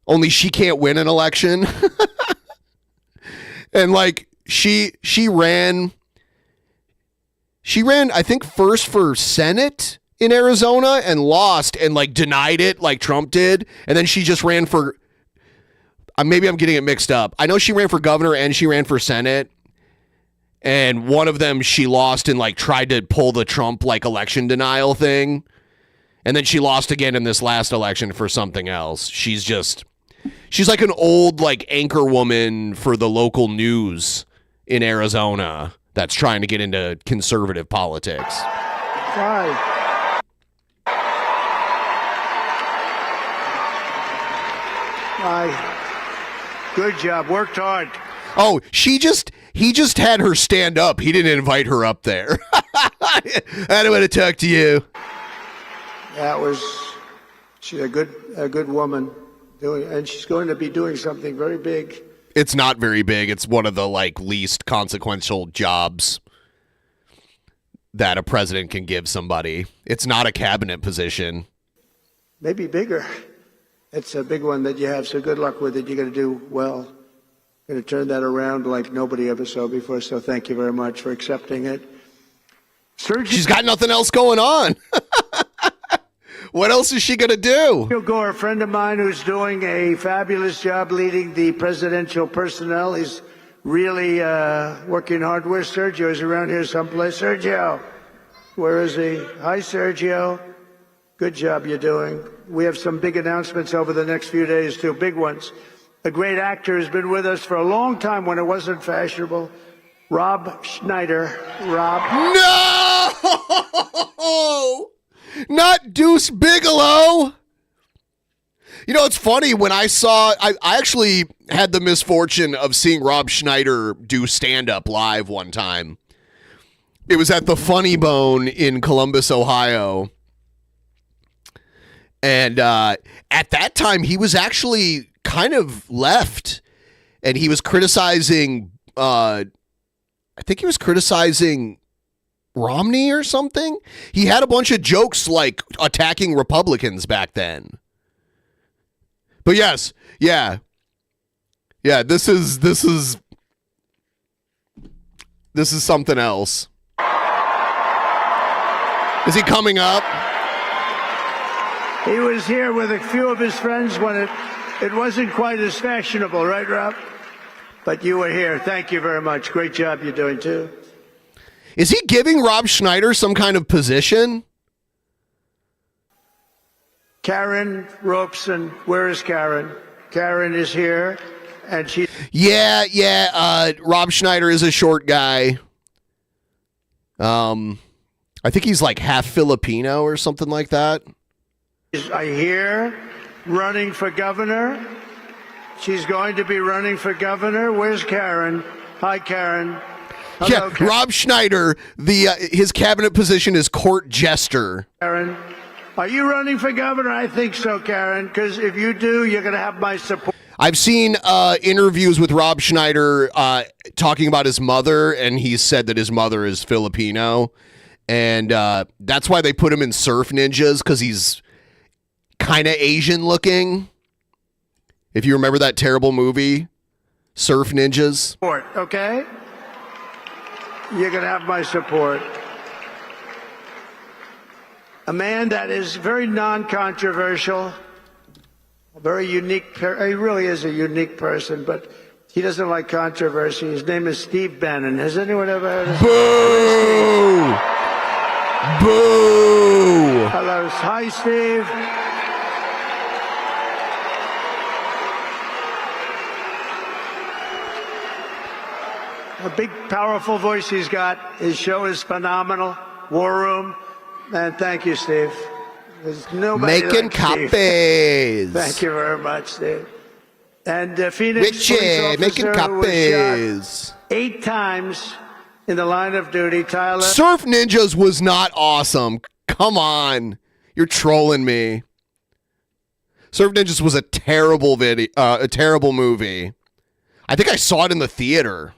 only she can't win an election. And, like, she ran, I think, first for Senate in Arizona and lost and, like, denied it like Trump did. And then she just ran for, maybe I'm getting it mixed up. I know she ran for governor and she ran for Senate. And one of them she lost and, like, tried to pull the Trump, like, election denial thing. And then she lost again in this last election for something else. She's like an old, like, anchor woman for the local news in Arizona that's trying to get into conservative politics. Hi. Hi. Good job. Worked hard. Oh, he just had her stand up. He didn't invite her up there. I don't want to talk to you. She's a good woman and she's going to be doing something very big. It's not very big. It's one of the, like, least consequential jobs that a president can give somebody. It's not a cabinet position. Maybe bigger. It's a big one that you have, so good luck with it. You're going to do well. You're going to turn that around like nobody ever saw before, so thank you very much for accepting it. She's got nothing else going on. What else is she going to do? Sergio Gore, a friend of mine who's doing a fabulous job leading the presidential personnel. He's really working hard. Where's Sergio? He's around here someplace. Sergio, where is he? Hi, Sergio. Good job you're doing. We have some big announcements over the next few days, too, big ones. A great actor has been with us for a long time when it wasn't fashionable. Rob Schneider. Rob. No! Not Deuce Bigelow. You know, it's funny. When I actually had the misfortune of seeing Rob Schneider do stand-up live one time. It was at the Funny Bone in Columbus, Ohio. And at that time, he was actually kind of left, and he was criticizing, I think he was criticizing Romney or something. He had a bunch of jokes like attacking Republicans back then. But yes, yeah, this is something else. Is he coming up? He was here with a few of his friends when it wasn't quite as fashionable, right, Rob? But you were here. Thank you very much. Great job you're doing, too. Is he giving Rob Schneider some kind of position? Karen Robeson, where is Karen? Karen is here, and she... Yeah, Rob Schneider is a short guy. I think he's like half Filipino or something like that. I hear running for governor. She's going to be running for governor. Where's Karen? Hi, Karen. Hello, Karen. Rob Schneider, his cabinet position is court jester. Karen, are you running for governor? I think so, Karen, because if you do, you're going to have my support. I've seen interviews with Rob Schneider talking about his mother, and he said that his mother is Filipino. And that's why they put him in Surf Ninjas, because he's kind of Asian looking. If you remember that terrible movie, Surf Ninjas. Okay? You're going to have my support. A man that is very non-controversial, a very unique, he really is a unique person, but he doesn't like controversy. His name is Steve Bannon. Has anyone ever heard of him? Boo! Boo! Hello. Hi, Steve. A big, powerful voice he's got. His show is phenomenal. War Room. And thank you, Steve. There's nobody making like copies. Steve. Thank you very much, Steve. And Phoenix Richie, making copies. 8 times in the line of duty. Tyler. Surf Ninjas was not awesome. Come on. You're trolling me. Surf Ninjas was a terrible video, a terrible movie. I think I saw it in the theater.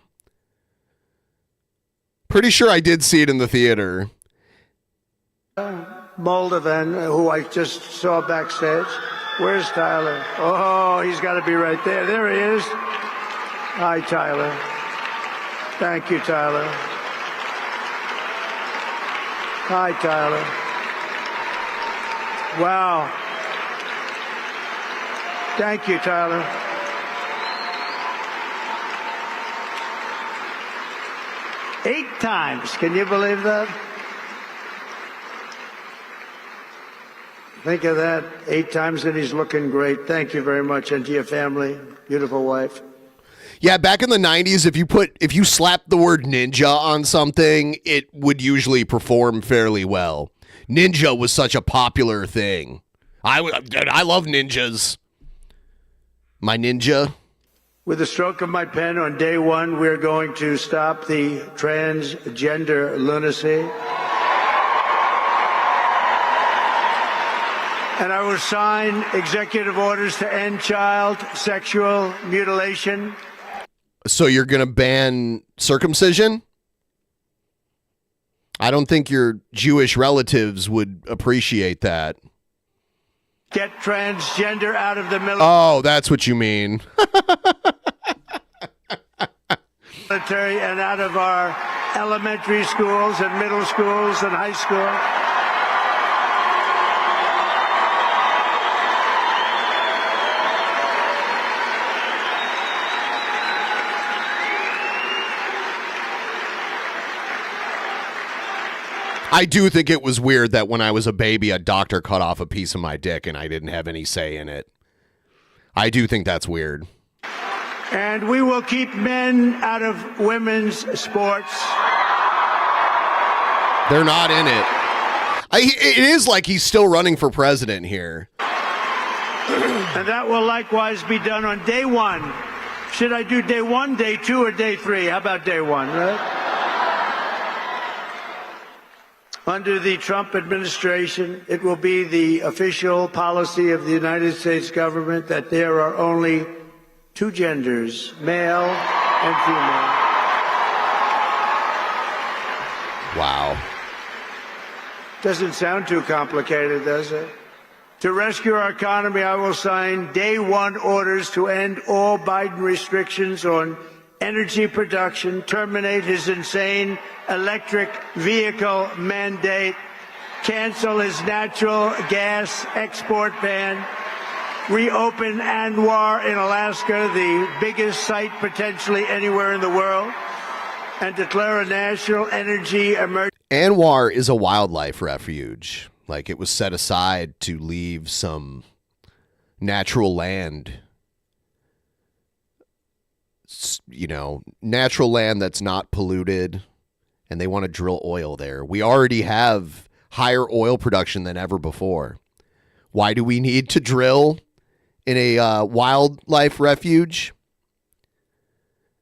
Pretty sure I did see it in the theater. Moldovan, who I just saw backstage. Where's Tyler? Oh, he's got to be right there. There he is. Hi, Tyler. Thank you, Tyler. Hi, Tyler. Wow. Thank you, Tyler. Eight times. Can you believe that? Think of that. 8 times, and he's looking great. Thank you very much. And to your family, beautiful wife. Yeah, back in the 90s, if you slapped the word ninja on something, it would usually perform fairly well. Ninja was such a popular thing. I love ninjas. My ninja. With the stroke of my pen on day 1, we're going to stop the transgender lunacy. And I will sign executive orders to end child sexual mutilation. So you're going to ban circumcision? I don't think your Jewish relatives would appreciate that. Get transgender out of the Oh, that's what you mean. military and out of our elementary schools and middle schools and high school. I do think it was weird that when I was a baby, a doctor cut off a piece of my dick and I didn't have any say in it. I do think that's weird. And we will keep men out of women's sports. They're not in it. It is like he's still running for president here. And that will likewise be done on day 1. Should I do day 1, day 2, or day 3? How about day 1, right? Under the Trump administration, it will be the official policy of the United States government that there are only two genders, male and female. Wow. Doesn't sound too complicated, does it? To rescue our economy, I will sign day one orders to end all Biden restrictions on energy production, terminate his insane electric vehicle mandate, cancel his natural gas export ban, reopen ANWR in Alaska, the biggest site potentially anywhere in the world, and declare a national energy emergency. ANWR is a wildlife refuge. Like, it was set aside to leave some natural land, you know, natural land that's not polluted, and they want to drill oil there. We already have higher oil production than ever before. Why do we need to drill in a wildlife refuge?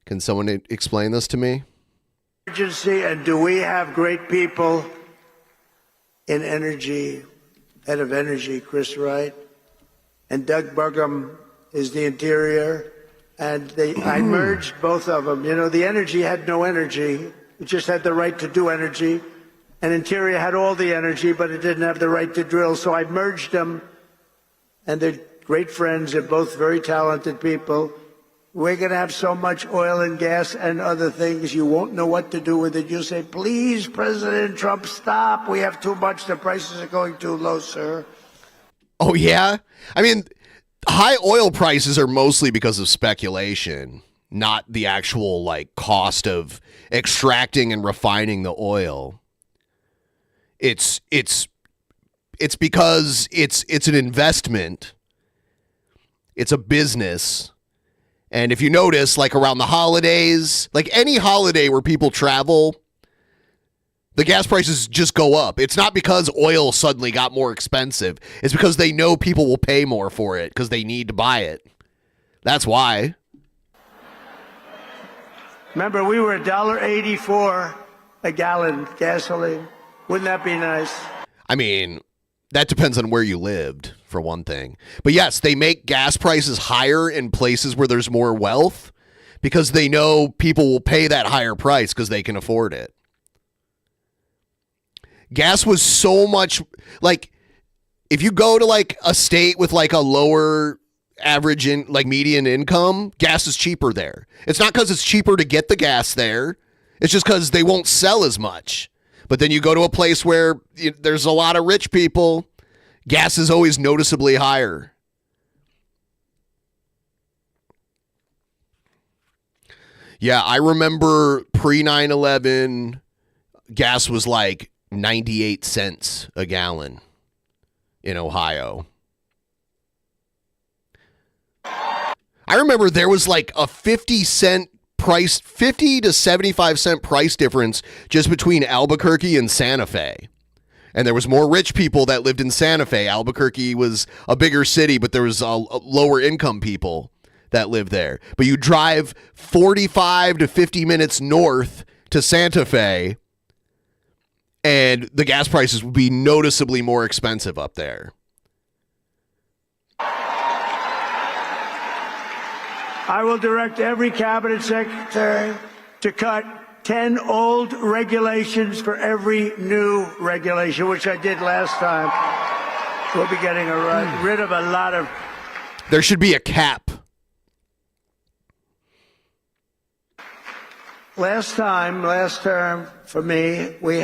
Can someone explain this to me? And do we have great people in energy, head of energy, Chris Wright, and Doug Burgum is the interior, and I merged both of them. You know, the energy had no energy. It just had the right to do energy, and interior had all the energy, but it didn't have the right to drill, so I merged them, and they're great friends. They're both very talented people. We're going to have so much oil and gas and other things, you won't know what to do with it. You'll say, please, President Trump, stop. We have too much. The prices are going too low, sir. Oh, yeah? I mean, high oil prices are mostly because of speculation, not the actual, like, cost of extracting and refining the oil. It's because it's an investment. It's a business. And if you notice, like around the holidays, like any holiday where people travel, the gas prices just go up. It's not because oil suddenly got more expensive. It's because they know people will pay more for it because they need to buy it. That's why. Remember, we were $1.84 a gallon gasoline. Wouldn't that be nice? I mean, that depends on where you lived, for one thing. But yes, they make gas prices higher in places where there's more wealth because they know people will pay that higher price because they can afford it. Gas was so much, like, if you go to like a state with like a lower average in like median income, gas is cheaper there. It's not because it's cheaper to get the gas there. It's just because they won't sell as much. But then you go to a place where there's a lot of rich people, gas is always noticeably higher. Yeah, I remember pre 9/11, gas was like 98 cents a gallon in Ohio. I remember there was like a 50 to 75 cent price difference just between Albuquerque and Santa Fe. And there was more rich people that lived in Santa Fe. Albuquerque was a bigger city, but there was a lower income people that lived there. But you drive 45 to 50 minutes north to Santa Fe, and the gas prices would be noticeably more expensive up there. I will direct every cabinet secretary to cut 10 old regulations for every new regulation, which I did last time. We'll be getting rid of a lot of... There should be a cap. Last term, for me, we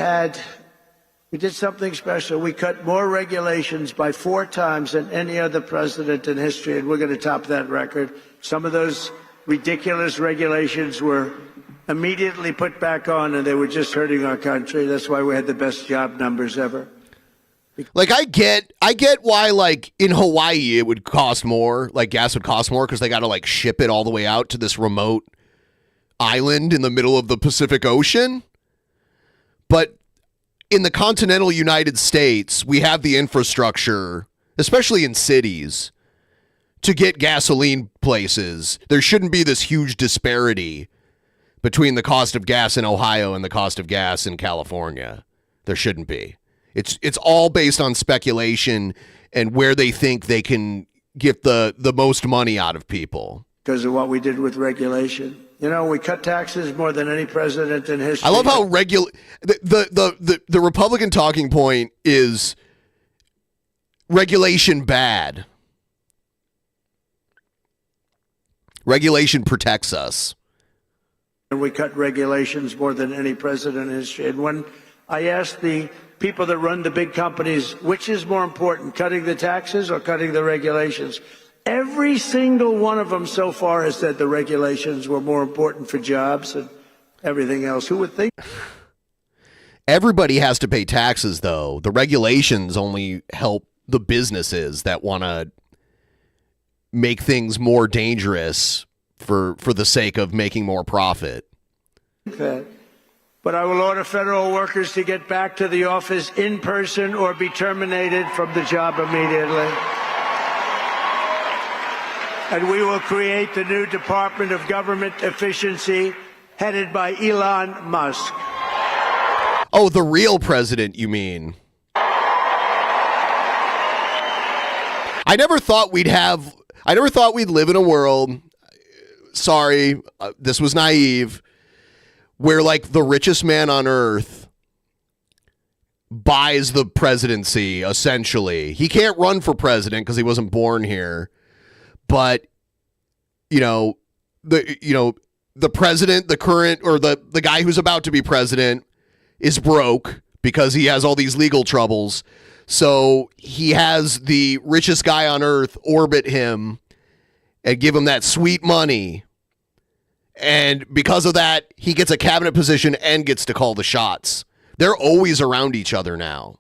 did something special. We cut more regulations by 4 times than any other president in history, and we're going to top that record. Some of those ridiculous regulations were immediately put back on, and they were just hurting our country. That's why we had the best job numbers ever. Like, I get why, like, in Hawaii it would cost more, like gas would cost more because they got to, like, ship it all the way out to this remote island in the middle of the Pacific Ocean. But in the continental United States, we have the infrastructure, especially in cities, to get gasoline places. There shouldn't be this huge disparity between the cost of gas in Ohio and the cost of gas in California. There shouldn't be. It's all based on speculation and where they think they can get the most money out of people. Because of what we did with regulation. You know, we cut taxes more than any president in history. I love how the Republican talking point is regulation bad. Regulation protects us. And we cut regulations more than any president in history. And when I asked the people that run the big companies, which is more important, cutting the taxes or cutting the regulations? Every single one of them so far has said the regulations were more important for jobs and everything else. Who would think? Everybody has to pay taxes, though. The regulations only help the businesses that want to make things more dangerous for the sake of making more profit. But I will order federal workers to get back to the office in person or be terminated from the job immediately. And we will create the new Department of Government Efficiency headed by Elon Musk. Oh, the real president, you mean? I never thought we'd live in a world, sorry, this was naive, where like the richest man on earth buys the presidency, essentially. He can't run for president because he wasn't born here. But, the president, the current, or the guy who's about to be president is broke because he has all these legal troubles. So he has the richest guy on earth orbit him and give him that sweet money. And because of that, he gets a cabinet position and gets to call the shots. They're always around each other now.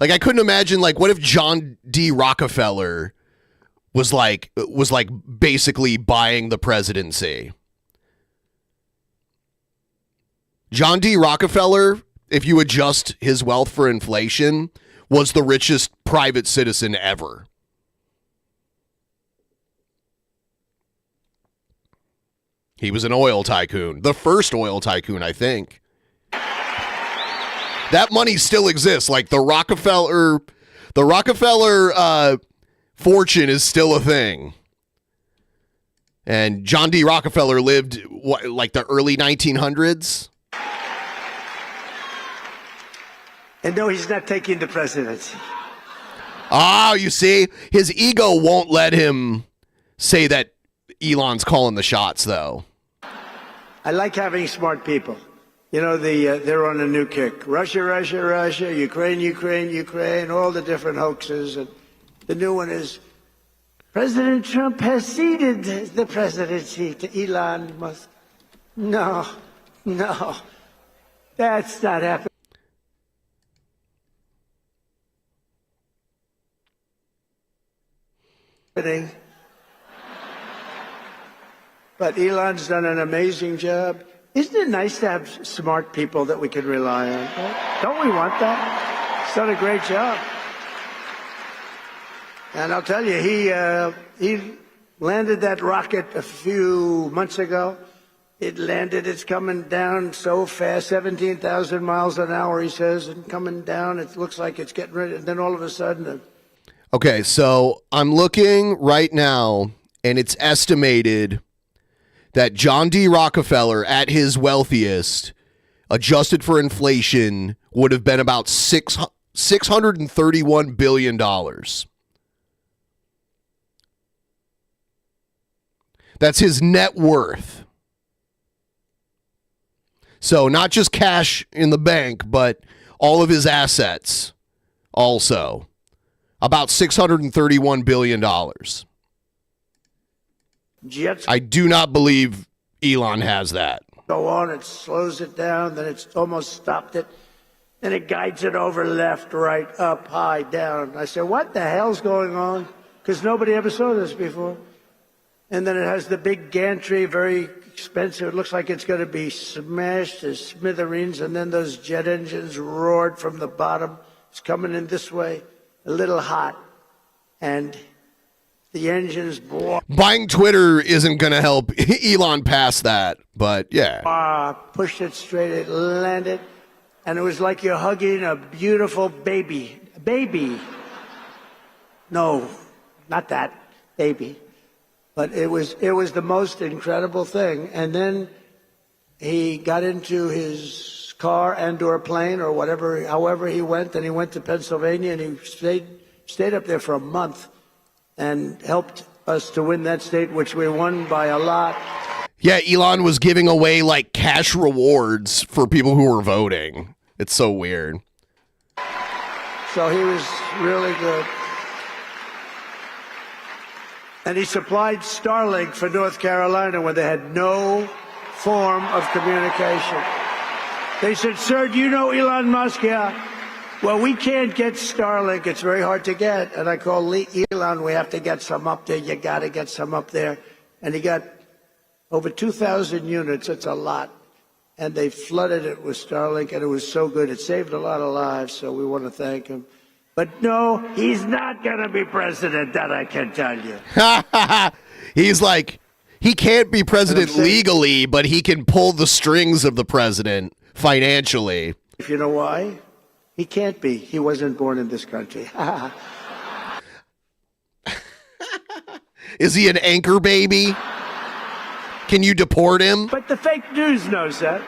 Like, I couldn't imagine, like, what if John D. Rockefeller was basically buying the presidency? John D. Rockefeller, if you adjust his wealth for inflation, was the richest private citizen ever. He was an oil tycoon, the first oil tycoon, I think. That money still exists. Like the Rockefeller fortune is still a thing. And John D. Rockefeller lived like the early 1900s. And no, he's not taking the presidency. Oh, you see, his ego won't let him say that Elon's calling the shots, though. I like having smart people. You know, they're on a new kick. Russia, Ukraine, all the different hoaxes. And the new one is President Trump has ceded the presidency to Elon Musk. No, that's not happening. But Elon's done an amazing job. Isn't it nice to have smart people that we can rely on? Right? Don't we want that? He's done a great job. And I'll tell you, he landed that rocket a few months ago. It landed, it's coming down so fast, 17,000 miles an hour, he says, and coming down. It looks like it's getting ready. And then all of a sudden... Okay, so I'm looking right now, and it's estimated that John D. Rockefeller, at his wealthiest, adjusted for inflation, would have been about $631 billion. That's his net worth. So not just cash in the bank, but all of his assets also. About $631 billion. Jets I do not believe Elon has that. go on, it slows it down, then it's almost stopped it. Then it guides it over left, right, up, high, down. I said, what the hell's going on? Because nobody ever saw this before. And then it has the big gantry, very expensive. It looks like it's going to be smashed to smithereens. And then those jet engines roared from the bottom. It's coming in this way, a little hot. And The engines Buying Twitter isn't going to help Elon pass that, but yeah. Pushed it straight, it landed, and it was like you're hugging a beautiful baby. Baby. No, not that baby. But it was the most incredible thing. And then he got into his car and/or plane or whatever, however he went, and he went to Pennsylvania, and he stayed up there for a month and helped us to win that state, which we won by a lot. Yeah, Elon was giving away like cash rewards for people who were voting. It's so weird. So he was really good. And he supplied Starlink for North Carolina when they had no form of communication. They said, "Sir, do you know Elon Musk?" "Yeah." "Well, we can't get Starlink. It's very hard to get." And I called Elon, "We have to get some up there. You got to get some up there." And he got over 2,000 units. It's a lot. And they flooded it with Starlink, and it was so good. It saved a lot of lives, so we want to thank him. But no, he's not going to be president, that I can tell you. He's like, he can't be president legally, but he can pull the strings of the president financially. If you know why? He can't be. He wasn't born in this country. Is he an anchor baby? Can you deport him? But the fake news knows that.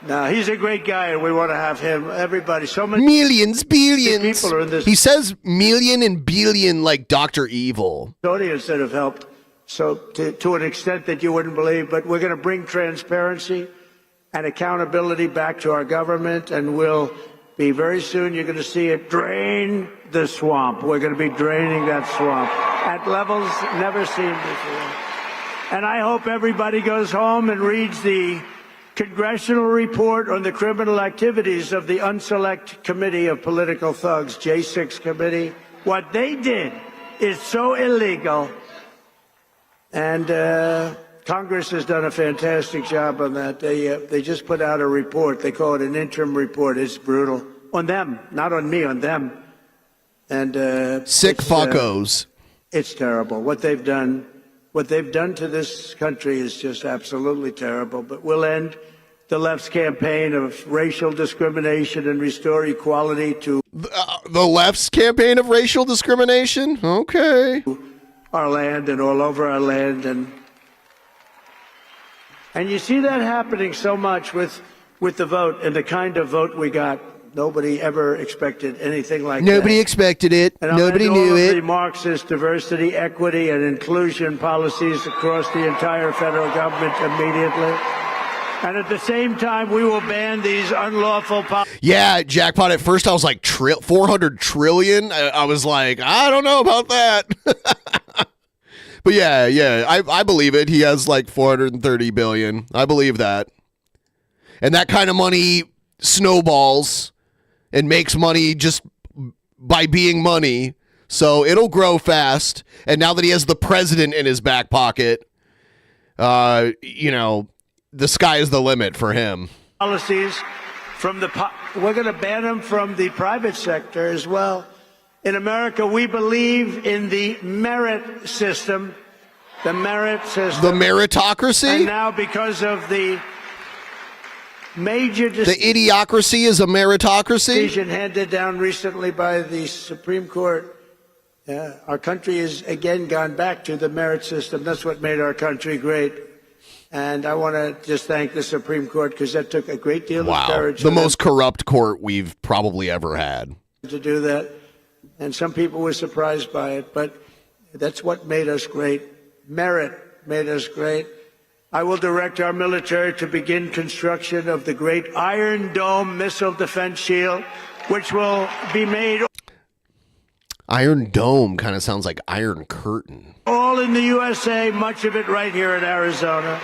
No, he's a great guy, and we want to have him. Everybody, so many millions, billions. People are in this. He says million and billion like Dr. Evil. Audience that have helped, so to an extent that you wouldn't believe. But we're going to bring transparency and accountability back to our government, and we'll be very soon. You're going to see it drain the swamp. We're going to be draining that swamp at levels never seen before. And I hope everybody goes home and reads the congressional report on the criminal activities of the Unselect Committee of Political Thugs, J6 Committee. What they did is so illegal, and Congress has done a fantastic job on that. They just put out a report. They call it an interim report. It's brutal. On them, not on me, on them. And sick fuckos. It's terrible. What they've done to this country is just absolutely terrible. But we'll end the left's campaign of racial discrimination and restore equality to the left's campaign of racial discrimination. Okay. Our land and all over our land, and you see that happening so much with the vote and the kind of vote we got. Nobody ever expected anything like that. Nobody expected it. And Nobody knew all it. of the Marxist diversity, equity, and inclusion policies across the entire federal government immediately. And at the same time, we will ban these unlawful policies. Yeah, jackpot. At first, I was like, 400 trillion? I was like, I don't know about that. But yeah, I believe it. He has like 430 billion. I believe that. And that kind of money snowballs and makes money just by being money. So it'll grow fast. And now that he has the president in his back pocket, the sky is the limit for him. Policies from we're going to ban them from the private sector as well. In America, we believe in the merit system. The merit system. The meritocracy? And now because of the major the idiocracy is a meritocracy? Decision handed down recently by the Supreme Court. Our country has again gone back to the merit system. That's what made our country great. And I want to just thank the Supreme Court because that took a great deal of courage. The most corrupt court we've probably ever had. To do that. And some people were surprised by it, but that's what made us great. Merit made us great. I will direct our military to begin construction of the great Iron Dome missile defense shield, which will be made. Iron Dome kind of sounds like Iron Curtain. All in the USA, much of it right here in Arizona.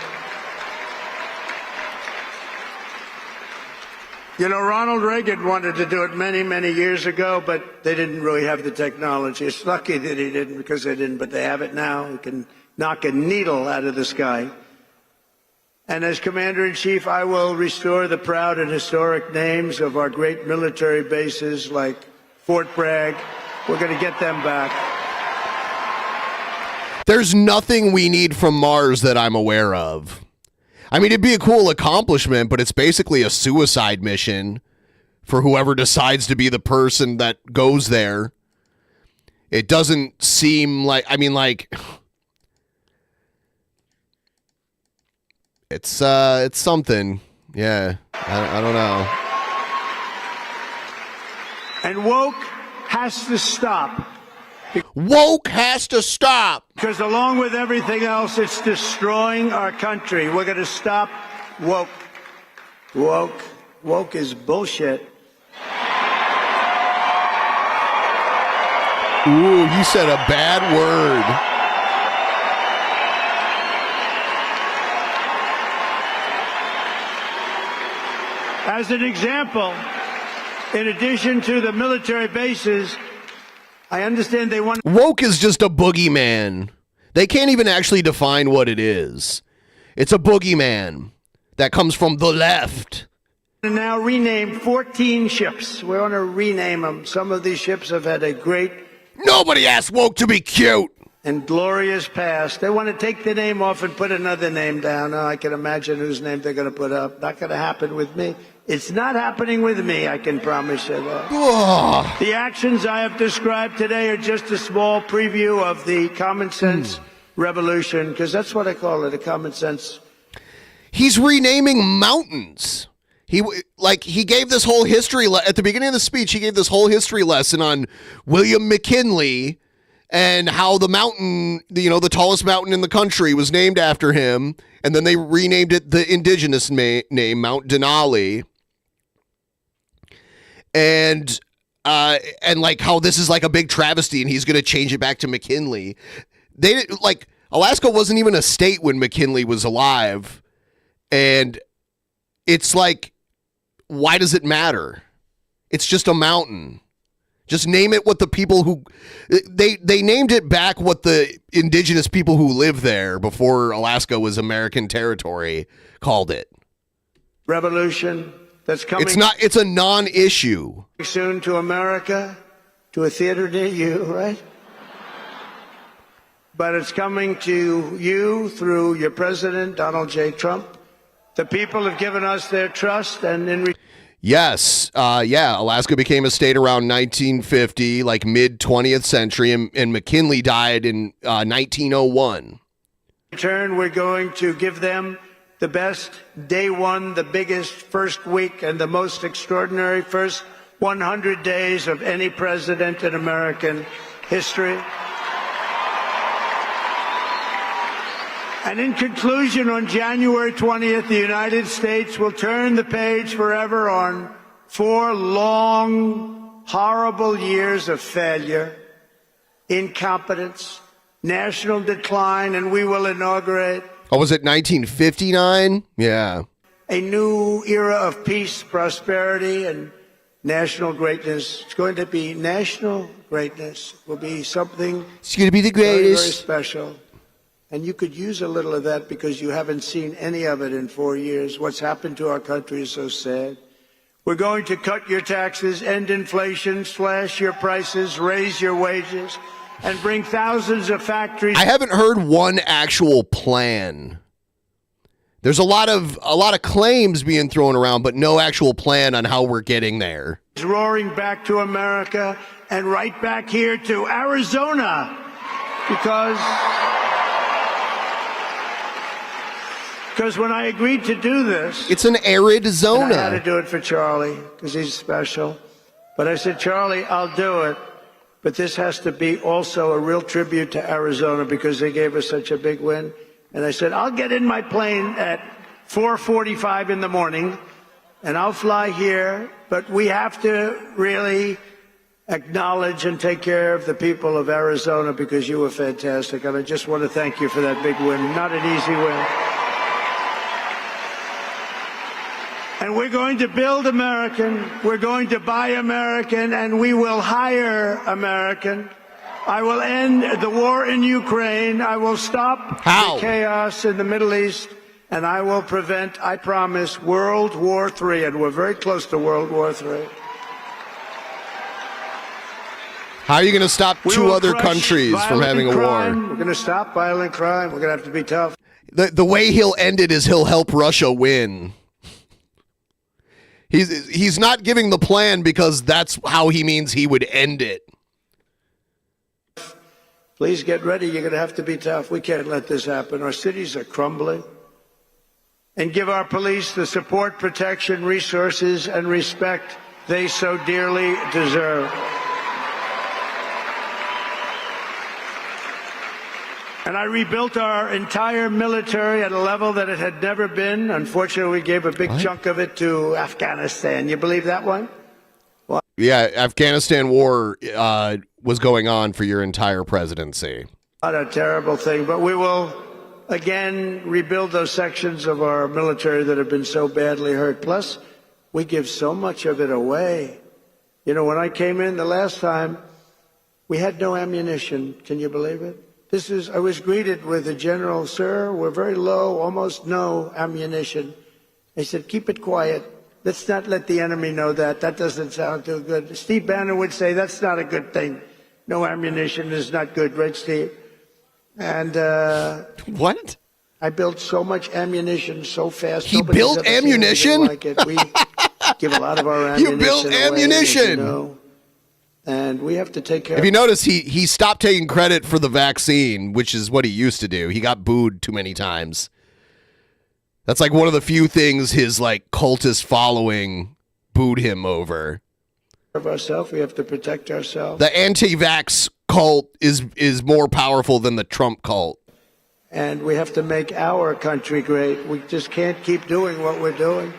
You know, Ronald Reagan wanted to do it many, many years ago, but they didn't really have the technology. It's lucky that he didn't because they didn't, but they have it now. We can knock a needle out of the sky. And as Commander-in-Chief, I will restore the proud and historic names of our great military bases like Fort Bragg. We're going to get them back. There's nothing we need from Mars that I'm aware of. I mean, it'd be a cool accomplishment, but it's basically a suicide mission for whoever decides to be the person that goes there. It doesn't seem like, I mean, like, it's something. Yeah, I don't know. And woke has to stop. Woke has to stop. Because along with everything else, it's destroying our country. We're going to stop woke. Woke. Woke is bullshit. Ooh, you said a bad word. As an example, in addition to the military bases, I understand they want... Woke is just a boogeyman. They can't even actually define what it is. It's a boogeyman that comes from the left. And now rename 14 ships. We want to rename them. Some of these ships have had a great... Nobody asked woke to be cute. And glorious past. They want to take the name off and put another name down. Oh, I can imagine whose name they're going to put up. Not going to happen with me. It's not happening with me, I can promise you that. Oh. The actions I have described today are just a small preview of the common sense revolution, because that's what I call it, a common sense. He's renaming mountains. He gave this whole history at the beginning of the speech. He gave this whole history lesson on William McKinley and how the mountain, the tallest mountain in the country, was named after him. And then they renamed it the indigenous name, Mount Denali. And like how this is like a big travesty, and he's going to change it back to McKinley. Alaska wasn't even a state when McKinley was alive, and it's like, why does it matter? It's just a mountain. Just name it what the people who they named it back what the indigenous people who live there before Alaska was American territory called it. Revolution that's coming. It's a non-issue. Soon to America, to a theater near you, right? But it's coming to you through your president, Donald J. Trump. The people have given us their trust, and Yes. Alaska became a state around 1950, like mid-20th century, and McKinley died in 1901. In return, we're going to give them the best day one, the biggest first week, and the most extraordinary first 100 days of any president in American history. And in conclusion, on January 20th, the United States will turn the page forever on 4 long, horrible years of failure, incompetence, national decline, and we will inaugurate... Oh, was it 1959? Yeah. A new era of peace, prosperity, and national greatness. It's going to be national greatness. It will be something... It's going to be the very, greatest. very special. And you could use a little of that because you haven't seen any of it in 4 years. What's happened to our country is so sad. We're going to cut your taxes, end inflation, slash your prices, raise your wages, and bring thousands of factories. I haven't heard one actual plan. There's a lot of claims being thrown around, but no actual plan on how we're getting there. Roaring back to America and right back here to Arizona because when I agreed to do this... It's an arid zona. And I had to do it for Charlie, because he's special. But I said, Charlie, I'll do it. But this has to be also a real tribute to Arizona, because they gave us such a big win. And I said, I'll get in my plane at 4:45 in the morning, and I'll fly here. But we have to really acknowledge and take care of the people of Arizona, because you were fantastic. And I just want to thank you for that big win. Not an easy win. And we're going to build American, we're going to buy American, and we will hire American. I will end the war in Ukraine. I will stop the chaos in the Middle East, and I will prevent, I promise, World War III. And we're very close to World War III. How are you going to stop We two will other crush countries from violent having a crime. war? We're going to stop violent crime. We're going to have to be tough. The way he'll end it is he'll help Russia win. He's not giving the plan because that's how he means he would end it. Please get ready. You're going to have to be tough. We can't let this happen. Our cities are crumbling. And give our police the support, protection, resources, and respect they so dearly deserve. And I rebuilt our entire military at a level that it had never been. Unfortunately, we gave a big chunk of it to Afghanistan. You believe that one? Well, Yeah, Afghanistan war was going on for your entire presidency. not a terrible thing, but we will again rebuild those sections of our military that have been so badly hurt. Plus, we give so much of it away. You know, when I came in the last time, we had no ammunition. Can you believe it? I was greeted with a general, sir, we're very low, almost no ammunition. He said, keep it quiet. Let's not let the enemy know that. That doesn't sound too good. Steve Bannon would say that's not a good thing. No ammunition is not good, right, Steve? And what? I built so much ammunition so fast. He Nobody's built ever seen ammunition? anything like it. We give a lot of our ammunition You built away, ammunition? as you know. And we have to take care If you notice, he stopped taking credit for the vaccine, which is what he used to do. He got booed too many times. That's like one of the few things his like cultist following booed him over. of ourselves. We have to protect ourselves. The anti-vax cult is more powerful than the Trump cult. And we have to make our country great. We just can't keep doing what we're doing.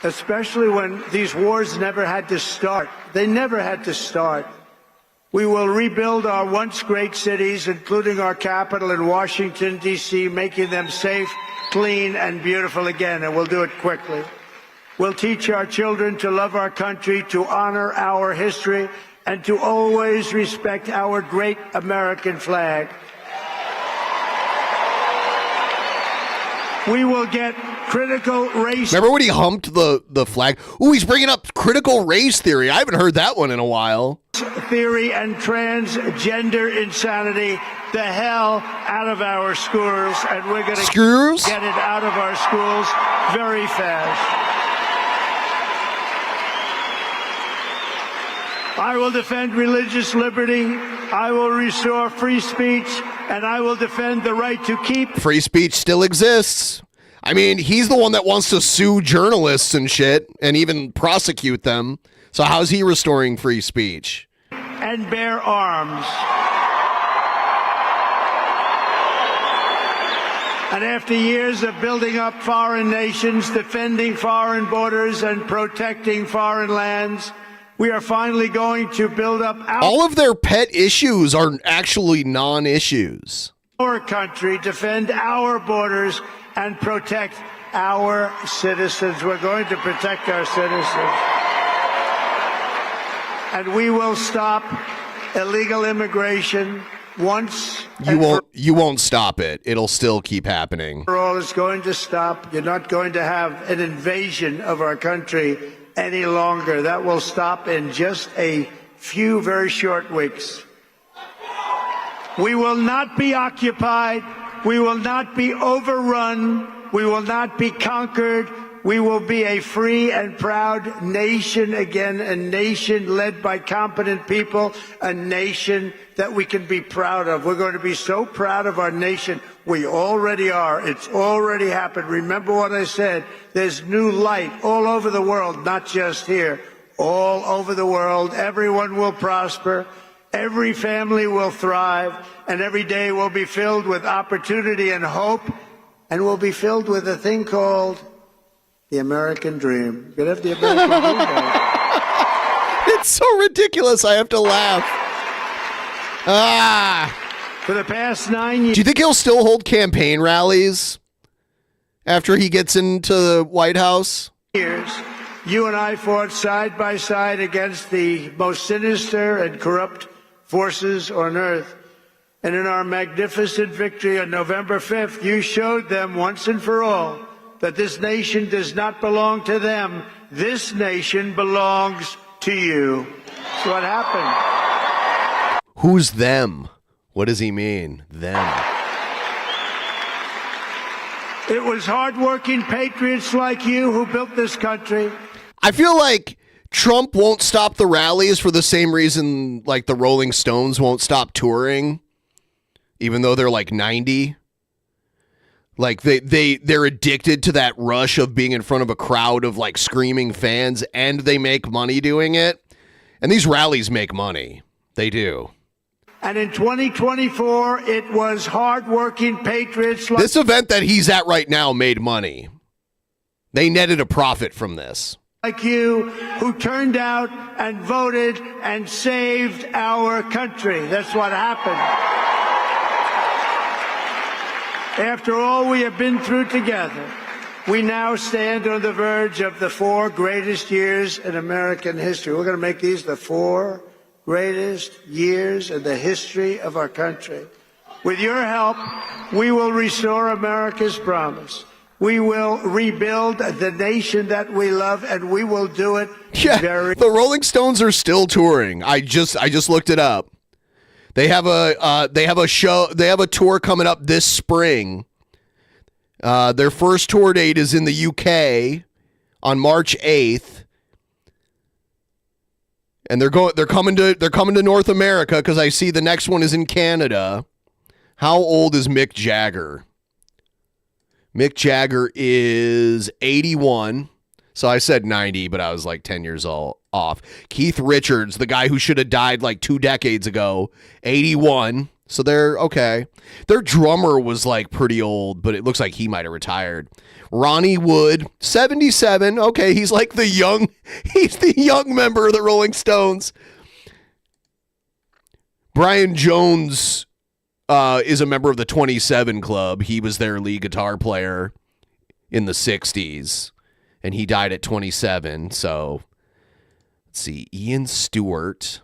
Especially when these wars never had to start. They never had to start. We will rebuild our once great cities, including our capital in Washington, D.C., making them safe, clean, and beautiful again, and we'll do it quickly. We'll teach our children to love our country, to honor our history, and to always respect our great American flag. We will get critical race. Remember when he humped the flag? Ooh, he's bringing up critical race theory. I haven't heard that one in a while. Theory and transgender insanity the hell out of our schools, and we're going to get it out of our schools very fast. I will defend religious liberty. I will restore free speech, and I will defend the right to keep. Free speech still exists. I mean, he's the one that wants to sue journalists and shit and even prosecute them. So how's he restoring free speech? And bear arms. And after years of building up foreign nations, defending foreign borders, and protecting foreign lands, we are finally going to build up all of their pet issues are actually non-issues. Our country, defend our borders, and protect our citizens. We're going to protect our citizens. And we will stop illegal immigration once. You won't stop it. It'll still keep happening. For all, it's going to stop. You're not going to have an invasion of our country any longer. That will stop in just a few very short weeks. We will not be occupied. We will not be overrun. We will not be conquered. We will be a free and proud nation again, a nation led by competent people, a nation that we can be proud of. We're going to be so proud of our nation. We already are. It's already happened. Remember what I said. There's new light all over the world, not just here. All over the world. Everyone will prosper. Every family will thrive. And every day will be filled with opportunity and hope. And will be filled with a thing called the American dream. You're gonna have the American dream back. It's so ridiculous. I have to laugh. For the past 9 years. Do you think he'll still hold campaign rallies after he gets into the White House? You and I fought side by side against the most sinister and corrupt forces on earth. And in our magnificent victory on November 5th, you showed them once and for all that this nation does not belong to them. This nation belongs to you. That's what happened. Who's them? What does he mean, them? It was hardworking patriots like you who built this country. I feel like Trump won't stop the rallies for the same reason like the Rolling Stones won't stop touring, even though they're like 90. Like they're addicted to that rush of being in front of a crowd of like screaming fans, and they make money doing it. And these rallies make money. They do. And in 2024, it was hardworking patriots like This event that he's at right now made money. They netted a profit from this. Like you who turned out and voted and saved our country. That's what happened. After all we have been through together, we now stand on the verge of the 4 greatest years in American history. We're going to make these the 4 greatest years in the history of our country. With your help, we will restore America's promise. We will rebuild the nation that we love, and we will do it The Rolling Stones are still touring. I just looked it up. They have a tour coming up this spring. Their first tour date is in the UK on March 8th. And they're coming to North America because I see the next one is in Canada. How old is Mick Jagger? Mick Jagger is 81. So I said 90, but I was like 10 years off. Keith Richards, the guy who should have died like 2 decades ago, 81. So they're okay. Their drummer was like pretty old, but it looks like he might have retired. Ronnie Wood, 77. Okay, he's the young member of the Rolling Stones. Brian Jones is a member of the 27 Club. He was their lead guitar player in the 60s, and he died at 27. So let's see. Ian Stewart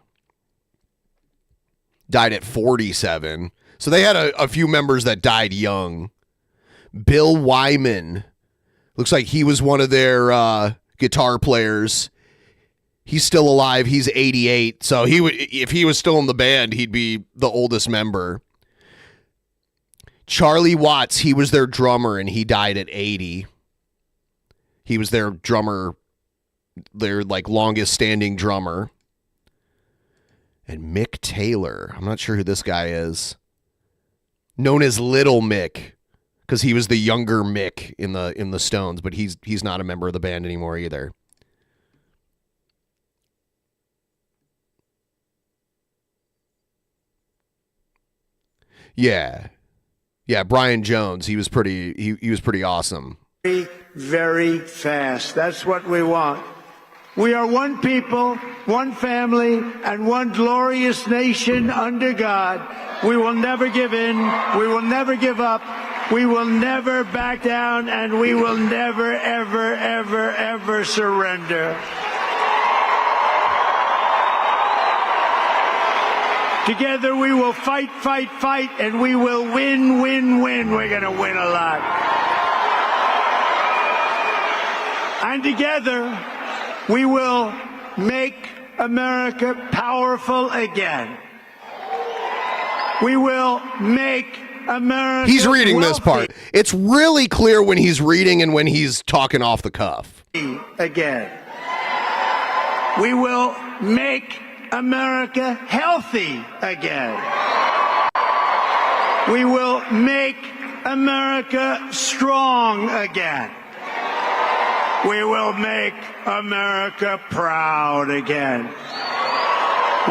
died at 47. So they had a few members that died young. Bill Wyman, looks like he was one of their guitar players. He's still alive. He's 88. So if he was still in the band, he'd be the oldest member. Charlie Watts, he was their drummer, and he died at 80. He was their drummer, their longest standing drummer. And Mick Taylor, I'm not sure who this guy is. Known as Little Mick, because he was the younger Mick in the Stones, but he's not a member of the band anymore either. Yeah, Brian Jones, he was pretty awesome. very, very fast. That's what we want. We are one people, one family, and one glorious nation under God. We will never give in. We will never give up. We will never back down, and we will never, ever, ever, ever surrender. Together we will fight, fight, fight, and we will win, win, win. We're going to win a lot. And together we will make America powerful again. We will make America He's reading wealthy this part. It's really clear when he's reading and when he's talking off the cuff. again. We will make America healthy again. We will make America strong again. We will make America proud again.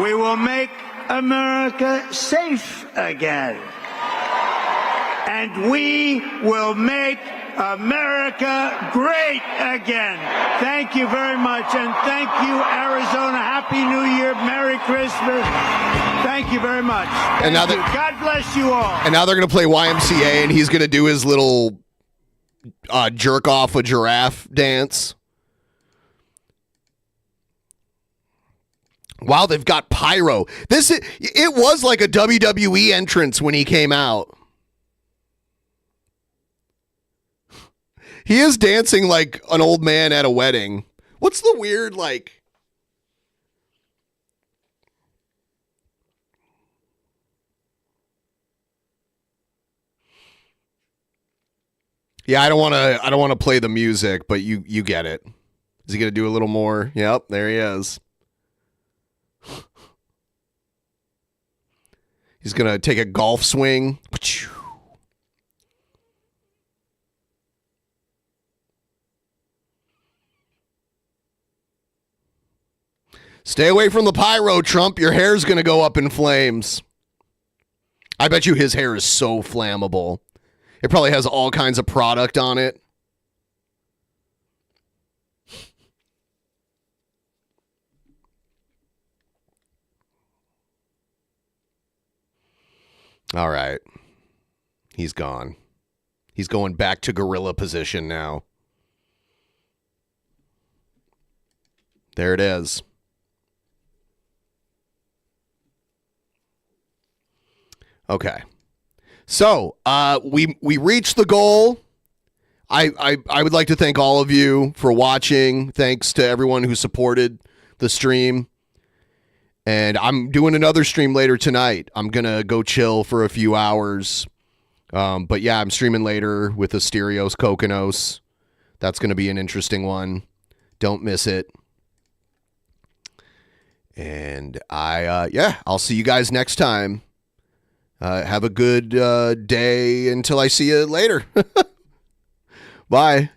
We will make America safe again. And we will make America great again. Thank you very much. And thank you, Arizona. Happy New Year. Merry Christmas. Thank you very much. And now Thank you. God bless you all. And now they're going to play YMCA, and he's going to do his little jerk off a giraffe dance. Wow, they've got pyro. It was like a WWE entrance when he came out. He is dancing like an old man at a wedding. What's the weird Yeah, I don't want to play the music, but you get it. Is he going to do a little more? Yep, there he is. He's going to take a golf swing. Stay away from the pyro, Trump. Your hair's going to go up in flames. I bet you his hair is so flammable. It probably has all kinds of product on it. All right. He's gone. He's going back to gorilla position now. There it is. Okay. So, we reached the goal. I would like to thank all of you for watching. Thanks to everyone who supported the stream. And I'm doing another stream later tonight. I'm going to go chill for a few hours. But yeah, I'm streaming later with Asterios Kokonos. That's going to be an interesting one. Don't miss it. And I'll see you guys next time. Have a good day until I see you later. Bye.